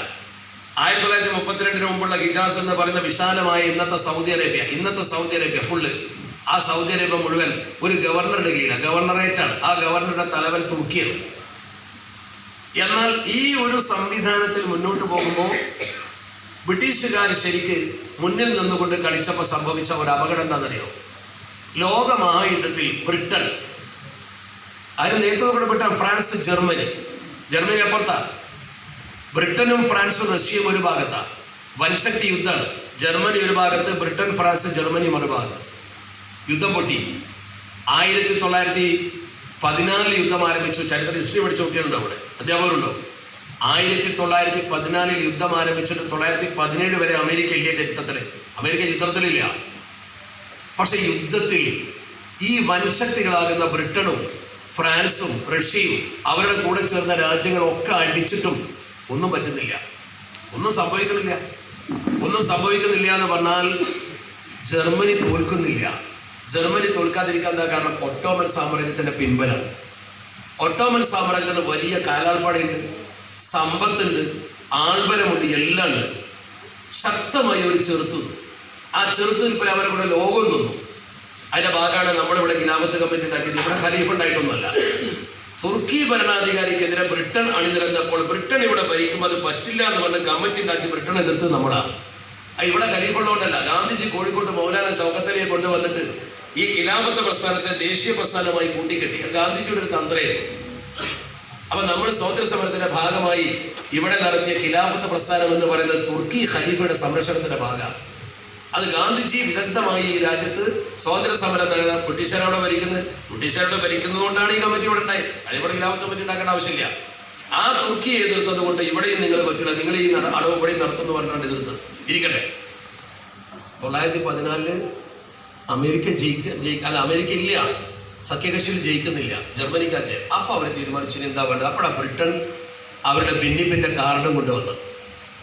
1932 മുമ്പുള്ള ഹിജാസ് എന്ന് പറയുന്ന വിശാലമായ ഇന്നത്തെ സൗദി അറേബ്യ ഫുള്ള്, ആ സൗദി അറേബ്യ മുഴുവൻ ഒരു ഗവർണറുടെ കീഴിലാണ്, ഗവർണറേറ്റാണ്. ആ ഗവർണറുടെ തലവൻ തുർക്കിയാണ്. എന്നാൽ ഈ ഒരു സംവിധാനത്തിൽ മുന്നോട്ട് പോകുമ്പോൾ ബ്രിട്ടീഷുകാർ ശരിക്ക് മുന്നിൽ നിന്നുകൊണ്ട് കളിച്ചപ്പോൾ സംഭവിച്ച ഒരു അപകടം എന്താണെന്നറിയോ? ലോക മഹായുദ്ധത്തിൽ ബ്രിട്ടൻ, അതിന് നേതൃത്വം കൊടുപ്പെട്ട ഫ്രാൻസ്, ജർമ്മനി അപ്പുറത്താണ്. ബ്രിട്ടനും ഫ്രാൻസും റഷ്യയും ഒരു ഭാഗത്താണ്, വൻശക്തി യുദ്ധമാണ്. ജർമ്മനി ഒരു ഭാഗത്ത്, ബ്രിട്ടൻ, ഫ്രാൻസ്, ജർമ്മനി മറുഭാഗത്ത്. യുദ്ധം പൊട്ടി. 1914 യുദ്ധം ആരംഭിച്ചു. ചരിത്ര ഹിസ്റ്ററി പഠിച്ച കുട്ടികളുണ്ടോ അവിടെ? അധ്യാപകരുണ്ടോ? 1914 യുദ്ധം ആരംഭിച്ചിട്ട് 1917 വരെ അമേരിക്ക ഇല്ല ചിത്രത്തിലില്ല. പക്ഷെ യുദ്ധത്തിൽ ഈ വൻശക്തികളാകുന്ന ബ്രിട്ടനും ഫ്രാൻസും റഷ്യയും അവരുടെ കൂടെ ചേർന്ന രാജ്യങ്ങളൊക്കെ അടിച്ചിട്ടും ഒന്നും പറ്റുന്നില്ല, ഒന്നും സംഭവിക്കുന്നില്ല എന്ന് പറഞ്ഞാൽ ജർമ്മനി തോൽക്കുന്നില്ല. ജർമ്മനി തോൽക്കാതിരിക്കാൻ എന്താ കാരണം? ഒട്ടോമൻ സാമ്രാജ്യത്തിന്റെ പിൻബലം. ഒട്ടോമൻ സാമ്രാജ്യത്തിന് വലിയ കാലാൾപ്പാടുണ്ട്, സമ്പത്തുണ്ട്, ആൾബലമുണ്ട്, എല്ലാം ഉണ്ട്. ശക്തമായി അവർ ചെറുത്തു. ആ ചെറുത്തുനിൽപ്പിൽ അവരെ കൂടെ ലോകം നിന്നു. അതിന്റെ ഭാഗമാണ് നമ്മളിവിടെ ഖിലാഫത്ത് കമ്മിറ്റി ഉണ്ടാക്കിയത്. ഇവിടെ ഖലീഫ ഉണ്ടായിട്ടൊന്നുമല്ല. തുർക്കി ഭരണാധികാരിക്കെതിരെ ബ്രിട്ടൻ അണിനിരന്നപ്പോൾ ബ്രിട്ടൻ ഇവിടെ ഭരിക്കുമ്പോൾ അത് പറ്റില്ല എന്ന് പറഞ്ഞ് കമ്മിറ്റി ഉണ്ടാക്കി ബ്രിട്ടൻ എതിർത്ത് നമ്മളാണ്. ഇവിടെ ഖലീഫ ഉള്ളതുകൊണ്ടല്ല. ഗാന്ധിജി കോഴിക്കോട്ട് മൗലാന ഷൗക്കത്തലിയെ കൊണ്ടുവന്നിട്ട് ഈ ഖിലാഫത്ത് പ്രസ്ഥാനത്തെ ദേശീയ പ്രസ്ഥാനമായി കൂട്ടിക്കെട്ടി. ഗാന്ധിജിയുടെ ഒരു തന്ത്രമായിരുന്നു. അപ്പൊ നമ്മൾ സ്വാതന്ത്ര്യ സമരത്തിന്റെ ഭാഗമായി ഇവിടെ നടത്തിയ ഖിലാഫത്ത് പ്രസ്ഥാനം എന്ന് പറയുന്നത് തുർക്കി ഖലീഫയുടെ സംരക്ഷണത്തിന്റെ ഭാഗമാണ്. അത് ഗാന്ധിജി വിദഗ്ധമായി ഈ രാജ്യത്ത് സ്വാതന്ത്ര്യ സമരം നടത്താൻ ബ്രിട്ടീഷുകാരോട് ഭരിക്കുന്നതുകൊണ്ടാണ് ഈ കമ്മിറ്റി ഇവിടെ ഉണ്ടായത്. അതിവിടെ ഖിലാഫത്ത് കമ്മിറ്റി ഉണ്ടാക്കേണ്ട ആവശ്യമില്ല. ആ തുർക്കിയെ എതിർത്തത് കൊണ്ട് ഇവിടെയും നിങ്ങൾ പറ്റില്ല, നിങ്ങൾ ഈ അടവുപടി നടത്തുന്നു പറഞ്ഞാണ് എതിർത്തത്. ഇരിക്കട്ടെ. 1914 അമേരിക്ക അമേരിക്ക ഇല്ല, സഖ്യകക്ഷിയിൽ ജയിക്കുന്നില്ല, ജർമ്മനിക്കാ ജയം. അപ്പൊ അവർ തീരുമാനിച്ചു എന്താ വേണ്ടത്. അപ്പോഴാണ് ബ്രിട്ടൻ അവരുടെ ഭിന്നിപ്പിന്റെ കാർഡും കൊണ്ടുവന്നത്.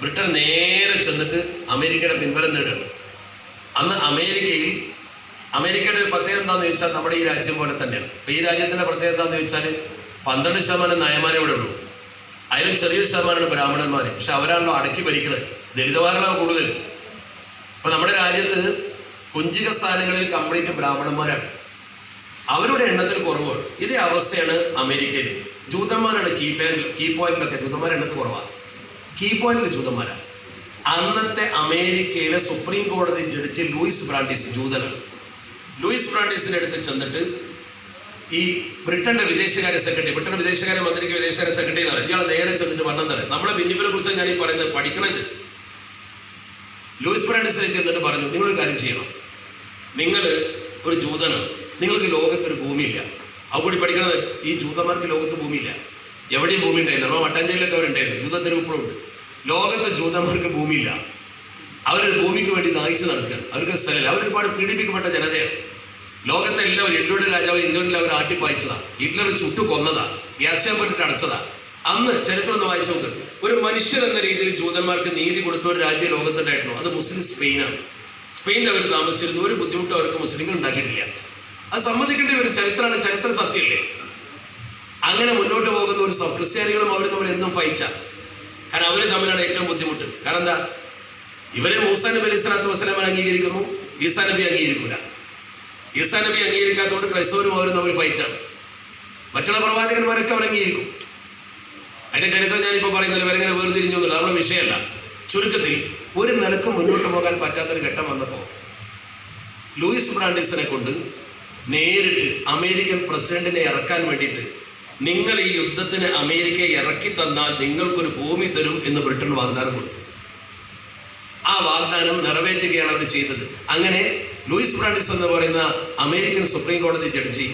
ബ്രിട്ടൻ നേരെ ചെന്നിട്ട് അമേരിക്കയുടെ പിൻബലം നേടുകയാണ്. അന്ന് അമേരിക്കയുടെ ഒരു പ്രത്യേകത എന്താണെന്ന് ചോദിച്ചാൽ നമ്മുടെ ഈ രാജ്യം പോലെ തന്നെയാണ്. ഇപ്പം ഈ രാജ്യത്തിൻ്റെ പ്രത്യേകത എന്താണെന്ന് ചോദിച്ചാൽ 12% നയമാനേ ഇവിടെ ഉള്ളൂ. അതിലും ചെറിയൊരു ശതമാനമാണ് ബ്രാഹ്മണന്മാർ. പക്ഷെ അവരാണല്ലോ അടക്കി ഭരിക്കുന്നത്, ദലിതമാരാണ് കൂടുതൽ. ഇപ്പം നമ്മുടെ രാജ്യത്ത് കുഞ്ചിക സ്ഥാനങ്ങളിൽ കംപ്ലീറ്റ് ബ്രാഹ്മണന്മാരാണ്, അവരുടെ എണ്ണത്തിൽ കുറവാണ്. ഇതേ അവസ്ഥയാണ് അമേരിക്കയിൽ. ജൂതന്മാരാണ് കീ പോയിന്റിലൊക്കെ, ജൂതന്മാർ എണ്ണത്തിൽ കുറവാണ്. കീ പോയിന്റിൽ ജൂതന്മാരാണ്. അന്നത്തെ അമേരിക്കയിലെ സുപ്രീം കോടതി ജഡ്ജി ലൂയിസ് ബ്രാൻഡിസ് ജൂതനാണ്. ലൂയിസ് ബ്രാൻഡിസിന്റെ അടുത്ത് ചെന്നിട്ട് ഈ ബ്രിട്ടന്റെ വിദേശകാര്യ സെക്രട്ടറി, ബ്രിട്ടൻ വിദേശകാര്യ മന്ത്രിക്ക് വിദേശകാര്യ സെക്രട്ടറി എന്നാണ്, ഇയാൾ നേരെ ചെന്നിട്ട് പറഞ്ഞതാണ് നമ്മളെ ഭിന്നിപ്പിനെ കുറിച്ചാണ് ഞാൻ ഈ പറയുന്നത്, പഠിക്കണത്. ലൂയിസ് ബ്രാൻഡിസിനെ ചെന്നിട്ട് പറഞ്ഞു, നിങ്ങളൊരു കാര്യം ചെയ്യണം, നിങ്ങൾ ഒരു ജൂതനാണ്, നിങ്ങൾക്ക് ലോകത്തൊരു ഭൂമിയില്ല. അതുകൂടി പഠിക്കണത്, ഈ ജൂതന്മാർക്ക് ലോകത്ത് ഭൂമിയില്ല. എവിടെയും ഭൂമി ഉണ്ടായില്ല. നമ്മൾ മട്ടാഞ്ചേരിയിലൊക്കെ അവരുണ്ടായിരുന്നു, ജൂതത്തിന് ഇപ്പോഴുണ്ട്. ലോകത്തെ ജൂതന്മാർക്ക് ഭൂമിയില്ല. അവരൊരു ഭൂമിക്ക് വേണ്ടി ദാഹിച്ച് നടക്കുകയാണ്. അവർക്ക് സ്ഥലമില്ല. അവരൊരുപാട് പീഡിപ്പിക്കപ്പെട്ട ജനതയാണ്. ലോകത്തെ എല്ലാവരും, എഡ്വേർഡ് രാജാവ് ഇംഗ്ലണ്ടിൽ അവർ ആട്ടിപ്പായിച്ചതാണ്, ഹിറ്റ്ലർ ചുട്ടു കൊന്നതാണ്, ഗ്യാസ് ചാമ്പറിട്ട് അടച്ചതാണ്. അന്ന് ചരിത്രം ഒന്ന് വായിച്ചു നോക്ക്. ഒരു മനുഷ്യൻ എന്ന രീതിയിൽ ജൂതന്മാർക്ക് നീതി കൊടുത്ത ഒരു രാജ്യം ലോകത്തുണ്ടായിട്ടുള്ളൂ, അത് മുസ്ലിം സ്പെയിനാണ്. സ്പെയിനിൽ അവർ താമസിച്ചിരുന്നു. ഒരു ബുദ്ധിമുട്ടും അവർക്ക് മുസ്ലിങ്ങൾ ഉണ്ടാക്കിയിട്ടില്ല. അത് സമ്മതിക്കേണ്ട ഒരു ചരിത്രമാണ്, ചരിത്ര സത്യമല്ലേ. അങ്ങനെ മുന്നോട്ട് പോകുന്ന ഒരു ക്രിസ്ത്യാനികളും അവർ തമ്മിൽ എന്നും ഫൈറ്റാണ്. കാരണം അവർ തമ്മിലാണ് ഏറ്റവും ബുദ്ധിമുട്ട്. കാരണം എന്താ, ഇവരെ മൂസാ നബി അലൈഹി സ്വലാത്തു വസ്സലാമിനെ അംഗീകരിക്കുന്നു, ഈസാ നബി അംഗീകരിക്കില്ല. ഈസാ നബി അംഗീകരിക്കാത്തതുകൊണ്ട് ക്രൈസ്തവരും അവരും തമ്മിൽ ഫൈറ്റാണ്. മറ്റുള്ള പ്രവാചകന്മാരൊക്കെ അവർ അംഗീകരിക്കും. അതിന്റെ ചരിത്രം ഞാനിപ്പോൾ പറയുന്നില്ല, ഇവരെങ്ങനെ വേർതിരിഞ്ഞൊന്നുമില്ല, നമ്മുടെ വിഷയമല്ല. ചുരുക്കത്തിൽ ഒരു നിലക്ക് മുന്നോട്ട് പോകാൻ പറ്റാത്തൊരു ഘട്ടം വന്നപ്പോൾ ലൂയിസ് ബ്രാൻഡിസിനെ കൊണ്ട് നേരിട്ട് അമേരിക്കൻ പ്രസിഡന്റിനെ ഇറക്കാൻ വേണ്ടിയിട്ട്, നിങ്ങൾ ഈ യുദ്ധത്തിന് അമേരിക്കയെ ഇറക്കി തന്നാൽ നിങ്ങൾക്കൊരു ഭൂമി തരും എന്ന് ബ്രിട്ടൻ വാഗ്ദാനം കൊടുത്തു. ആ വാഗ്ദാനം നിറവേറ്റുകയാണ് അവർ ചെയ്തത്. അങ്ങനെ ലൂയിസ് ബ്രാൻഡിസ് എന്ന് പറയുന്ന അമേരിക്കൻ സുപ്രീം കോടതി ജഡ്ജി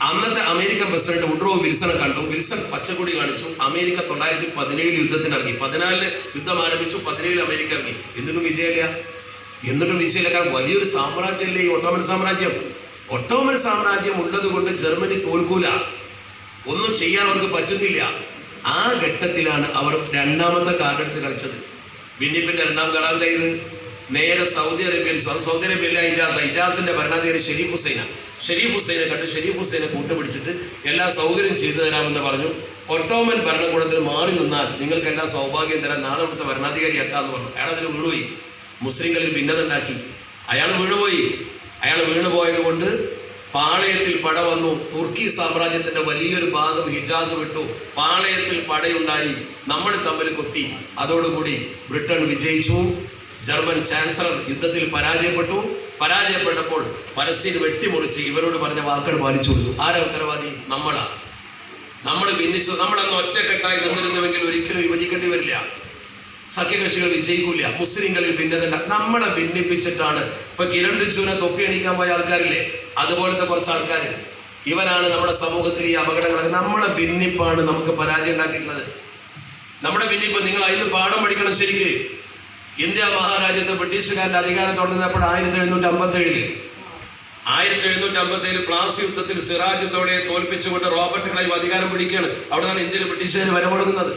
അന്നത്തെ അമേരിക്കൻ പ്രസിഡന്റ് വുഡ്രോ വിൽസനെ കണ്ടു. വിൽസൺ പച്ചക്കൊടി കാണിച്ചു. അമേരിക്ക 1917 യുദ്ധത്തിന് ഇറങ്ങി. 14 യുദ്ധം ആരംഭിച്ചു, 17 അമേരിക്ക ഇറങ്ങി. എന്നിട്ടും വിജയമില്ല. കാരണം വലിയൊരു സാമ്രാജ്യമല്ലേ ഈ ഒട്ടോമൻ സാമ്രാജ്യം. ഒട്ടോമൻ സാമ്രാജ്യം ഉള്ളത് കൊണ്ട് ജർമ്മനി തോൽക്കൂല, ഒന്നും ചെയ്യാൻ അവർക്ക് പറ്റുന്നില്ല. ആ ഘട്ടത്തിലാണ് അവർ രണ്ടാമത്തെ കാർഡെടുത്ത് കളിച്ചത്. ഭിന്നിപ്പിന്റെ രണ്ടാം കാർഡ് എന്തായത്? നേരെ സൗദി അറേബ്യയിൽ ഹിജാസിന്റെ ഭരണാധികാരി ഷെരീഫ് ഹുസൈനെ കണ്ട് ഷെരീഫ് ഹുസൈനെ കൂട്ടുപിടിച്ചിട്ട് എല്ലാ സൗകര്യം ചെയ്തു തരാമെന്ന് പറഞ്ഞു. ഒട്ടോമൻ ഭരണകൂടത്തിൽ മാറി നിന്നാൽ നിങ്ങൾക്ക് എല്ലാ സൗഭാഗ്യം തരാൻ നാളെ അവിടുത്തെ ഭരണാധികാരിയാക്കാന്ന് പറഞ്ഞു. അയാൾ അതിന് വീണുപോയി. മുസ്ലിങ്ങളിൽ ഭിന്നത ഉണ്ടാക്കി. അയാൾ വീണുപോയത് കൊണ്ട് പാളയത്തിൽ പട വന്നു. തുർക്കി സാമ്രാജ്യത്തിന്റെ വലിയൊരു ഭാഗം ഹിജാസ് വിട്ടു. പാളയത്തിൽ പടയുണ്ടായി. നമ്മൾ തമ്മിൽ കൊത്തി. അതോടുകൂടി ബ്രിട്ടൻ വിജയിച്ചു. ജർമ്മൻ ചാൻസലർ യുദ്ധത്തിൽ പരാജയപ്പെട്ടപ്പോൾ പലസ്തീൻ വെട്ടിമുറിച്ച് ഇവരോട് പറഞ്ഞ വാക്കുകൾ പാലിച്ചു കൊടുത്തു. ആരാ ഉത്തരവാദി? നമ്മൾ ഭിന്നിച്ചത്. നമ്മളന്ന് ഒറ്റക്കെട്ടായി നിന്നിരുന്നുവെങ്കിൽ ഒരിക്കലും വിഭജിക്കേണ്ടി വരില്ല. സഖ്യകക്ഷികൾ വിജയിക്കില്ല. മുസ്ലിങ്ങളിൽ ഭിന്നത നമ്മളെ ഭിന്നിപ്പിച്ചിട്ടാണ്. ഇപ്പൊ കിരൺ റിജുവിനെ തൊപ്പി അണിക്കാൻ പോയ ആൾക്കാരില്ലേ, അതുപോലത്തെ കുറച്ച് ആൾക്കാർ, ഇവരാണ് നമ്മുടെ സമൂഹത്തിൽ ഈ അപകടങ്ങളൊക്കെ. നമ്മളെ ഭിന്നിപ്പാണ് നമുക്ക് പരാജയം ഉണ്ടാക്കിയിട്ടുള്ളത്. നമ്മുടെ ഭിന്നിപ്പ് നിങ്ങൾ അതിന് പാഠം പഠിക്കണം. ശരിക്ക് ഇന്ത്യ മഹാരാജ്യത്ത് ബ്രിട്ടീഷുകാരുടെ അധികാരം തുടങ്ങുന്നപ്പോൾ 1757 പ്ലാസി യുദ്ധത്തിൽ സിറാജുദ്ദൗളയെ തോൽപ്പിച്ചുകൊണ്ട് റോബർട്ട് ക്ലൈവ് അധികാരം പിടിക്കുകയാണ്. അവിടെ നിന്നാണ് ഇന്ത്യയിൽ ബ്രിട്ടീഷുകാർ വരവൊടുങ്ങുന്നത്.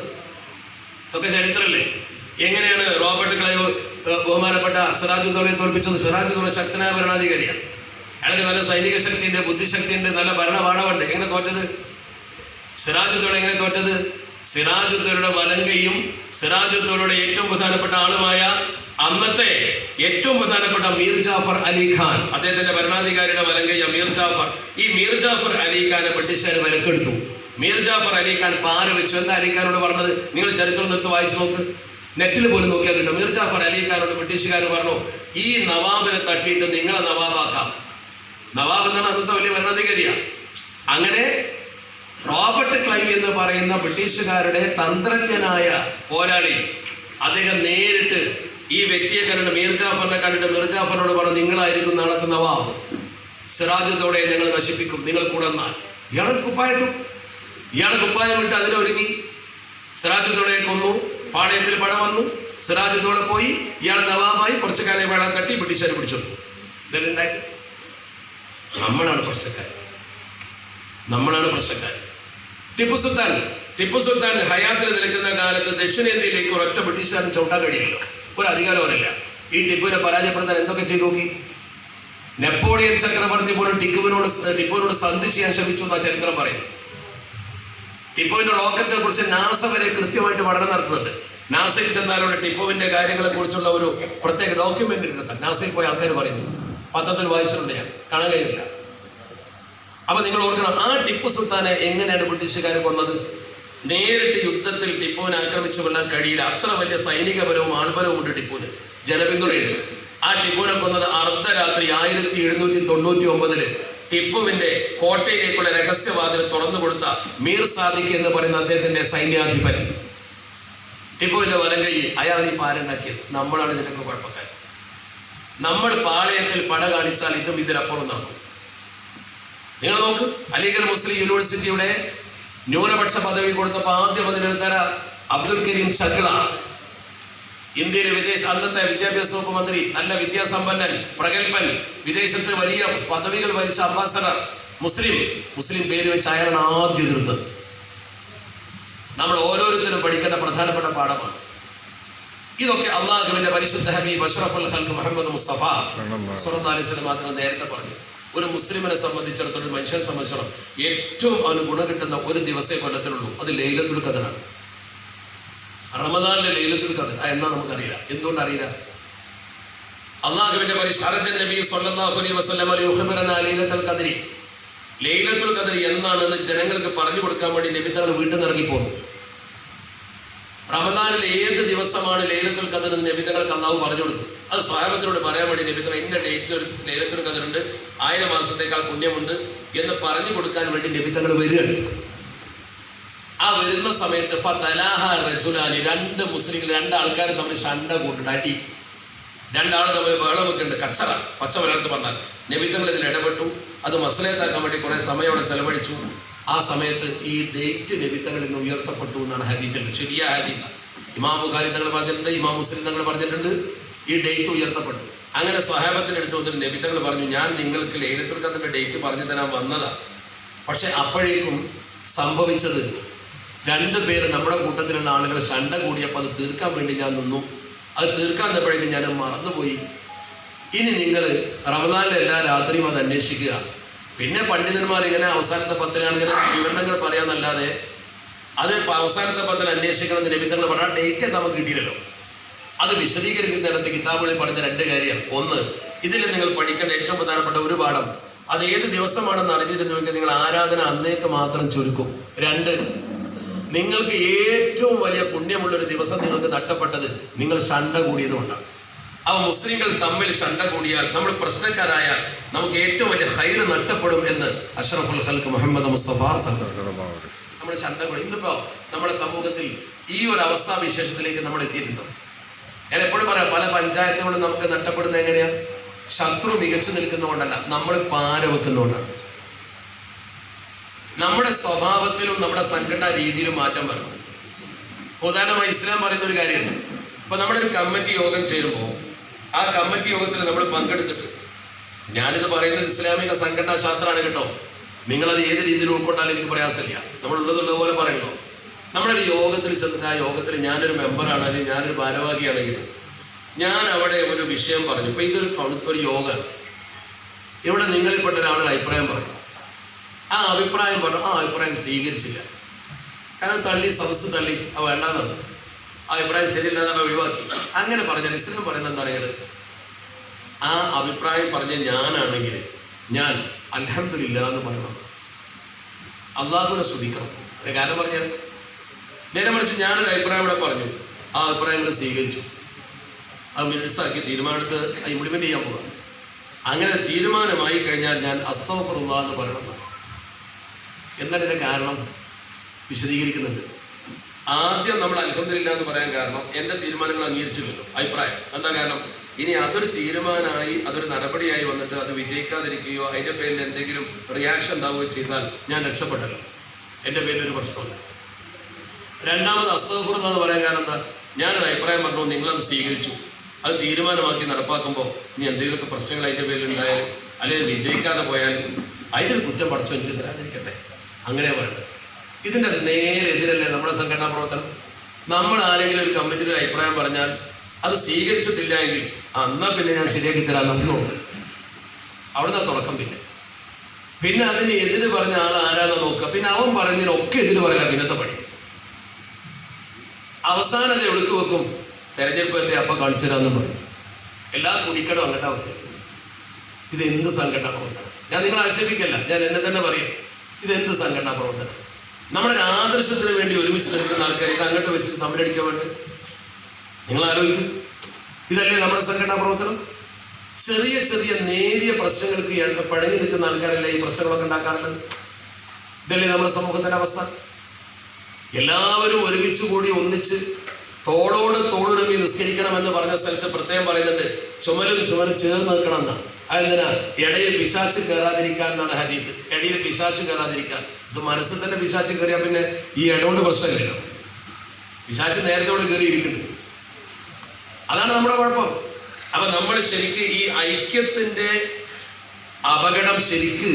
ഇതൊക്കെ ചരിത്രമല്ലേ? എങ്ങനെയാണ് റോബർട്ട് ക്ലൈവ് ബഹുമാനപ്പെട്ട സിറാജുദ്ദൗളയെ തോൽപ്പിച്ചത്? സിറാജുദ്ദൗള ശക്തനായ ഭരണാധികാരിയാണ്. അയാൾക്ക് നല്ല സൈനിക ശക്തിയുണ്ട്, ബുദ്ധിശക്തിയുണ്ട്, നല്ല ഭരണപാഠമുണ്ട്. എങ്ങനെ തോറ്റത്? സിറാജുദ്ദൗള എങ്ങനെ തോറ്റത്? സിറാജുദ്ദൗലയുടെ വലങ്കയും സിറാജുദ്ദൗലയുടെ ഏറ്റവും പ്രധാനപ്പെട്ട ആളുമായ അന്നത്തെ ഏറ്റവും പ്രധാനപ്പെട്ട മീർ ജാഫർ അലി ഖാൻ, അദ്ദേഹത്തിന്റെ ഭരണാധികാരിയുടെ വലങ്കയ്യ മീർ ജാഫർ. ഈ മീർ ജാഫർ അലി ഖാനെ ബ്രിട്ടീഷുകാർ വിലക്കെടുത്തു. മീർ ജാഫർ അലി ഖാൻ പാര വെച്ചു. എന്താ അലി ഖാനോട് പറഞ്ഞത്? നിങ്ങൾ ചരിത്രം നിർത്തി വായിച്ചു നോക്ക്, നെറ്റിൽ പോലും നോക്കിയാൽ കിട്ടും. മീർ ജാഫർ അലി ഖാനോട് ബ്രിട്ടീഷുകാർ പറഞ്ഞു, ഈ നവാബിനെ തട്ടിയിട്ട് നിങ്ങളെ നവാബാക്കാം. നവാബ് എന്നാണ് അന്നത്തെ വലിയ ഭരണാധികാരിയാണ്. അങ്ങനെ റോബർട്ട് ക്ലൈവ് എന്ന് പറയുന്ന ബ്രിട്ടീഷുകാരുടെ തന്ത്രജ്ഞനായ പോരാളി, അദ്ദേഹം നേരിട്ട് ഈ വ്യക്തിയെ കണ്ടിട്ട് മീർ ജാഫറിനെ കണ്ടിട്ട് മീർ ജാഫറിനോട് പറഞ്ഞു, നിങ്ങളായിരിക്കും നാളത്തെ നവാബ്. സിറാജുദ്ദൗളയെ ഞങ്ങൾ നശിപ്പിക്കും, നിങ്ങൾ കൂടെ വന്നാൽ. ഇയാളെ കുപ്പായം വിട്ട് അതിനൊരുങ്ങി. സിറാജുദ്ദൗളയെ കൊന്നു. പാളയത്തിൽ പട വന്നു. സിറാജുദ്ദൗള പോയി. ഇയാളെ നവാബായി. കുറച്ചു കാലം വേളം തട്ടി ബ്രിട്ടീഷുകാർ പിടിച്ചെടുത്തു. ഇതെല്ലാം നമ്മളാണ് പ്രശ്നക്കാർ. ടിപ്പു സുൽത്താൻ ഹയാത്തിൽ നിൽക്കുന്ന കാലത്ത് ദക്ഷിണേന്ത്യയിലേക്ക് ഒരൊറ്റ ബ്രിട്ടീഷുകാരൻ ചവിട്ടാൻ കഴിയില്ലല്ലോ, ഒരു അധികാരമല്ല. ഈ ടിപ്പുവിനെ പരാജയപ്പെടുത്താൻ എന്തൊക്കെ ചെയ്തു നോക്കി. നെപ്പോളിയൻ ചക്രവർത്തി പോലും ടിപ്പുവിനോട് സന്ധി ചെയ്യാൻ ശ്രമിച്ചു എന്നാ ചരിത്രം പറയുന്നത്. ടിപ്പുവിന്റെ റോക്കറ്റിനെ കുറിച്ച് നാസ വരെ കൃത്യമായിട്ട് പഠനം നടത്തുന്നുണ്ട്. നാസയിൽ ചെന്നാലുള്ള ടിപ്പുവിന്റെ കാര്യങ്ങളെ കുറിച്ചുള്ള ഒരു പ്രത്യേക ഡോക്യുമെന്റ് എടുത്താൽ നാസയിൽ പോയ ആൾക്കാർ പറയുന്നു. പത്രത്തിൽ വായിച്ചിട്ടുണ്ട്, ഞാൻ കാണാൻ കഴിയില്ല. അപ്പൊ നിങ്ങൾ ഓർക്കണം, ആ ടിപ്പു സുൽത്താനെ എങ്ങനെയാണ് ബ്രിട്ടീഷുകാർ കൊന്നത്? നേരിട്ട് യുദ്ധത്തിൽ ടിപ്പുവിനെ ആക്രമിച്ചു കൊല്ലാൻ കഴിയില്ല. അത്ര വലിയ സൈനിക ബലവും ആൾബലവും ഉണ്ട് ടിപ്പുവിന്, ജനപിന്തുണയുണ്ട്. ആ ടിപ്പുവിനെ കൊന്നത് അർദ്ധരാത്രി 1799 ടിപ്പുവിന്റെ കോട്ടയിലേക്കുള്ള രഹസ്യവാതിൽ തുറന്നു കൊടുത്ത മീർ സാദിഖ് എന്ന് പറയുന്ന അദ്ദേഹത്തിന്റെ സൈന്യാധിപൻ, ടിപ്പുവിന്റെ വലങ്കൈ, അയാളാണ് ഈ പാലുണ്ടാക്കിയത്. നമ്മളാണ് ഇതിനൊക്കെ കുഴപ്പക്കാർ. നമ്മൾ പാളയത്തിൽ പട കാണിച്ചാൽ ഇതും ഇതിലപ്പുറം നടക്കും. നിങ്ങൾ നോക്ക്, അലിഗഡ് മുസ്ലിം യൂണിവേഴ്സിറ്റിയുടെ ന്യൂനപക്ഷ പദവി കൊടുത്തപ്പോൾ ആദ്യം അതിനെടുത്തര അബ്ദുൽ കരീം ചഗ്ല, ഇന്ത്യയിലെ അന്നത്തെ വിദ്യാഭ്യാസ വകുപ്പ് മന്ത്രി, നല്ല വിദ്യാസമ്പന്നൻ, പ്രഗത്ഭൻ, വിദേശത്ത് വലിയ പദവികൾ വഹിച്ച അംബാസഡർ, മുസ്ലിം പേര് വെച്ച് അയാളാണ് ആദ്യം എതിർത്തത്. നമ്മൾ ഓരോരുത്തരും പഠിക്കേണ്ട പ്രധാനപ്പെട്ട പാഠമാണ് ഇതൊക്കെ. അള്ളാഹുവിന്റെ പരിശുദ്ധ ഹബീബ് അഷ്റഫുൽ ഖൽഖ് മുഹമ്മദ് മുസ്തഫ സ്വല്ലല്ലാഹു അലൈഹി വസല്ലം മാത്രം നേരത്തെ പറഞ്ഞു, ഒരു മുസ്ലിമിനെ സംബന്ധിച്ചിടത്തോളം, മനുഷ്യനെ സംബന്ധിച്ചിടത്തോളം ഏറ്റവും അവന് ഗുണം കിട്ടുന്ന ഒരു ദിവസേ കൊല്ലത്തിലുള്ളൂ. അത് ലൈലത്തുൽ ഖദറാണ്. റമദാനിലെ ലൈലത്തുൽ ഖദർ എന്നാ നമുക്കറിയില്ല. എന്തുകൊണ്ട് അറിയില്ല? അള്ളാഹുവിന്റെ പരിശുദ്ധ നബി സ്വല്ലല്ലാഹു അലൈഹി വസല്ലം യുഖ്ബിറനാ ലൈലത്തുൽ ഖദരി, ലൈലത്തുൽ ഖദർ എന്നാണെന്ന് ജനങ്ങൾക്ക് പറഞ്ഞു കൊടുക്കാൻ വേണ്ടി നബി തങ്ങൾ വീട്ടിൽ നിന്ന് ഇറങ്ങിപ്പോന്നു. റമദാനിൽ ഏത് ദിവസമാണ് ലൈലത്തുൽ ഖദർ എന്ന് നബി തങ്ങൾക്ക് അള്ളാഹു പറഞ്ഞു കൊടുത്തു. അത് സ്വഹാബത്തിനോട് പറയാൻ വേണ്ടി നബി തങ്ങൾ ഇന്ന ഡേറ്റിൽ ഒരു ലൈലത്തുൽ ഖദർ ഉണ്ട്, 1000 മാസത്തേക്കാൾ പുണ്യമുണ്ട് എന്ന് പറഞ്ഞു കൊടുക്കാൻ വേണ്ടി നബി തങ്ങൾ വരികയാണ്. ആ വരുന്ന സമയത്ത് രണ്ട് മുസ്ലിങ്ങൾ, രണ്ടാൾക്കാർ തമ്മിൽ ഷണ്ട കൂട്ടുണ്ട്, അടി. രണ്ടാൾ തമ്മിൽ ബഹളം വെക്കുന്നുണ്ട്, കച്ചറ, പച്ച മലയാളത്ത് പറഞ്ഞാൽ. നബി തങ്ങൾ ഇതിൽ ഇടപെട്ടു. അത് മസലത്താക്കാൻ വേണ്ടി കുറെ സമയം അവിടെ ചെലവഴിച്ചു. ആ സമയത്ത് ഈ ഡേറ്റ് നബി തങ്ങൾ ഇന്ന് ഉയർത്തപ്പെട്ടു എന്നാണ് ഹദീസിൽ, ശരിയായ ഹദീസ്. ഇമാം ബുഖാരി തങ്ങൾ പറഞ്ഞിട്ടുണ്ട്, ഇമാം മുസ്ലിം തങ്ങൾ പറഞ്ഞിട്ടുണ്ട്, ഈ ഡേറ്റ് ഉയർത്തപ്പെട്ടു. അങ്ങനെ സ്വഹാബത്തിന്റെ അടുത്ത് വന്നിട്ട് നബി തങ്ങൾ പറഞ്ഞു, ഞാൻ നിങ്ങൾക്ക് ലൈലത്തുൽ ഖദറിന്റെ ഡേറ്റ് പറഞ്ഞു തരാൻ വന്നതാ. പക്ഷെ അപ്പോഴേക്കും സംഭവിച്ചത്, 2 പേര് നമ്മുടെ കൂട്ടത്തിലുള്ള ആളുകൾ ഷണ്ട കൂടിയപ്പോൾ അത് തീർക്കാൻ വേണ്ടി ഞാൻ നിന്നു. അത് തീർക്കാൻ തപ്പോഴേക്കും ഞാൻ മറന്നുപോയി. ഇനി നിങ്ങൾ റമദാനിലെ എല്ലാ രാത്രിയും അത് അന്വേഷിക്കുക. പിന്നെ പണ്ഡിതന്മാർ ഇങ്ങനെ അവസാനത്തെ പത്തിലാണ് ഇങ്ങനെ വിവരണങ്ങൾ പറയാന്നല്ലാതെ അത് അവസാനത്തെ പത്തിൽ അന്വേഷിക്കണം നിമിത്തങ്ങൾ പറഞ്ഞാൽ ഡേറ്റ് നമുക്ക് കിട്ടിയില്ലല്ലോ. അത് വിശദീകരിക്കുന്നിടത്ത് കിതാബുകളിൽ പറഞ്ഞ 2 കാര്യമാണ്. ഒന്ന്, ഇതിൽ നിങ്ങൾ പഠിക്കേണ്ട ഏറ്റവും പ്രധാനപ്പെട്ട ഒരു പാഠം, അത് ഏത് ദിവസമാണെന്ന് അറിഞ്ഞിരുന്നുവെങ്കിൽ നിങ്ങൾ ആരാധന അന്നേക്ക് മാത്രം ചുരുക്കും. 2, നിങ്ങൾക്ക് ഏറ്റവും വലിയ പുണ്യമുള്ളൊരു ദിവസം നിങ്ങൾക്ക് നഷ്ടപ്പെട്ടത് നിങ്ങൾ ഷണ്ട കൂടിയതുകൊണ്ടാണ്. അവ മുസ്ലിങ്ങൾ തമ്മിൽ ഷണ്ട കൂടിയാൽ, നമ്മൾ പ്രശ്നക്കാരായാൽ നമുക്ക് ഏറ്റവും വലിയ ഹൈർ നഷ്ടപ്പെടും എന്ന് അഷ്റഫുൽ ഖൽഖ് മുഹമ്മദ് മുസ്തഫ നമ്മൾ ഷണ്ട കൂടി. ഇന്നിപ്പോ നമ്മുടെ സമൂഹത്തിൽ ഈ ഒരു അവസ്ഥാവിശേഷത്തിലേക്ക് നമ്മൾ എത്തിയിട്ടുണ്ടോ? ഞാൻ എപ്പോഴും പറയാം, പല പഞ്ചായത്തുകളും നമുക്ക് നഷ്ടപ്പെടുന്നത് എങ്ങനെയാ? ശത്രു മികച്ചു നിൽക്കുന്നതുകൊണ്ടല്ല, നമ്മൾ പാര വെക്കുന്നതുകൊണ്ടാണ്. നമ്മുടെ സ്വഭാവത്തിലും നമ്മുടെ സംഘടനാ രീതിയിലും മാറ്റം വരണം. ഉദാഹരണമായി ഇസ്ലാം പറയുന്ന ഒരു കാര്യമുണ്ട്. ഇപ്പൊ നമ്മുടെ ഒരു കമ്മിറ്റി യോഗം ചേരുമ്പോൾ ആ കമ്മിറ്റി യോഗത്തിൽ നമ്മൾ പങ്കെടുത്തിട്ട്, ഞാനിത് പറയുന്നത് ഇസ്ലാമിക സംഘടനാ ശാസ്ത്രമാണ് കേട്ടോ, നിങ്ങളത് ഏത് രീതിയിൽ ഉൾക്കൊണ്ടാലും എനിക്ക് പ്രയാസമില്ല. നമ്മളുള്ളതുള്ള പോലെ പറയണല്ലോ. നമ്മുടെ ഒരു യോഗത്തിൽ ചെന്നിട്ട് ആ യോഗത്തിൽ ഞാനൊരു മെമ്പറാണ് അല്ലെങ്കിൽ ഞാനൊരു ഭാരവാഹിയാണെങ്കിൽ ഞാൻ അവിടെ ഒരു വിഷയം പറഞ്ഞു. ഇപ്പൊ ഇതൊരു യോഗമാണ്. ഇവിടെ നിങ്ങളിൽപ്പെട്ട ഒരാളുടെ അഭിപ്രായം പറഞ്ഞു. ആ അഭിപ്രായം പറഞ്ഞു, ആ അഭിപ്രായം സ്വീകരിച്ചില്ല. കാരണം തള്ളി, സദസ്സ് തള്ളി, അത് വേണ്ടാന്നാണ്. ആ അഭിപ്രായം ശരിയില്ല എന്നാണ് ഒഴിവാക്കി. അങ്ങനെ പറഞ്ഞാൽ ഇസ്ലാം പറയുന്നത് എന്താണ്? ആ അഭിപ്രായം പറഞ്ഞ ഞാനാണെങ്കിൽ ഞാൻ അൽഹംദുലില്ലാ എന്ന് പറയണം, അള്ളാഹുവിനെ സ്തുതിക്കണം. കാരണം പറഞ്ഞാൽ നേരെ മറിച്ച് ഞാനൊരു അഭിപ്രായം ഇവിടെ പറഞ്ഞു, ആ അഭിപ്രായങ്ങൾ സ്വീകരിച്ചു, അത് മിനിറ്റ്സാക്കി തീരുമാനമെടുത്ത് ഇംപ്ലിമെന്റ് ചെയ്യാൻ പോകാം. അങ്ങനെ തീരുമാനമായി കഴിഞ്ഞാൽ ഞാൻ അസ്തഗ്ഫിറുല്ലാഹ് എന്ന് പറയണം. എന്താണ് ഇതിന്റെ കാരണം? വിശദീകരിക്കുന്നുണ്ട്. ആദ്യം നമ്മൾ അൽഹംദുലില്ലാ എന്ന് പറയാൻ കാരണം എൻ്റെ തീരുമാനങ്ങൾ അംഗീകരിച്ചില്ലല്ലോ, അഭിപ്രായം. എന്താ കാരണം? ഇനി അതൊരു തീരുമാനമായി, അതൊരു നടപടിയായി വന്നിട്ട് അത് വിജയിക്കാതിരിക്കുകയോ അതിൻ്റെ പേരിൽ എന്തെങ്കിലും റിയാക്ഷൻ ഉണ്ടാവുകയോ ചെയ്താൽ ഞാൻ രക്ഷപ്പെട്ടല്ലോ, എൻ്റെ പേരിൽ ഒരു പ്രശ്നമല്ല. രണ്ടാമത് അസ്തഗ്ഫിറുല്ലാഹ് എന്ന് പറയാൻ കാരണം എന്താ? ഞാനൊരു അഭിപ്രായം പറഞ്ഞു, നിങ്ങളത് സ്വീകരിച്ചു, അത് തീരുമാനമാക്കി നടപ്പാക്കുമ്പോൾ ഇനി എന്തെങ്കിലുമൊക്കെ പ്രശ്നങ്ങൾ അതിൻ്റെ പേരിൽ ഉണ്ടായാലും അല്ലെങ്കിൽ വിജയിക്കാതെ പോയാലും അതിൻ്റെ ഒരു കുറ്റം പഠിച്ചോ എനിക്ക് തരാതിരിക്കട്ടെ, അങ്ങനെ പറയട്ടെ. ഇതിൻ്റെ നേരെതിരല്ലേ നമ്മുടെ സംഘടനാ പ്രവർത്തനം? നമ്മൾ ആരെങ്കിലും ഒരു കമ്മിറ്റിയിൽ ഒരു അഭിപ്രായം പറഞ്ഞാൽ അത് സ്വീകരിച്ചിട്ടില്ല എങ്കിൽ എന്നാൽ പിന്നെ ഞാൻ ശരിയാക്കി തരാൻ നമുക്ക് അവിടുന്ന് തുടക്കം. പിന്നെ അതിന് എതിര് പറഞ്ഞ ആൾ ആരാണോ നോക്കുക. പിന്നെ അവൻ പറഞ്ഞതിനൊക്കെ എതിര് പറയാൻ പിന്നത്തെ പണി. അവസാനത്തെ ഒടുക്ക് വെക്കും, തെരഞ്ഞെടുപ്പ് പറ്റി അപ്പം കാണിച്ചു തരാമെന്നും പറയും. എല്ലാ കുടിക്കടും അങ്ങോട്ടാ വെക്കും. ഇതെന്ത് സംഘടനാ പ്രവർത്തനം? ഞാൻ നിങ്ങളെ ആക്ഷേപിക്കല്ല, ഞാൻ എന്നെ തന്നെ പറയും, ഇതെന്ത് സംഘടനാ പ്രവർത്തനം? നമ്മുടെ ആദർശത്തിന് വേണ്ടി ഒരുമിച്ച് നിൽക്കുന്ന ആൾക്കാർ ഇത് അങ്ങോട്ട് വെച്ചിട്ട് തമ്മിലടിക്കാൻ വേണ്ടി നിങ്ങൾ ആലോചിക്കും. ഇതല്ലേ നമ്മുടെ സംഘടനാ പ്രവർത്തനം? ചെറിയ ചെറിയ നേരിയ പ്രശ്നങ്ങൾക്ക് പഴങ്ങി നിൽക്കുന്ന ആൾക്കാരല്ലേ ഈ പ്രശ്നങ്ങളൊക്കെ ഉണ്ടാക്കാറുള്ളത്? ഇതല്ലേ നമ്മുടെ സമൂഹത്തിൻ്റെ അവസ്ഥ? എല്ലാവരും ഒരുമിച്ച് കൂടി ഒന്നിച്ച് തോളോട് തോളുരുമി നിസ്കരിക്കണമെന്ന് പറഞ്ഞ സ്ഥലത്ത് പ്രത്യേകം പറയുന്നുണ്ട്, ചുമലും ചേർന്ന് നിൽക്കണം എന്നാണ്. അതെന്തിനാ? ഇടയിൽ പിശാച്ച് കയറാതിരിക്കാൻ എന്നാണ് ഹദീത്ത്. ഇടയിൽ പിശാച്ച് കയറാതിരിക്കാൻ. ഇത് മനസ്സിൽ തന്നെ പിശാച്ച് കയറിയാൽ പിന്നെ ഈ ഇടകൊണ്ട് പ്രശ്നമില്ലല്ലോ. പിശാച്ച് നേരത്തോടെ കയറിയിരിക്കുന്നുണ്ട്. അതാണ് നമ്മുടെ കുഴപ്പം. അപ്പൊ നമ്മൾ ശരിക്ക് ഈ ഐക്യത്തിന്റെ അപകടം ശരിക്ക്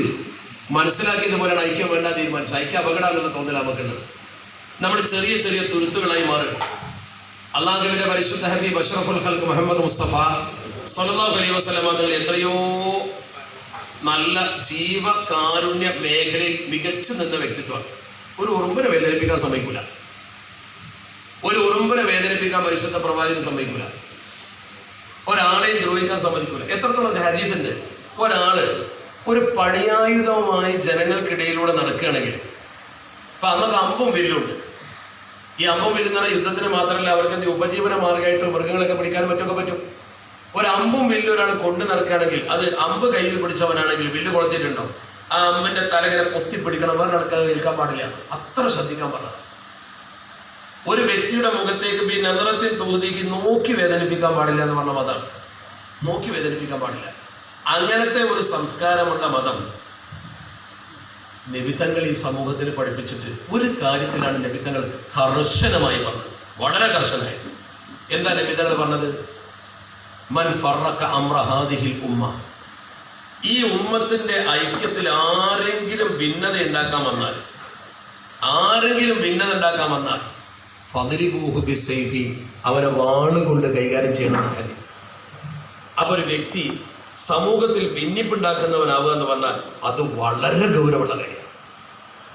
മനസ്സിലാക്കിയത് പോലെയാണ് ഐക്യം വേണ്ട തീരുമാനിച്ചു. ഐക്യം അപകടം എന്നുള്ള തോന്നൽ നമുക്കുള്ളത്. നമ്മൾ ചെറിയ ചെറിയ തുരുത്തുകളായി മാറും. അള്ളാഹുവിന്റെ പരിശുദ്ധ ഹബീബ് അഷ്റഫുൽ ഖൽഖ് മുഹമ്മദ് മുസ്തഫ സ്വല്ലല്ലാഹു അലൈഹി വസല്ലം തങ്ങൾ എത്രയോ നല്ല ജീവകാരുണ്യ മേഖലയിൽ മികച്ചു നിന്ന വ്യക്തിത്വമാണ്. ഒരു ഉറുമ്പിനെ വേദനിപ്പിക്കാൻ സമ്മതിക്കൂല. ഒരു ഉറുമ്പിനെ വേദനിപ്പിക്കാൻ പരിശുദ്ധ പ്രവാചകന് സമ്മതിക്കൂല. ഒരാളെയും ദ്രോഹിക്കാൻ സമ്മതിക്കൂല. എത്രത്തോളം ഹദീസുണ്ട്. ഒരാള് ഒരു പണിയായുധവുമായി ജനങ്ങൾക്കിടയിലൂടെ നടക്കുകയാണെങ്കിൽ, ഇപ്പൊ അന്നൊക്കെ അമ്പും വില്ലുണ്ട്. ഈ അമ്പും വില്ലും എന്ന് പറഞ്ഞാൽ യുദ്ധത്തിന് മാത്രമല്ല, അവർക്ക് എന്ത് ഉപജീവന മാർഗമായിട്ട് മൃഗങ്ങളൊക്കെ പിടിക്കാനും മറ്റൊക്കെ പറ്റും. ഒരമ്പും വില്ലും ഒരാൾ കൊണ്ടു നടക്കുകയാണെങ്കിൽ, അത് അമ്പ് കയ്യിൽ പിടിച്ചവനാണെങ്കിൽ വില്ല് കൊളുത്തിട്ടുണ്ടോ, ആ അമ്പിന്റെ തലകിനെ പൊത്തിപ്പിടിക്കണം, വേറൊരാൾക്ക് അത് ഏൽക്കാൻ പാടില്ല. അത്ര ശ്രദ്ധിക്കാൻ പാടില്ല. ഒരു വ്യക്തിയുടെ മുഖത്തേക്ക് ബി നദറത്തിൽ തോതിക്ക് നോക്കി വേദനിപ്പിക്കാൻ പാടില്ല എന്ന് പറഞ്ഞ മതം. നോക്കി വേദനിപ്പിക്കാൻ പാടില്ല. അങ്ങനത്തെ ഒരു സംസ്കാരമുള്ള മതം നബിതങ്ങൾ ഈ സമൂഹത്തിന് പഠിപ്പിച്ചിട്ട് ഒരു കാര്യത്തിലാണ് നബിതങ്ങൾ കർശനമായി പറഞ്ഞത്, വളരെ കർശനമായി. എന്താ നബിതങ്ങൾ പറഞ്ഞത്? മൻ ഫറഖ അംറ ഹാദിഹിൽ ഉമ്മ, ഈ ഉമ്മത്തിന്റെ ഐക്യത്തിൽ ആരെങ്കിലും ഭിന്നത ഉണ്ടാക്കാൻ വന്നാൽ ഫദ്രിബൂഹു ബിസ്സൈഫി, അവനെ വാളുകൊണ്ട് കൈകാര്യം ചെയ്യണമെന്ന കാര്യം. അപ്പോൾ ഒരു വ്യക്തി സമൂഹത്തിൽ ഭിന്നിപ്പുണ്ടാക്കുന്നവനാവുക എന്ന് പറഞ്ഞാൽ അത് വളരെ ഗൗരവമുള്ള കാര്യമാണ്.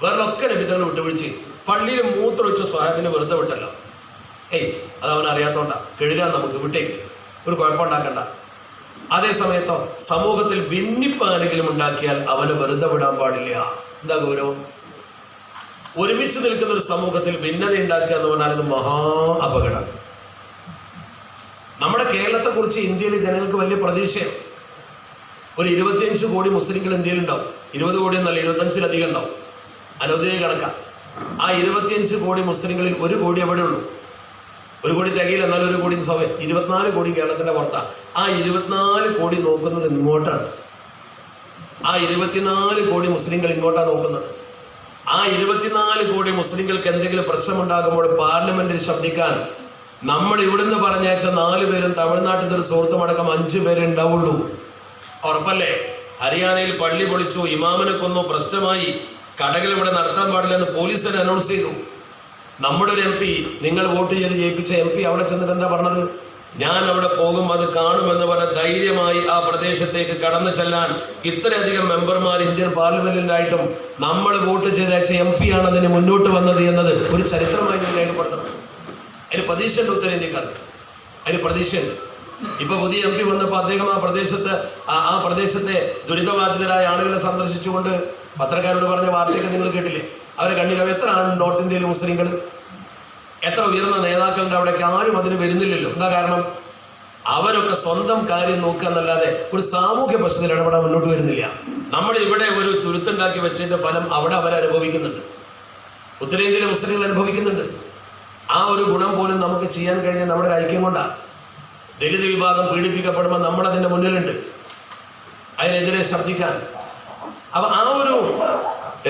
വേറൊക്കെ നബിതങ്ങൾ വിട്ടുവീഴ്ച ചെയ്തു. പള്ളിയിൽ മൂത്രമൊഴിച്ച സ്വഹാബിനെ വെറുതെ വിട്ടല്ലോ. അത് അവൻ അറിയാത്തോണ്ടാ, കഴുകാൻ നമുക്ക് വിട്ടേക്ക്, ഒരു കുഴപ്പമുണ്ടാക്കണ്ട. അതേ സമയത്തോ സമൂഹത്തിൽ ഭിന്നിപ്പ് ആരെങ്കിലും ഉണ്ടാക്കിയാൽ അവന് വെറുതെ വിടാൻ പാടില്ല. എന്താ ഗൗരവം? ഒരുമിച്ച് നിൽക്കുന്ന ഒരു സമൂഹത്തിൽ ഭിന്നത ഉണ്ടാക്കുക എന്ന് പറഞ്ഞാൽ ഇത് മഹാ അപകടമാണ്. നമ്മുടെ കേരളത്തെ കുറിച്ച് ഇന്ത്യയിലെ ജനങ്ങൾക്ക് വലിയ പ്രതീക്ഷയാണ്. ഒരു 25 കോടി മുസ്ലിങ്ങൾ ഇന്ത്യയിൽ ഉണ്ടാവും. 20 കോടി എന്നല്ല, 25-ലധികം ഉണ്ടാവും. അനൗദ്യോഗിക കണക്കാണ്. ആ 25 കോടി മുസ്ലിങ്ങളിൽ 1 കോടി എവിടെ ഉള്ളൂ? 1 കോടി തികയില്ല, എന്നാലും 1 കോടി 24 കോടി കേരളത്തിന്റെ പുറത്താണ്. ആ 24 കോടി നോക്കുന്നത് ഇങ്ങോട്ടാണ്. ആ 24 കോടി മുസ്ലിങ്ങൾ ഇങ്ങോട്ടാണ് നോക്കുന്നത്. ആ 24 കോടി മുസ്ലിങ്ങൾക്ക് എന്തെങ്കിലും പ്രശ്നമുണ്ടാകുമ്പോൾ പാർലമെന്റിൽ ശബ്ദിക്കാൻ നമ്മൾ ഇവിടുന്ന് പറഞ്ഞയച്ച 4 പേരും തമിഴ്നാട്ടിൽ ഒരു സുഹൃത്തുമടക്കം 5 പേരെ ഉണ്ടാവുള്ളൂ. ഉറപ്പല്ലേ? ഹരിയാനയിൽ പള്ളി പൊളിച്ചു, ഇമാമിനെ കൊന്നു, പ്രശ്നമായി, കടകൾ ഇവിടെ നടത്താൻ പാടില്ലെന്ന് പോലീസിനെ അനൗൺസ് ചെയ്തു. നമ്മുടെ ഒരു MP, നിങ്ങൾ വോട്ട് ചെയ്ത് ജയിപ്പിച്ച MP അവിടെ ചെന്നിട്ട് എന്താ പറഞ്ഞത്? ഞാൻ അവിടെ പോകും, അത് കാണുമെന്ന് പറഞ്ഞ ധൈര്യമായി ആ പ്രദേശത്തേക്ക് കടന്നു ചെല്ലാൻ ഇത്രയധികം മെമ്പർമാർ ഇന്ത്യൻ പാർലമെന്റിലായിട്ടും നമ്മൾ വോട്ട് ചെയ്തയച്ച MP ആണ് അതിന് മുന്നോട്ട് വന്നത് എന്നത് ഒരു ചരിത്രമായി ഞാൻ രേഖപ്പെടുത്തണം. അതിന് പ്രതീക്ഷയുണ്ട് ഉത്തരേന്ത്യക്കാർക്ക്, അതിന് പ്രതീക്ഷയുണ്ട്. ഇപ്പൊ പുതിയ MP വന്നപ്പോൾ അദ്ദേഹം ആ പ്രദേശത്തെ ദുരിതബാധിതരായ ആളുകളെ സന്ദർശിച്ചുകൊണ്ട് പത്രക്കാരോട് പറഞ്ഞ വാർത്തയൊക്കെ നിങ്ങൾ കേട്ടില്ലേ? അവരെ കണ്ണിൽ എത്ര ആണ് നോർത്ത് ഇന്ത്യയിലെ മുസ്ലിങ്ങൾ, എത്ര ഉയർന്ന നേതാക്കളുണ്ട് അവിടേക്ക്? ആരും അതിന് വരുന്നില്ലല്ലോ. എന്താ കാരണം? അവരൊക്കെ സ്വന്തം കാര്യം നോക്കുക എന്നല്ലാതെ ഒരു സാമൂഹ്യ പ്രശ്നത്തിൽ ഇടപെടാൻ മുന്നോട്ട് വരുന്നില്ല. നമ്മൾ ഇവിടെ ഒരു ചുരുത്തുണ്ടാക്കി വെച്ചതിന്റെ ഫലം അവിടെ അവരനുഭവിക്കുന്നുണ്ട്, ഉത്തരേന്ത്യയിലെ മുസ്ലിങ്ങൾ അനുഭവിക്കുന്നുണ്ട്. ആ ഒരു ഗുണം പോലും നമുക്ക് ചെയ്യാൻ കഴിഞ്ഞ നമ്മുടെ ഒരു ഐക്യം കൊണ്ടാണ്. ദലിത് വിഭാഗം പീഡിപ്പിക്കപ്പെടുമ്പോൾ നമ്മളതിൻ്റെ മുന്നിലുണ്ട്, അതിനെതിരെ ശബ്ദിക്കാൻ. അപ്പം ആ ഒരു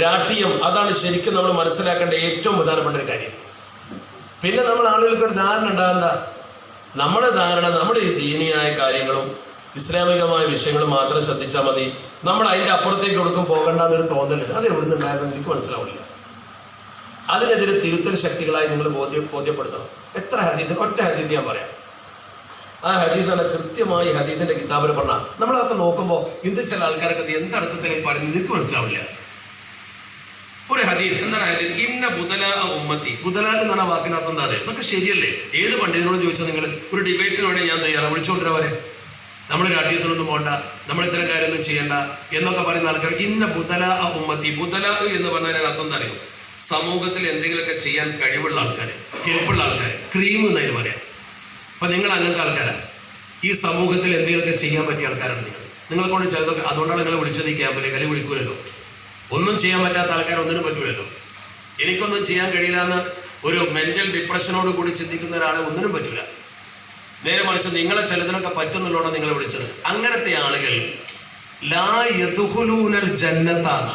രാഷ്ട്രീയം, അതാണ് ശരിക്കും നമ്മൾ മനസ്സിലാക്കേണ്ട ഏറ്റവും പ്രധാനപ്പെട്ട ഒരു കാര്യം. പിന്നെ നമ്മൾ ആളുകൾക്ക് ഒരു ധാരണ ഉണ്ടാകേണ്ട, നമ്മുടെ ധാരണ നമ്മുടെ ഈ ദീനിയായ കാര്യങ്ങളും ഇസ്ലാമികമായ വിഷയങ്ങളും മാത്രം ശ്രദ്ധിച്ചാൽ മതി, നമ്മൾ അതിൻ്റെ അപ്പുറത്തേക്ക് കൊടുക്കും പോകണ്ട എന്നൊരു തോന്നലുണ്ട്. അത് എവിടെ നിന്നുണ്ടായെന്ന് എനിക്ക് മനസ്സിലാവില്ല. അതിനെതിരെ തിരുത്തൽ ശക്തികളായി നിങ്ങൾ ബോധ്യപ്പെടുത്തണം. എത്ര ഹദീത്ത്, ഒറ്റ ഹദീത്ത് ഞാൻ പറയാം. ആ ഹദീത്ത് തന്നെ കൃത്യമായി ഹദീത്തിന്റെ കിതാബിൽ പറഞ്ഞാൽ നമ്മളതൊക്കെ നോക്കുമ്പോൾ ഇന്ന് ചില ആൾക്കാരൊക്കെ എന്തർത്ഥത്തിലേക്ക് പറയുന്നത് എനിക്ക് മനസ്സിലാവില്ല. ഒരു ഹദീത്ത് എന്താണ്? ഹദീത്ത് ഇന്ന ബുദല ഉമ്മത്തി. ബുദല എന്ന് പറഞ്ഞ വാക്കിനകത്ത് എന്താണ്? ഇതൊക്കെ ശരിയല്ലേ? ഏത് പണ്ഡിതനോട് ചോദിച്ചാൽ നിങ്ങൾ ഒരു ഡിബേറ്റിന് വേണ്ടി ഞാൻ തയ്യാറാണ്, വിളിച്ചുകൊണ്ടിരവരെ. നമ്മൾ രാഷ്ട്രീയത്തിനൊന്നും പോകണ്ട, നമ്മൾ ഇത്തരം കാര്യമൊന്നും ചെയ്യണ്ട എന്നൊക്കെ പറയുന്ന ആൾക്കാർ ഇന്ന ബുദല ഉമ്മത്തി. ബുദല എന്ന് പറഞ്ഞാൽ അർത്ഥം എന്താ അറിയോ? സമൂഹത്തിൽ എന്തെങ്കിലുമൊക്കെ ചെയ്യാൻ കഴിവുള്ള ആൾക്കാർ, കെൽപ്പുള്ള ആൾക്കാർ, ക്രീം എന്നതിന് പറയാം. അപ്പം നിങ്ങൾ അങ്ങനത്തെ ആൾക്കാരാണ്. ഈ സമൂഹത്തിൽ എന്തെങ്കിലുമൊക്കെ ചെയ്യാൻ പറ്റിയ ആൾക്കാരാണ് നിങ്ങളെ കൊണ്ട് ചിലതൊക്കെ. അതുകൊണ്ടാണ് നിങ്ങളെ വിളിച്ചത് ഈ ക്യാമ്പിലേക്ക്. അല്ലെങ്കിൽ വിളിക്കൂലല്ലോ. ഒന്നും ചെയ്യാൻ പറ്റാത്ത ആൾക്കാർ ഒന്നിനും പറ്റൂലല്ലോ. എനിക്കൊന്നും ചെയ്യാൻ കഴിയില്ല എന്ന് ഒരു മെന്റൽ ഡിപ്രഷനോട് കൂടി ചിന്തിക്കുന്ന ഒരാളെ ഒന്നിനും പറ്റൂല. നേരെ മറിച്ച് നിങ്ങളെ ചിലതിനൊക്കെ പറ്റുന്നുള്ളതാണ് നിങ്ങളെ വിളിച്ചത്. അങ്ങനത്തെ ആളുകൾ ലാ യദ്ഖുലൂനൽ ജന്നത്താണ്,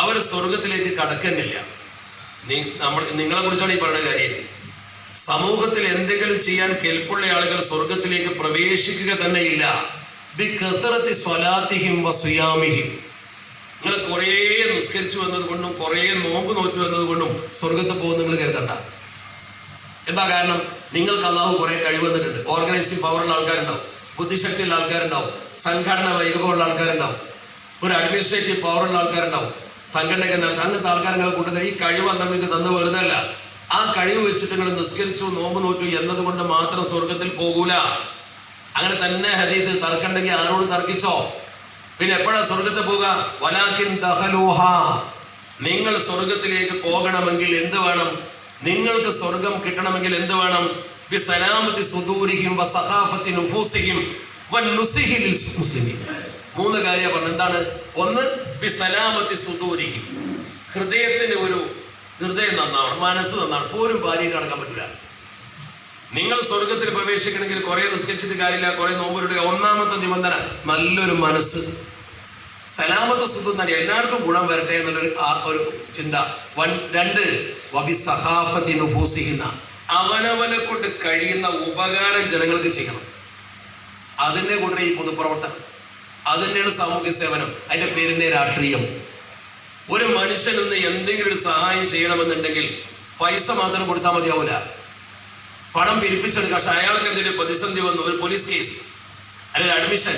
അവർ സ്വർഗത്തിലേക്ക് കടക്കുന്നില്ല. നിങ്ങളെ കുറിച്ചാണ് ഈ പറയുന്ന കാര്യം. സമൂഹത്തിൽ എന്തെങ്കിലും ചെയ്യാൻ കെൽപ്പുള്ള ആളുകൾ സ്വർഗത്തിലേക്ക് പ്രവേശിക്കുക തന്നെയില്ല. ബികസറത്തി സ്വലാത്തിഹിം വസിയാമിഹിം. നിങ്ങൾ കുറേ നിസ്കരിച്ചു വന്നത് കൊണ്ടും കുറേ നോമ്പ് നോറ്റു വന്നത് കൊണ്ടും സ്വർഗത്ത് പോകുന്ന നിങ്ങൾ കരുതണ്ട. എന്താ കാരണം? നിങ്ങൾക്ക് അള്ളാഹു കുറേ കഴിവ് വന്നിട്ടുണ്ട്. ഓർഗനൈസിങ് പവറുള്ള ആൾക്കാരുണ്ടാവും, ബുദ്ധിശക്തിയുള്ള ആൾക്കാരുണ്ടാവും, സംഘടന വൈഭവമുള്ള ആൾക്കാരുണ്ടാവും, ഒരു അഡ്മിനിസ്ട്രേറ്റീവ് പവറുള്ള ആൾക്കാരുണ്ടാവും, സംഘടനയൊക്കെ നടത്തും. അങ്ങനത്തെ ആൾക്കാരെ കൂട്ടത്തിൽ ഈ കഴിവ് നിങ്ങൾക്ക് തന്ന വെറുതെ അല്ല. ആ കഴിവ് വെച്ചിട്ട് നിങ്ങൾ നിസ്കരിച്ചു നോമ്പ് നോറ്റു എന്നതുകൊണ്ട് മാത്രം സ്വർഗത്തിൽ പോകൂല. അങ്ങനെ തന്നെ ഹദീത്ത്. തർക്കണ്ടെങ്കിൽ ആരോട് തർക്കിച്ചോ. പിന്നെ എപ്പോഴാണ് സ്വർഗത്തിൽ പോവുക? വലാകിൻ ദഖലൂഹ. നിങ്ങൾ സ്വർഗത്തിലേക്ക് പോകണമെങ്കിൽ എന്ത് വേണം? നിങ്ങൾക്ക് സ്വർഗം കിട്ടണമെങ്കിൽ എന്ത് വേണം? ബിസലാമത്തി സുദൂരിഹിം വസഖാഫത്തി നുഫൂസിഹിം വന്നുസിഹി ലിൽ മുസ്ലിമീൻ. 3 കാര്യം പറഞ്ഞു. എന്താണ്? ഒന്ന് ബിസലാമത്തി സുദൂരിഹിം, ഹൃദയത്തിന്റെ ഒരു ഹൃദയം നന്നാവണം, മനസ്സ് നന്നാവണം. പോരും ഭാര്യയിൽ നടക്കാൻ പറ്റില്ല. നിങ്ങൾ സ്വർഗത്തിൽ പ്രവേശിക്കണമെങ്കിൽ കുറെ നിസ്കരിച്ചിട്ട് കാര്യമില്ല, കുറെ നോമ്പുരുടെ. ഒന്നാമത്തെ നിബന്ധന നല്ലൊരു മനസ്സ്. സലാമത്ത് സുഖം, എല്ലാവർക്കും ഗുണം വരട്ടെ എന്നുള്ളൊരു ചിന്ത. 2 വബിസഖാഫത്തി നുഫൂസിഹിന്ന, അവനവനെ കൊണ്ട് കഴിയുന്ന ഉപകാരം ജനങ്ങൾക്ക് ചെയ്യണം. അതിനെ കൂടെ ഈ പൊതുപ്രവർത്തനം, അതുതന്നെയാണ് സാമൂഹ്യ സേവനം. അതിന്റെ പേരിന്റെ രാഷ്ട്രീയം. ഒരു മനുഷ്യൻ ഇന്ന് എന്തെങ്കിലും ഒരു സഹായം ചെയ്യണമെന്നുണ്ടെങ്കിൽ പൈസ മാത്രം കൊടുത്താൽ മതിയാവൂല. പണം പിരിപ്പിച്ചെടുക്കുക. പക്ഷെ അയാൾക്ക് എന്തെങ്കിലും പ്രതിസന്ധി വന്നു, ഒരു പോലീസ് കേസ് അല്ലെങ്കിൽ അഡ്മിഷൻ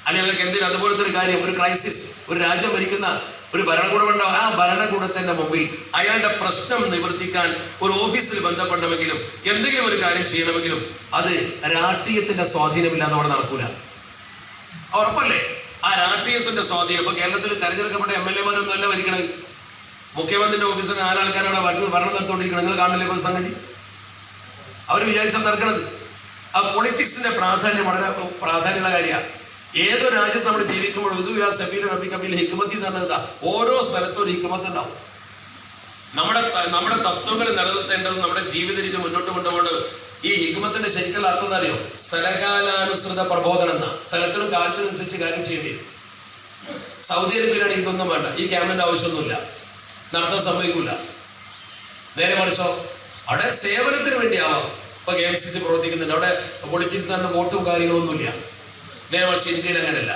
അല്ലെങ്കിൽ എന്തെങ്കിലും അതുപോലത്തെ ഒരു കാര്യം, ഒരു ക്രൈസിസ്, ഒരു രാജ്യം ഭരിക്കുന്ന ഒരു ഭരണകൂടം ഉണ്ടാവും. ആ ഭരണകൂടത്തിന്റെ മുമ്പിൽ അയാളുടെ പ്രശ്നം നിവർത്തിക്കാൻ ഒരു ഓഫീസിൽ ബന്ധപ്പെടണമെങ്കിലും എന്തെങ്കിലും ഒരു കാര്യം ചെയ്യണമെങ്കിലും അത് രാഷ്ട്രീയത്തിന്റെ സ്വാധീനമില്ലാതെ അവിടെ നടക്കൂല. ഉറപ്പല്ലേ? ആ രാഷ്ട്രീയത്തിന്റെ സ്വാധീനം. ഇപ്പൊ കേരളത്തിൽ തെരഞ്ഞെടുക്കപ്പെട്ട MLA-മാരൊന്നും അല്ല ഭരിക്കണത്. മുഖ്യമന്ത്രിന്റെ ഓഫീസിൽ 4 ആൾക്കാരവിടെ ഭരണം നടത്തുകൊണ്ടിരിക്കണം. നിങ്ങൾ കാണില്ലേ ഇപ്പൊ സംഗതി? അവർ വിചാരിച്ചാൽ നടക്കണത്. ആ പൊളിറ്റിക്സിന്റെ പ്രാധാന്യം വളരെ പ്രാധാന്യമുള്ള കാര്യമാണ്. ഏതൊരു രാജ്യത്ത് നമ്മൾ ജീവിക്കുമ്പോൾ ഹിക്മത്തി എന്ന് പറഞ്ഞാൽ ഓരോ സ്ഥലത്തും ഒരു ഹിക്മത്ത് ഉണ്ടാവും. നമ്മുടെ തത്വങ്ങൾ നിലനിർത്തേണ്ടത്, നമ്മുടെ ജീവിത രീതി മുന്നോട്ട് കൊണ്ടുപോകേണ്ടത്. ഈ ഹിക്മത്തിന്റെ ശരിക്കുള്ള അർത്ഥം എന്താ അറിയോ? സ്ഥലകാലാനുസൃത പ്രബോധനം എന്നാ. സ്ഥലത്തിനും കാലത്തിനും അനുസരിച്ച് കാര്യം ചെയ്യേണ്ടി വരും. സൗദി അറേബ്യയിലാണെങ്കിൽ ഇതൊന്നും വേണ്ട, ഈ ക്യാമ്പിന്റെ ആവശ്യമൊന്നുമില്ല, നടത്താൻ സമ്മതിക്കൂല. നേരെ മറിച്ചോ അവിടെ സേവനത്തിന് വേണ്ടിയാവാം. ഇപ്പൊ KMCC പ്രവർത്തിക്കുന്നുണ്ട്, അവിടെ പൊളിറ്റിക്സ് തന്നെ വോട്ടും കാര്യങ്ങളൊന്നുമില്ല. നേരെ മറിച്ച് ഇന്ത്യയിൽ അങ്ങനെയല്ല.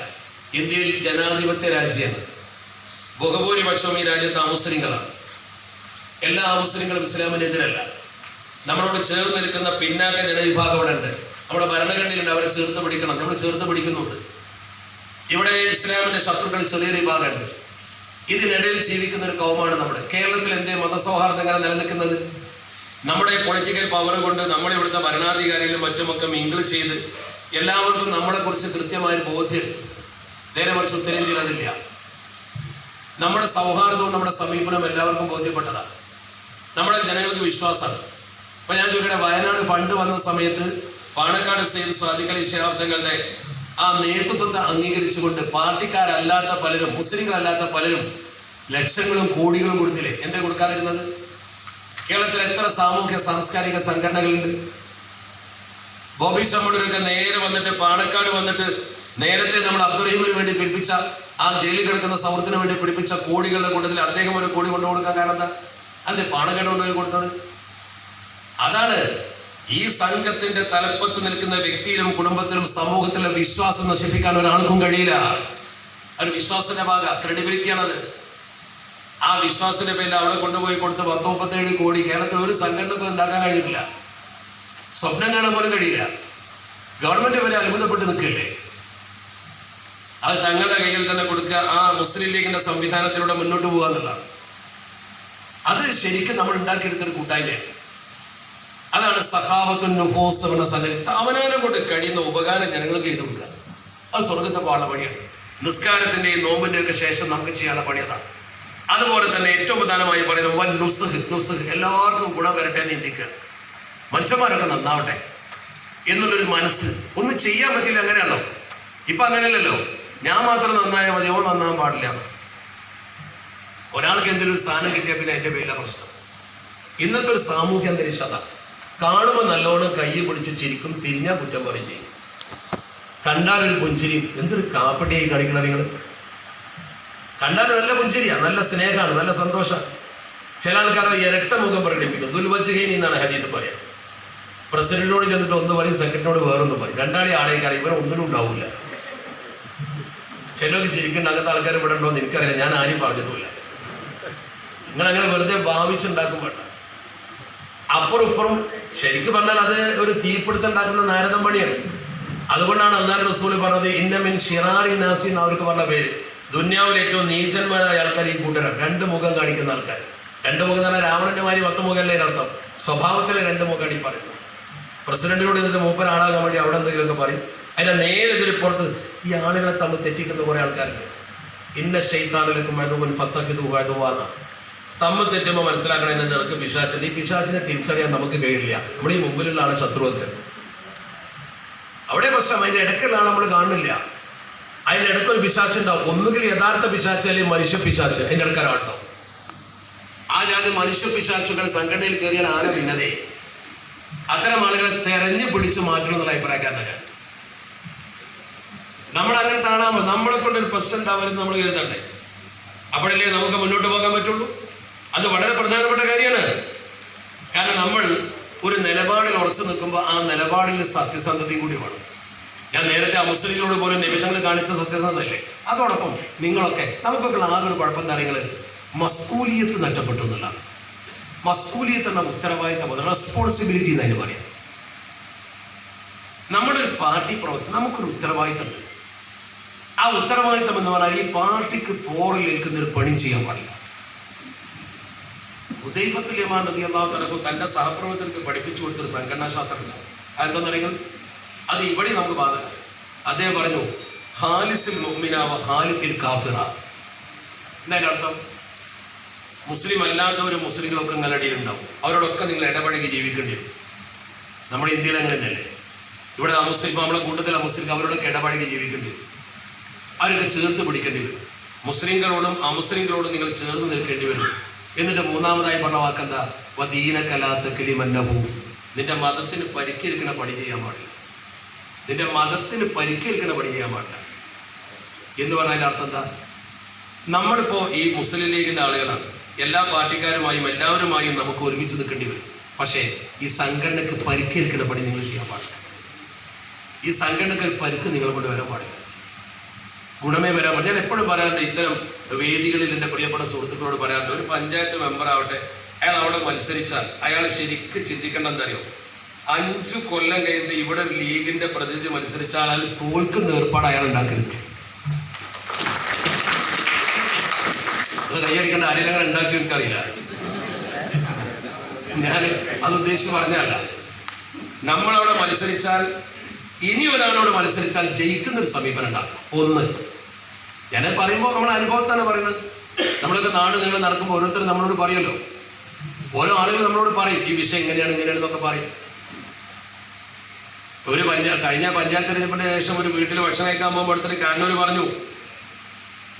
ഇന്ത്യയിൽ ജനാധിപത്യ രാജ്യമാണ്. ബഹുഭൂരിപക്ഷവും ഈ രാജ്യത്ത് മുസ്ലിങ്ങളാണ്. എല്ലാ മുസ്ലിങ്ങളും ഇസ്ലാമിനെതിരല്ല. നമ്മളോട് ചേർന്ന് നിൽക്കുന്ന പിന്നാക്ക ജനവിഭാഗം ഇവിടെ ഉണ്ട്. നമ്മുടെ ഭരണഘടനയിലുണ്ട്, അവരെ ചേർത്ത് പിടിക്കണം. നമ്മൾ ചേർത്ത് പിടിക്കുന്നുണ്ട്. ഇവിടെ ഇസ്ലാമിന്റെ ശത്രുക്കൾ ചെറിയൊരു വിഭാഗമുണ്ട്. ഇതിനിടയിൽ ജീവിക്കുന്ന ഒരു കൗമാണ് നമ്മുടെ. കേരളത്തിൽ എന്തേ മതസൗഹാർദ്ദം എങ്ങനെ നിലനിൽക്കുന്നത്? നമ്മുടെ പൊളിറ്റിക്കൽ പവർ കൊണ്ട് നമ്മളിവിടുത്തെ ഭരണാധികാരികളും മറ്റുമൊക്കെ മിങ്കിൾ ചെയ്ത് എല്ലാവർക്കും നമ്മളെക്കുറിച്ച് കൃത്യമായൊരു ബോധ്യമുണ്ട്. നേരെ മറിച്ച് ഉത്തരേന്ത്യയിൽ അതില്ല. നമ്മുടെ സൗഹാർദ്ദവും നമ്മുടെ സമീപനവും എല്ലാവർക്കും ബോധ്യപ്പെട്ടതാണ്. നമ്മുടെ ജനങ്ങൾക്ക് വിശ്വാസമാണ്. ഇപ്പൊ ഞാൻ ചോദിക്കട്ടെ, വയനാട് ഫണ്ട് വന്ന സമയത്ത് പാണക്കാട് സെയ്ദ് സാദിഖ് അലി ശിഹാബ് തങ്ങളുടെ ആ നേതൃത്വത്തെ അംഗീകരിച്ചുകൊണ്ട് പാർട്ടിക്കാരല്ലാത്ത പലരും, മുസ്ലിങ്ങളല്ലാത്ത പലരും ലക്ഷങ്ങളും കോടികളും കൊടുത്തില്ലേ? എന്താ കൊടുക്കാതിരുന്നത്? കേരളത്തിൽ എത്ര സാമൂഹ്യ സാംസ്കാരിക സംഘടനകളുണ്ട്? ബോബി ശമ്മൂടൊക്കെ നേരെ വന്നിട്ട് പാണക്കാട് വന്നിട്ട് നേരത്തെ നമ്മൾ അബ്ദുറഹീമിന് വേണ്ടി പിടിപ്പിച്ച, ആ ജയിലിൽ കിടക്കുന്ന സൗഹൃദത്തിന് വേണ്ടി പിടിപ്പിച്ച കോടികളുടെ കൂട്ടത്തിൽ അദ്ദേഹം ഒരു കോടി കൊണ്ടു കൊടുക്കാൻ കാരണം എന്താ? അതെ, പാണക്കാട് കൊണ്ടുപോയി കൊടുത്തത്. അതാണ് ഈ സംഘത്തിന്റെ തലപ്പത്ത് നിൽക്കുന്ന വ്യക്തിയിലും കുടുംബത്തിലും സമൂഹത്തിലും വിശ്വാസം നശിപ്പിക്കാൻ ഒരാൾക്കും കഴിയില്ല. ഒരു വിശ്വാസത്തിന്റെ ഭാഗ ക്രെഡിബിലിറ്റിയാണത്. ആ വിശ്വാസത്തിന്റെ പേരിൽ അവിടെ കൊണ്ടുപോയി കൊടുത്ത് 10-37 കോടി കേരളത്തിൽ ഒരു സംഘടനക്കും ഉണ്ടാക്കാൻ കഴിഞ്ഞിട്ടില്ല. സ്വപ്നം കാണാൻ പോലും കഴിയില്ല. ഗവൺമെന്റ് വരെ അത്ഭുതപ്പെട്ട് നിൽക്കില്ലേ? അത് തങ്ങളുടെ കയ്യിൽ തന്നെ കൊടുക്കുക, ആ മുസ്ലിം ലീഗിന്റെ സംവിധാനത്തിലൂടെ മുന്നോട്ട് പോകുക എന്നുള്ളതാണ്. അത് ശരിക്കും നമ്മൾ ഉണ്ടാക്കിയെടുത്തൊരു കൂട്ടായ്മയാണ്. അതാണ് സഖാവത്തുൻ നുഫൂസ് എന്ന സംഗതി. അവനാനെ കൊണ്ട് കഴിയുന്ന ഉപകാരം ജനങ്ങൾക്ക് ചെയ്തു കൊടുക്കുക. അത് സ്വർഗത്തെ പോകാനുള്ള പണിയാണ്. നിസ്കാരത്തിന്റെയും നോമ്പിന്റെയും ഒക്കെ ശേഷം നമുക്ക് ചെയ്യാനുള്ള പണി അതാണ്. അതുപോലെ തന്നെ ഏറ്റവും പ്രധാനമായി പറയുന്നത് വൻ നുസ്ഹ്, എല്ലാവർക്കും ഗുണം വരട്ടെ എന്ന് ചിന്തിക്കുക. മനുഷ്യന്മാരൊക്കെ നന്നാവട്ടെ എന്നുള്ളൊരു മനസ്സ്. ഒന്നും ചെയ്യാൻ പറ്റില്ല, അങ്ങനെയാണോ? ഇപ്പൊ അങ്ങനെയല്ലല്ലോ. ഞാൻ മാത്രം നന്നായാൽ മതി, ഓ നന്നാൻ പാടില്ല. ഒരാൾക്ക് എന്തെങ്കിലും ഒരു സ്ഥാനം കിട്ടിയാൽ പിന്നെ അതിന്റെ പേരില പ്രശ്നം. ഇന്നത്തെ ഒരു സാമൂഹ്യ അന്തരീക്ഷം അതാ. കാണുമ്പോൾ നല്ലോണം കൈ പിടിച്ച് ചിരിക്കും, തിരിഞ്ഞാൽ കുറ്റം പറയും ചെയ്യും. കണ്ടാലൊരു പുഞ്ചിരിയും. എന്തൊരു കാപ്പട്ടിയായി കാണിക്കണം നിങ്ങൾ. കണ്ടാൽ നല്ല പുഞ്ചിരിയാണ്, നല്ല സ്നേഹമാണ്, നല്ല സന്തോഷം. ചില ആൾക്കാരോ ഇരട്ട മുഖം പ്രകടിപ്പിക്കും. ദുൽവജ്ഹൈനി എന്നാണ് ഹദീത്ത് പറയാം. പ്രസിഡന്റിനോട് ചെന്നിട്ട് ഒന്ന് പറയും, സെക്രട്ടറിനോട് വേറൊന്നും പറയും. രണ്ടാളി ആളേക്കാരം, ഇവരെ ഒന്നിനും ഉണ്ടാവില്ല. ചിലർക്ക് ചിരിക്കേണ്ട അങ്ങനത്തെ ആൾക്കാർ ഇവിടെ ഉണ്ടോ എന്ന് എനിക്കറിയില്ല. ഞാൻ ആരെയും പറഞ്ഞിട്ടില്ല. നിങ്ങളങ്ങനെ വെറുതെ ഭാവിച്ചുണ്ടാക്കും വേണ്ട. അപ്പുറം ഇപ്പുറം ശരിക്കും പറഞ്ഞാൽ അത് ഒരു തീപിടുത്തുണ്ടാക്കുന്ന നാരദം പണിയാണ്. അതുകൊണ്ടാണ് അല്ലാഹു റസൂൽ പറഞ്ഞത് ഇന്ന മിൻ ശിറാറിൻ നാസി എന്ന് അവർക്ക് പറഞ്ഞ പേര്. ദുന്യാവിൽ ഏറ്റവും നീചന്മാരായ ആൾക്കാർ ഈ കൂട്ടരാണ്. 2 മുഖം കാണിക്കുന്ന ആൾക്കാർ. 2 മുഖം എന്ന് പറഞ്ഞാൽ രാവണന്റെ മാതിരി 10 മുഖമല്ലേ അർത്ഥം. സ്വഭാവത്തിലെ 2 മുഖമാണ് ഈ പറയുന്നത്. പ്രസിഡന്റിനോട് എന്നിട്ട് മൂപ്പരാളാകാൻ വേണ്ടി അവിടെ എന്തെങ്കിലുമൊക്കെ പറയും. അതിന്റെ നേരെതിരെ പുറത്ത് ഈ ആളുകളെ തമ്മിൽ തെറ്റിക്കുന്ന കുറെ ആൾക്കാരുണ്ട്. ഇന്ന ശൈത്താനിലേക്കും വഴുതുവൻ ഫത്തക്കിത് വഴുതുവാന്ന തമ്മിൽ തെറ്റുമ്പോൾ മനസ്സിലാക്കണം എന്നെ നിനക്ക് പിശാച്ചുണ്ട്. ഈ പിശാച്ചിനെ തിരിച്ചറിയാൻ നമുക്ക് കഴിയില്ല. നമ്മുടെ ഈ മുമ്പിലുള്ള ആളെ ശത്രുവൊക്കെ അവിടെ പ്രശ്നം. അതിന്റെ ഇടയ്ക്കുള്ള ആളെ നമ്മൾ കാണുന്നില്ല. അതിൻ്റെ ഇടയ്ക്കൊരു പിശാച്ചുണ്ടാവും. ഒന്നുകിൽ യഥാർത്ഥ പിശാച്ച് അല്ലെങ്കിൽ മനുഷ്യ പിശാച്ച്. അതിൻ്റെ ഇടയ്ക്കൊരാളുണ്ടാവും. ആ ജാതി മനുഷ്യ പിശാച്ചുകൾ സംഘടനയിൽ കയറിയാൽ ആരെ ഭിന്നതയെ. അത്തരം ആളുകളെ തെരഞ്ഞു പിടിച്ചു മാറ്റണം എന്നുള്ള അഭിപ്രായക്കാരനാണ് ഞാൻ. നമ്മളങ്ങനെ കാണാമോ? നമ്മളെ കൊണ്ടൊരു പ്രശ്നം ഉണ്ടാവരുന്ന് നമ്മൾ കരുതണ്ടേ? അപ്പോഴല്ലേ നമുക്ക് മുന്നോട്ട് പോകാൻ പറ്റുള്ളൂ. അത് വളരെ പ്രധാനപ്പെട്ട കാര്യമാണ്. കാരണം നമ്മൾ ഒരു നിലപാടിൽ ഉറച്ചു നിൽക്കുമ്പോൾ ആ നിലപാടിൽ സത്യസന്ധതയും കൂടി വേണം. ഞാൻ നേരത്തെ അമുസ്ലിങ്ങളോട് പോലും നിമിത്തങ്ങൾ കാണിച്ച സത്യസന്ധതയല്ലേ. അതോടൊപ്പം നിങ്ങളൊക്കെ നമുക്കൊക്കെ ആകെ ഒരു കുഴപ്പം എന്താ നിങ്ങൾ മസ്കൂലിയത്ത് നഷ്ടപ്പെട്ടു എന്നുള്ളതാണ്. മസ്കൂലിയത്ത് എന്ന ഉത്തരവാദിത്തം, റെസ്പോൺസിബിലിറ്റി എന്നതിന് പറയാം. പാർട്ടി പ്രവർത്തനം നമുക്കൊരു ഉത്തരവാദിത്തമുണ്ട്. ആ ഉത്തരവാദിത്തം എന്ന് പറഞ്ഞാൽ ഈ പാർട്ടിക്ക് പോറിൽ നിൽക്കുന്ന ഒരു പണി ചെയ്യാൻ പാടില്ല. ഹുദൈഫത്തുൽ യമാൻ റളിയല്ലാഹു അൻഹു തന്റെ സഹപ്രവർത്തകർക്ക് പഠിപ്പിച്ചു കൊടുത്തൊരു സംഘടനാ ശാസ്ത്രമില്ല. അതെന്താന്ന് പറയുന്നത്, അത് ഇവിടെ നമുക്ക് ബാധകം. അദ്ദേഹം പറഞ്ഞു, ഖാലിസിൽ മുഅ്മിന വ ഖാലിത്തിൽ കാഫിറ. എന്നതിൻ്റെ അർത്ഥം, മുസ്ലിം അല്ലാത്തവരും മുസ്ലിങ്ങളൊക്കെ നിങ്ങളുടെ അവരോടൊക്കെ നിങ്ങൾ ഇടപഴകി ജീവിക്കേണ്ടി വരും. നമ്മുടെ ഇന്ത്യയിൽ അങ്ങനെ തന്നെയല്ലേ? ഇവിടെ മുസ്ലിം, നമ്മുടെ കൂട്ടത്തിലെ മുസ്ലിം അവരോടൊക്കെ ഇടപഴകി ജീവിക്കേണ്ടി വരും. അവരൊക്കെ ചേർത്ത് പിടിക്കേണ്ടി വരും. മുസ്ലിങ്ങളോടും അമുസ്ലിങ്ങളോടും നിങ്ങൾ ചേർന്ന് നിൽക്കേണ്ടി വരും. എന്നിട്ട് മൂന്നാമതായി പറഞ്ഞ വാക്കെന്താ, വദീനകലാത്തക്കലി മന്നഹു. നിന്റെ മതത്തിന് പരിക്കേൽക്കുന്ന പണി ചെയ്യാൻ പാടില്ല. നിന്റെ മതത്തിന് പരിക്കേൽക്കുന്ന പണി ചെയ്യാൻ പാടില്ല എന്ന് പറഞ്ഞതിൻ്റെ അർത്ഥം എന്താ? നമ്മളിപ്പോൾ ഈ മുസ്ലിം ലീഗിൻ്റെ ആളുകളാണ്. എല്ലാ പാർട്ടിക്കാരുമായും എല്ലാവരുമായും നമുക്ക് ഒരുമിച്ച് നിൽക്കേണ്ടി വരും. പക്ഷേ ഈ സംഘടനയ്ക്ക് പരിക്കേൽക്കുന്ന പണി നിങ്ങൾ ചെയ്യാൻ പാടില്ല. ഈ സംഘടനയ്ക്ക് ഒരു പരിക്ക് നിങ്ങൾ കൊണ്ട് വരാൻ പാടില്ല. ഗുണമേ വരാൻ പാടില്ല. ഞാൻ എപ്പോഴും പറയാറുണ്ട്, ഇത്തരം വേദികളിൽ എൻ്റെ പ്രിയപ്പെട്ട സുഹൃത്തുക്കളോട് പറയാറുണ്ട്, ഒരു പഞ്ചായത്ത് മെമ്പർ ആവട്ടെ, അയാൾ അവിടെ മത്സരിച്ചാൽ അയാൾ ശരിക്കും ചിന്തിക്കേണ്ട എന്തറിയോ, 5 കൊല്ലം കഴിഞ്ഞിട്ട് ഇവിടെ ഒരു ലീഗിന്റെ പ്രതിനിധി മത്സരിച്ചാൽ അയാൾ തോൽക്കുന്ന ഏർപ്പാട് അയാൾ ഉണ്ടാക്കരുത്. അത് കൈയടിക്കേണ്ട ആരെങ്കിലും അങ്ങനെ ഉണ്ടാക്കി എനിക്കറിയില്ല. ഞാൻ അത് ഉദ്ദേശിച്ച് പറഞ്ഞല്ല. നമ്മളവിടെ മത്സരിച്ചാൽ, ഇനി ഒരാളോട് മത്സരിച്ചാൽ ജയിക്കുന്നൊരു സമീപനം ഉണ്ടാക്കും. ഒന്ന്, ഞാൻ പറയുമ്പോൾ നമ്മളെ അനുഭവത്താണ് പറയുന്നത്. നമ്മളൊക്കെ നാട് നിങ്ങൾ നടക്കുമ്പോൾ ഓരോരുത്തരും നമ്മളോട് പറയുമല്ലോ, ഓരോ ആളുകൾ നമ്മളോട് പറയും ഈ വിഷയം ഇങ്ങനെയാണെന്നൊക്കെ പറയും. കഴിഞ്ഞ പഞ്ചായത്ത് തെരഞ്ഞെടുപ്പിന് ശേഷം ഒരു വീട്ടിൽ ഭക്ഷണം കഴിക്കാൻ പോകുമ്പോൾ അടുത്തൊരു കാരണവർ പറഞ്ഞു,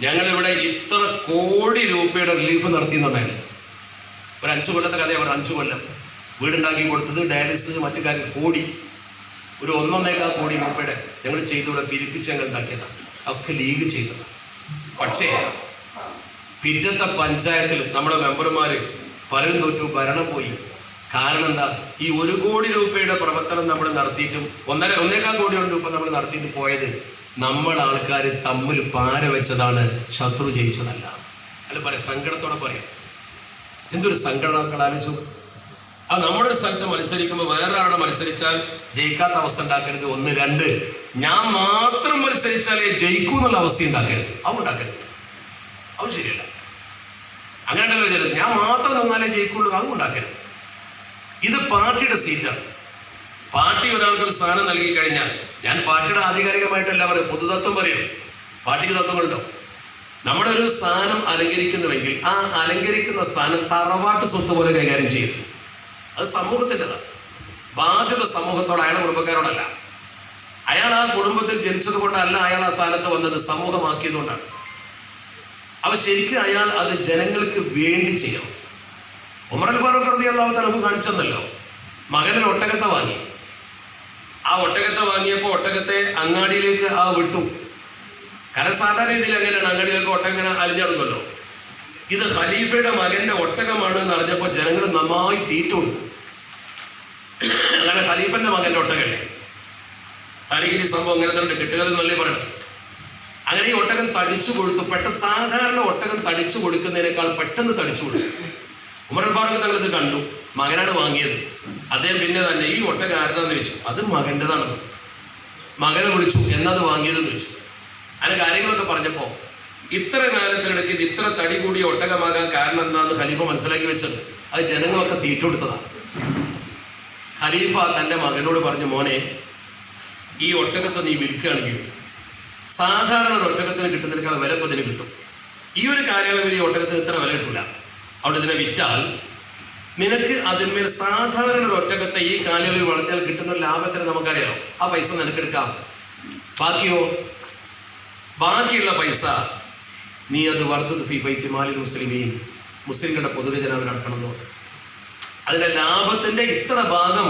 ഞങ്ങളിവിടെ ഇത്ര കോടി രൂപയുടെ റിലീഫ് നടത്തിയെന്നുണ്ടായിരുന്നു. ഒരു 5 കൊല്ലത്തെ കഥയാണ്. 5 കൊല്ലം വീടുണ്ടാക്കി കൊടുത്തത്, ഡയാലിസിസ്, മറ്റു കാര്യം, കോടി, ഒരു 1.25 കോടി രൂപയുടെ ഞങ്ങൾ ചെയ്തിവിടെ പിരിപ്പിച്ച് ഞങ്ങൾ ഉണ്ടാക്കിയതാണ്. ഒക്കെ ലീഗ് ചെയ്തതാണ്. പക്ഷേ പിറ്റത്തെ പഞ്ചായത്തിൽ നമ്മുടെ മെമ്പർമാർ പലരും തോറ്റു, ഭരണം പോയി. കാരണം എന്താ, ഈ 1 കോടി രൂപയുടെ പ്രവർത്തനം നമ്മൾ നടത്തിയിട്ടും 1.25 കോടി രൂപ നമ്മൾ നടത്തിയിട്ട് പോയത് നമ്മൾ ആൾക്കാർ തമ്മിൽ പാര വെച്ചതാണ്, ശത്രു ജയിച്ചതല്ല. അല്ല പറയാം, സങ്കടത്തോടെ പറയാം. എന്തൊരു സങ്കടങ്ങൾ ആലോചിച്ചു. അത് നമ്മുടെ ഒരു സ്ഥലത്ത് മത്സരിക്കുമ്പോൾ വേറൊരാളുടെ മത്സരിച്ചാൽ ജയിക്കാത്ത അവസ്ഥ ഉണ്ടാക്കരുത്. 1, 2 ഞാൻ മാത്രം മത്സരിച്ചാലേ ജയിക്കൂ എന്നുള്ള അവസ്ഥ ഉണ്ടാക്കരുത്. ഉണ്ടാക്കരുത്. അത് ശരിയല്ല. അങ്ങനെ ഉണ്ടല്ലോ ചിലത്, ഞാൻ മാത്രം നിന്നാലേ ജയിക്കുള്ളൂ, അതും ഉണ്ടാക്കരുത്. ഇത് പാർട്ടിയുടെ സീറ്റാണ്. പാർട്ടി ഒരാൾക്കൊരു സ്ഥാനം നൽകി കഴിഞ്ഞാൽ, ഞാൻ പാർട്ടിയുടെ ആധികാരികമായിട്ടല്ല പറയും, പൊതുതത്വം പറയും. പാർട്ടിക്ക് തത്വങ്ങളുണ്ടോ? നമ്മുടെ ഒരു സ്ഥാനം അലങ്കരിക്കുന്നുവെങ്കിൽ ആ അലങ്കരിക്കുന്ന സ്ഥാനം തറവാട്ട് സ്വത്ത് പോലെ കൈകാര്യം ചെയ്യരുത്. അത് സമൂഹത്തിൻ്റെതാണ്. ബാധ്യത സമൂഹത്തോട്, അയാളുടെ കുടുംബക്കാരോടല്ല. അയാൾ ആ കുടുംബത്തിൽ ജനിച്ചത് കൊണ്ടല്ല അയാൾ ആ സ്ഥാനത്ത് വന്നത്, സമൂഹമാക്കിയതുകൊണ്ടാണ്. അവ ശരിക്കും അയാൾ അത് ജനങ്ങൾക്ക് വേണ്ടി ചെയ്യണം. ഉമർ ഫാറൂഖ് റളിയല്ലാഹു അൻഹു കാണിച്ചെന്നല്ലോ, മകനൊരു ഒട്ടകത്തെ വാങ്ങി. ആ ഒട്ടകത്തെ വാങ്ങിയപ്പോൾ ഒട്ടകത്തെ അങ്ങാടിയിലേക്ക് വിട്ടു. കാരണം സാധാരണ രീതിയിൽ അങ്ങനെയാണ്, അങ്ങാടിയിലേക്ക് ഒട്ടകം അലിഞ്ഞടക്കുമല്ലോ. ഇത് ഖലീഫയുടെ മകന്റെ ഒട്ടകമാണ് എന്ന് അറിഞ്ഞപ്പോൾ ജനങ്ങൾ നന്നായി തീറ്റ കൊടുത്തു. അങ്ങനെ ഖലീഫന്റെ മകന്റെ ഒട്ടകല്ലേ, അല്ലെങ്കിൽ ഈ സംഭവം അങ്ങനെ തന്നെ കിട്ടുകയെന്നല്ലേ പറയണം. അങ്ങനെ ഈ ഒട്ടകം തടിച്ചു കൊടുത്തു. പെട്ടെന്ന് സാധാരണ ഒട്ടകം തടിച്ചു കൊടുക്കുന്നതിനേക്കാൾ പെട്ടെന്ന് തടിച്ചു കൊടുത്തു. ഉമർ ഫാറൂഖ് തങ്ങളിത് കണ്ടു. മകനാണ് വാങ്ങിയത്. അദ്ദേഹം പിന്നെ തന്നെ ഈ ഒട്ടകം ആരുതാന്ന് ചോദിച്ചു. അത് മകൻ്റെതാണ്. മകനെ വിളിച്ചു, എന്നത് വാങ്ങിയതെന്ന് ചോദിച്ചു. അങ്ങനെ കാര്യങ്ങളൊക്കെ പറഞ്ഞപ്പോൾ ഇത്ര കാലത്തിനിടയ്ക്ക് ഇത് ഇത്ര തടി കൂടിയ ഒട്ടകമാകാൻ കാരണം എന്താണെന്ന് ഖലീഫ മനസ്സിലാക്കി വെച്ചത്. അത് ജനങ്ങളൊക്കെ തീറ്റ കൊടുത്തതാണ്. ഖലീഫ തൻ്റെ മകനോട് പറഞ്ഞു, മോനെ, ഈ ഒട്ടകത്തെ നീ വിൽക്കുകയാണെങ്കിൽ സാധാരണ ഒരു ഒട്ടകത്തിന് കിട്ടുന്നതിനേക്കാൾ വില ഇപ്പോൾ ഇതിന് കിട്ടും. ഈ ഒരു കാലയളവിൽ ഈ ഒട്ടകത്തിന് ഇത്ര വില കിട്ടില്ല. അവിടെ ഇതിനെ വിറ്റാൽ നിനക്ക് അതിന്മേൽ സാധാരണ ഒരു ഒട്ടകത്തെ ഈ കാലയളവിൽ വളർത്തിയാൽ കിട്ടുന്ന ലാഭത്തിന് നമുക്കറിയാം. ആ പൈസ നിനക്കെടുക്കാം. ബാക്കിയുള്ള പൈസ നീ അത് വർദ്ധ ഫീ ബൈത്തി മാലിൽ മുസ്ലിമീൻ, മുസ്ലിങ്ങളുടെ പൊതുഖജനാവിൽ അടക്കണമെന്നോ. അതിൻ്റെ ലാഭത്തിൻ്റെ ഇത്ര ഭാഗം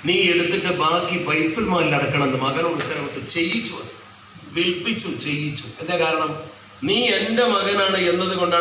നീ എടുത്തിട്ട് ബാക്കി ബൈത്തുൽ മാലിൽ അടക്കണമെന്ന് മകനോട് ഉത്തരവിട്ട് ചെയ്യിച്ചു. വിൽപ്പിച്ചു, ചെയ്യിച്ചു. എന്താ കാരണം? നീ എൻ്റെ മകനാണ് എന്നതുകൊണ്ടാണ്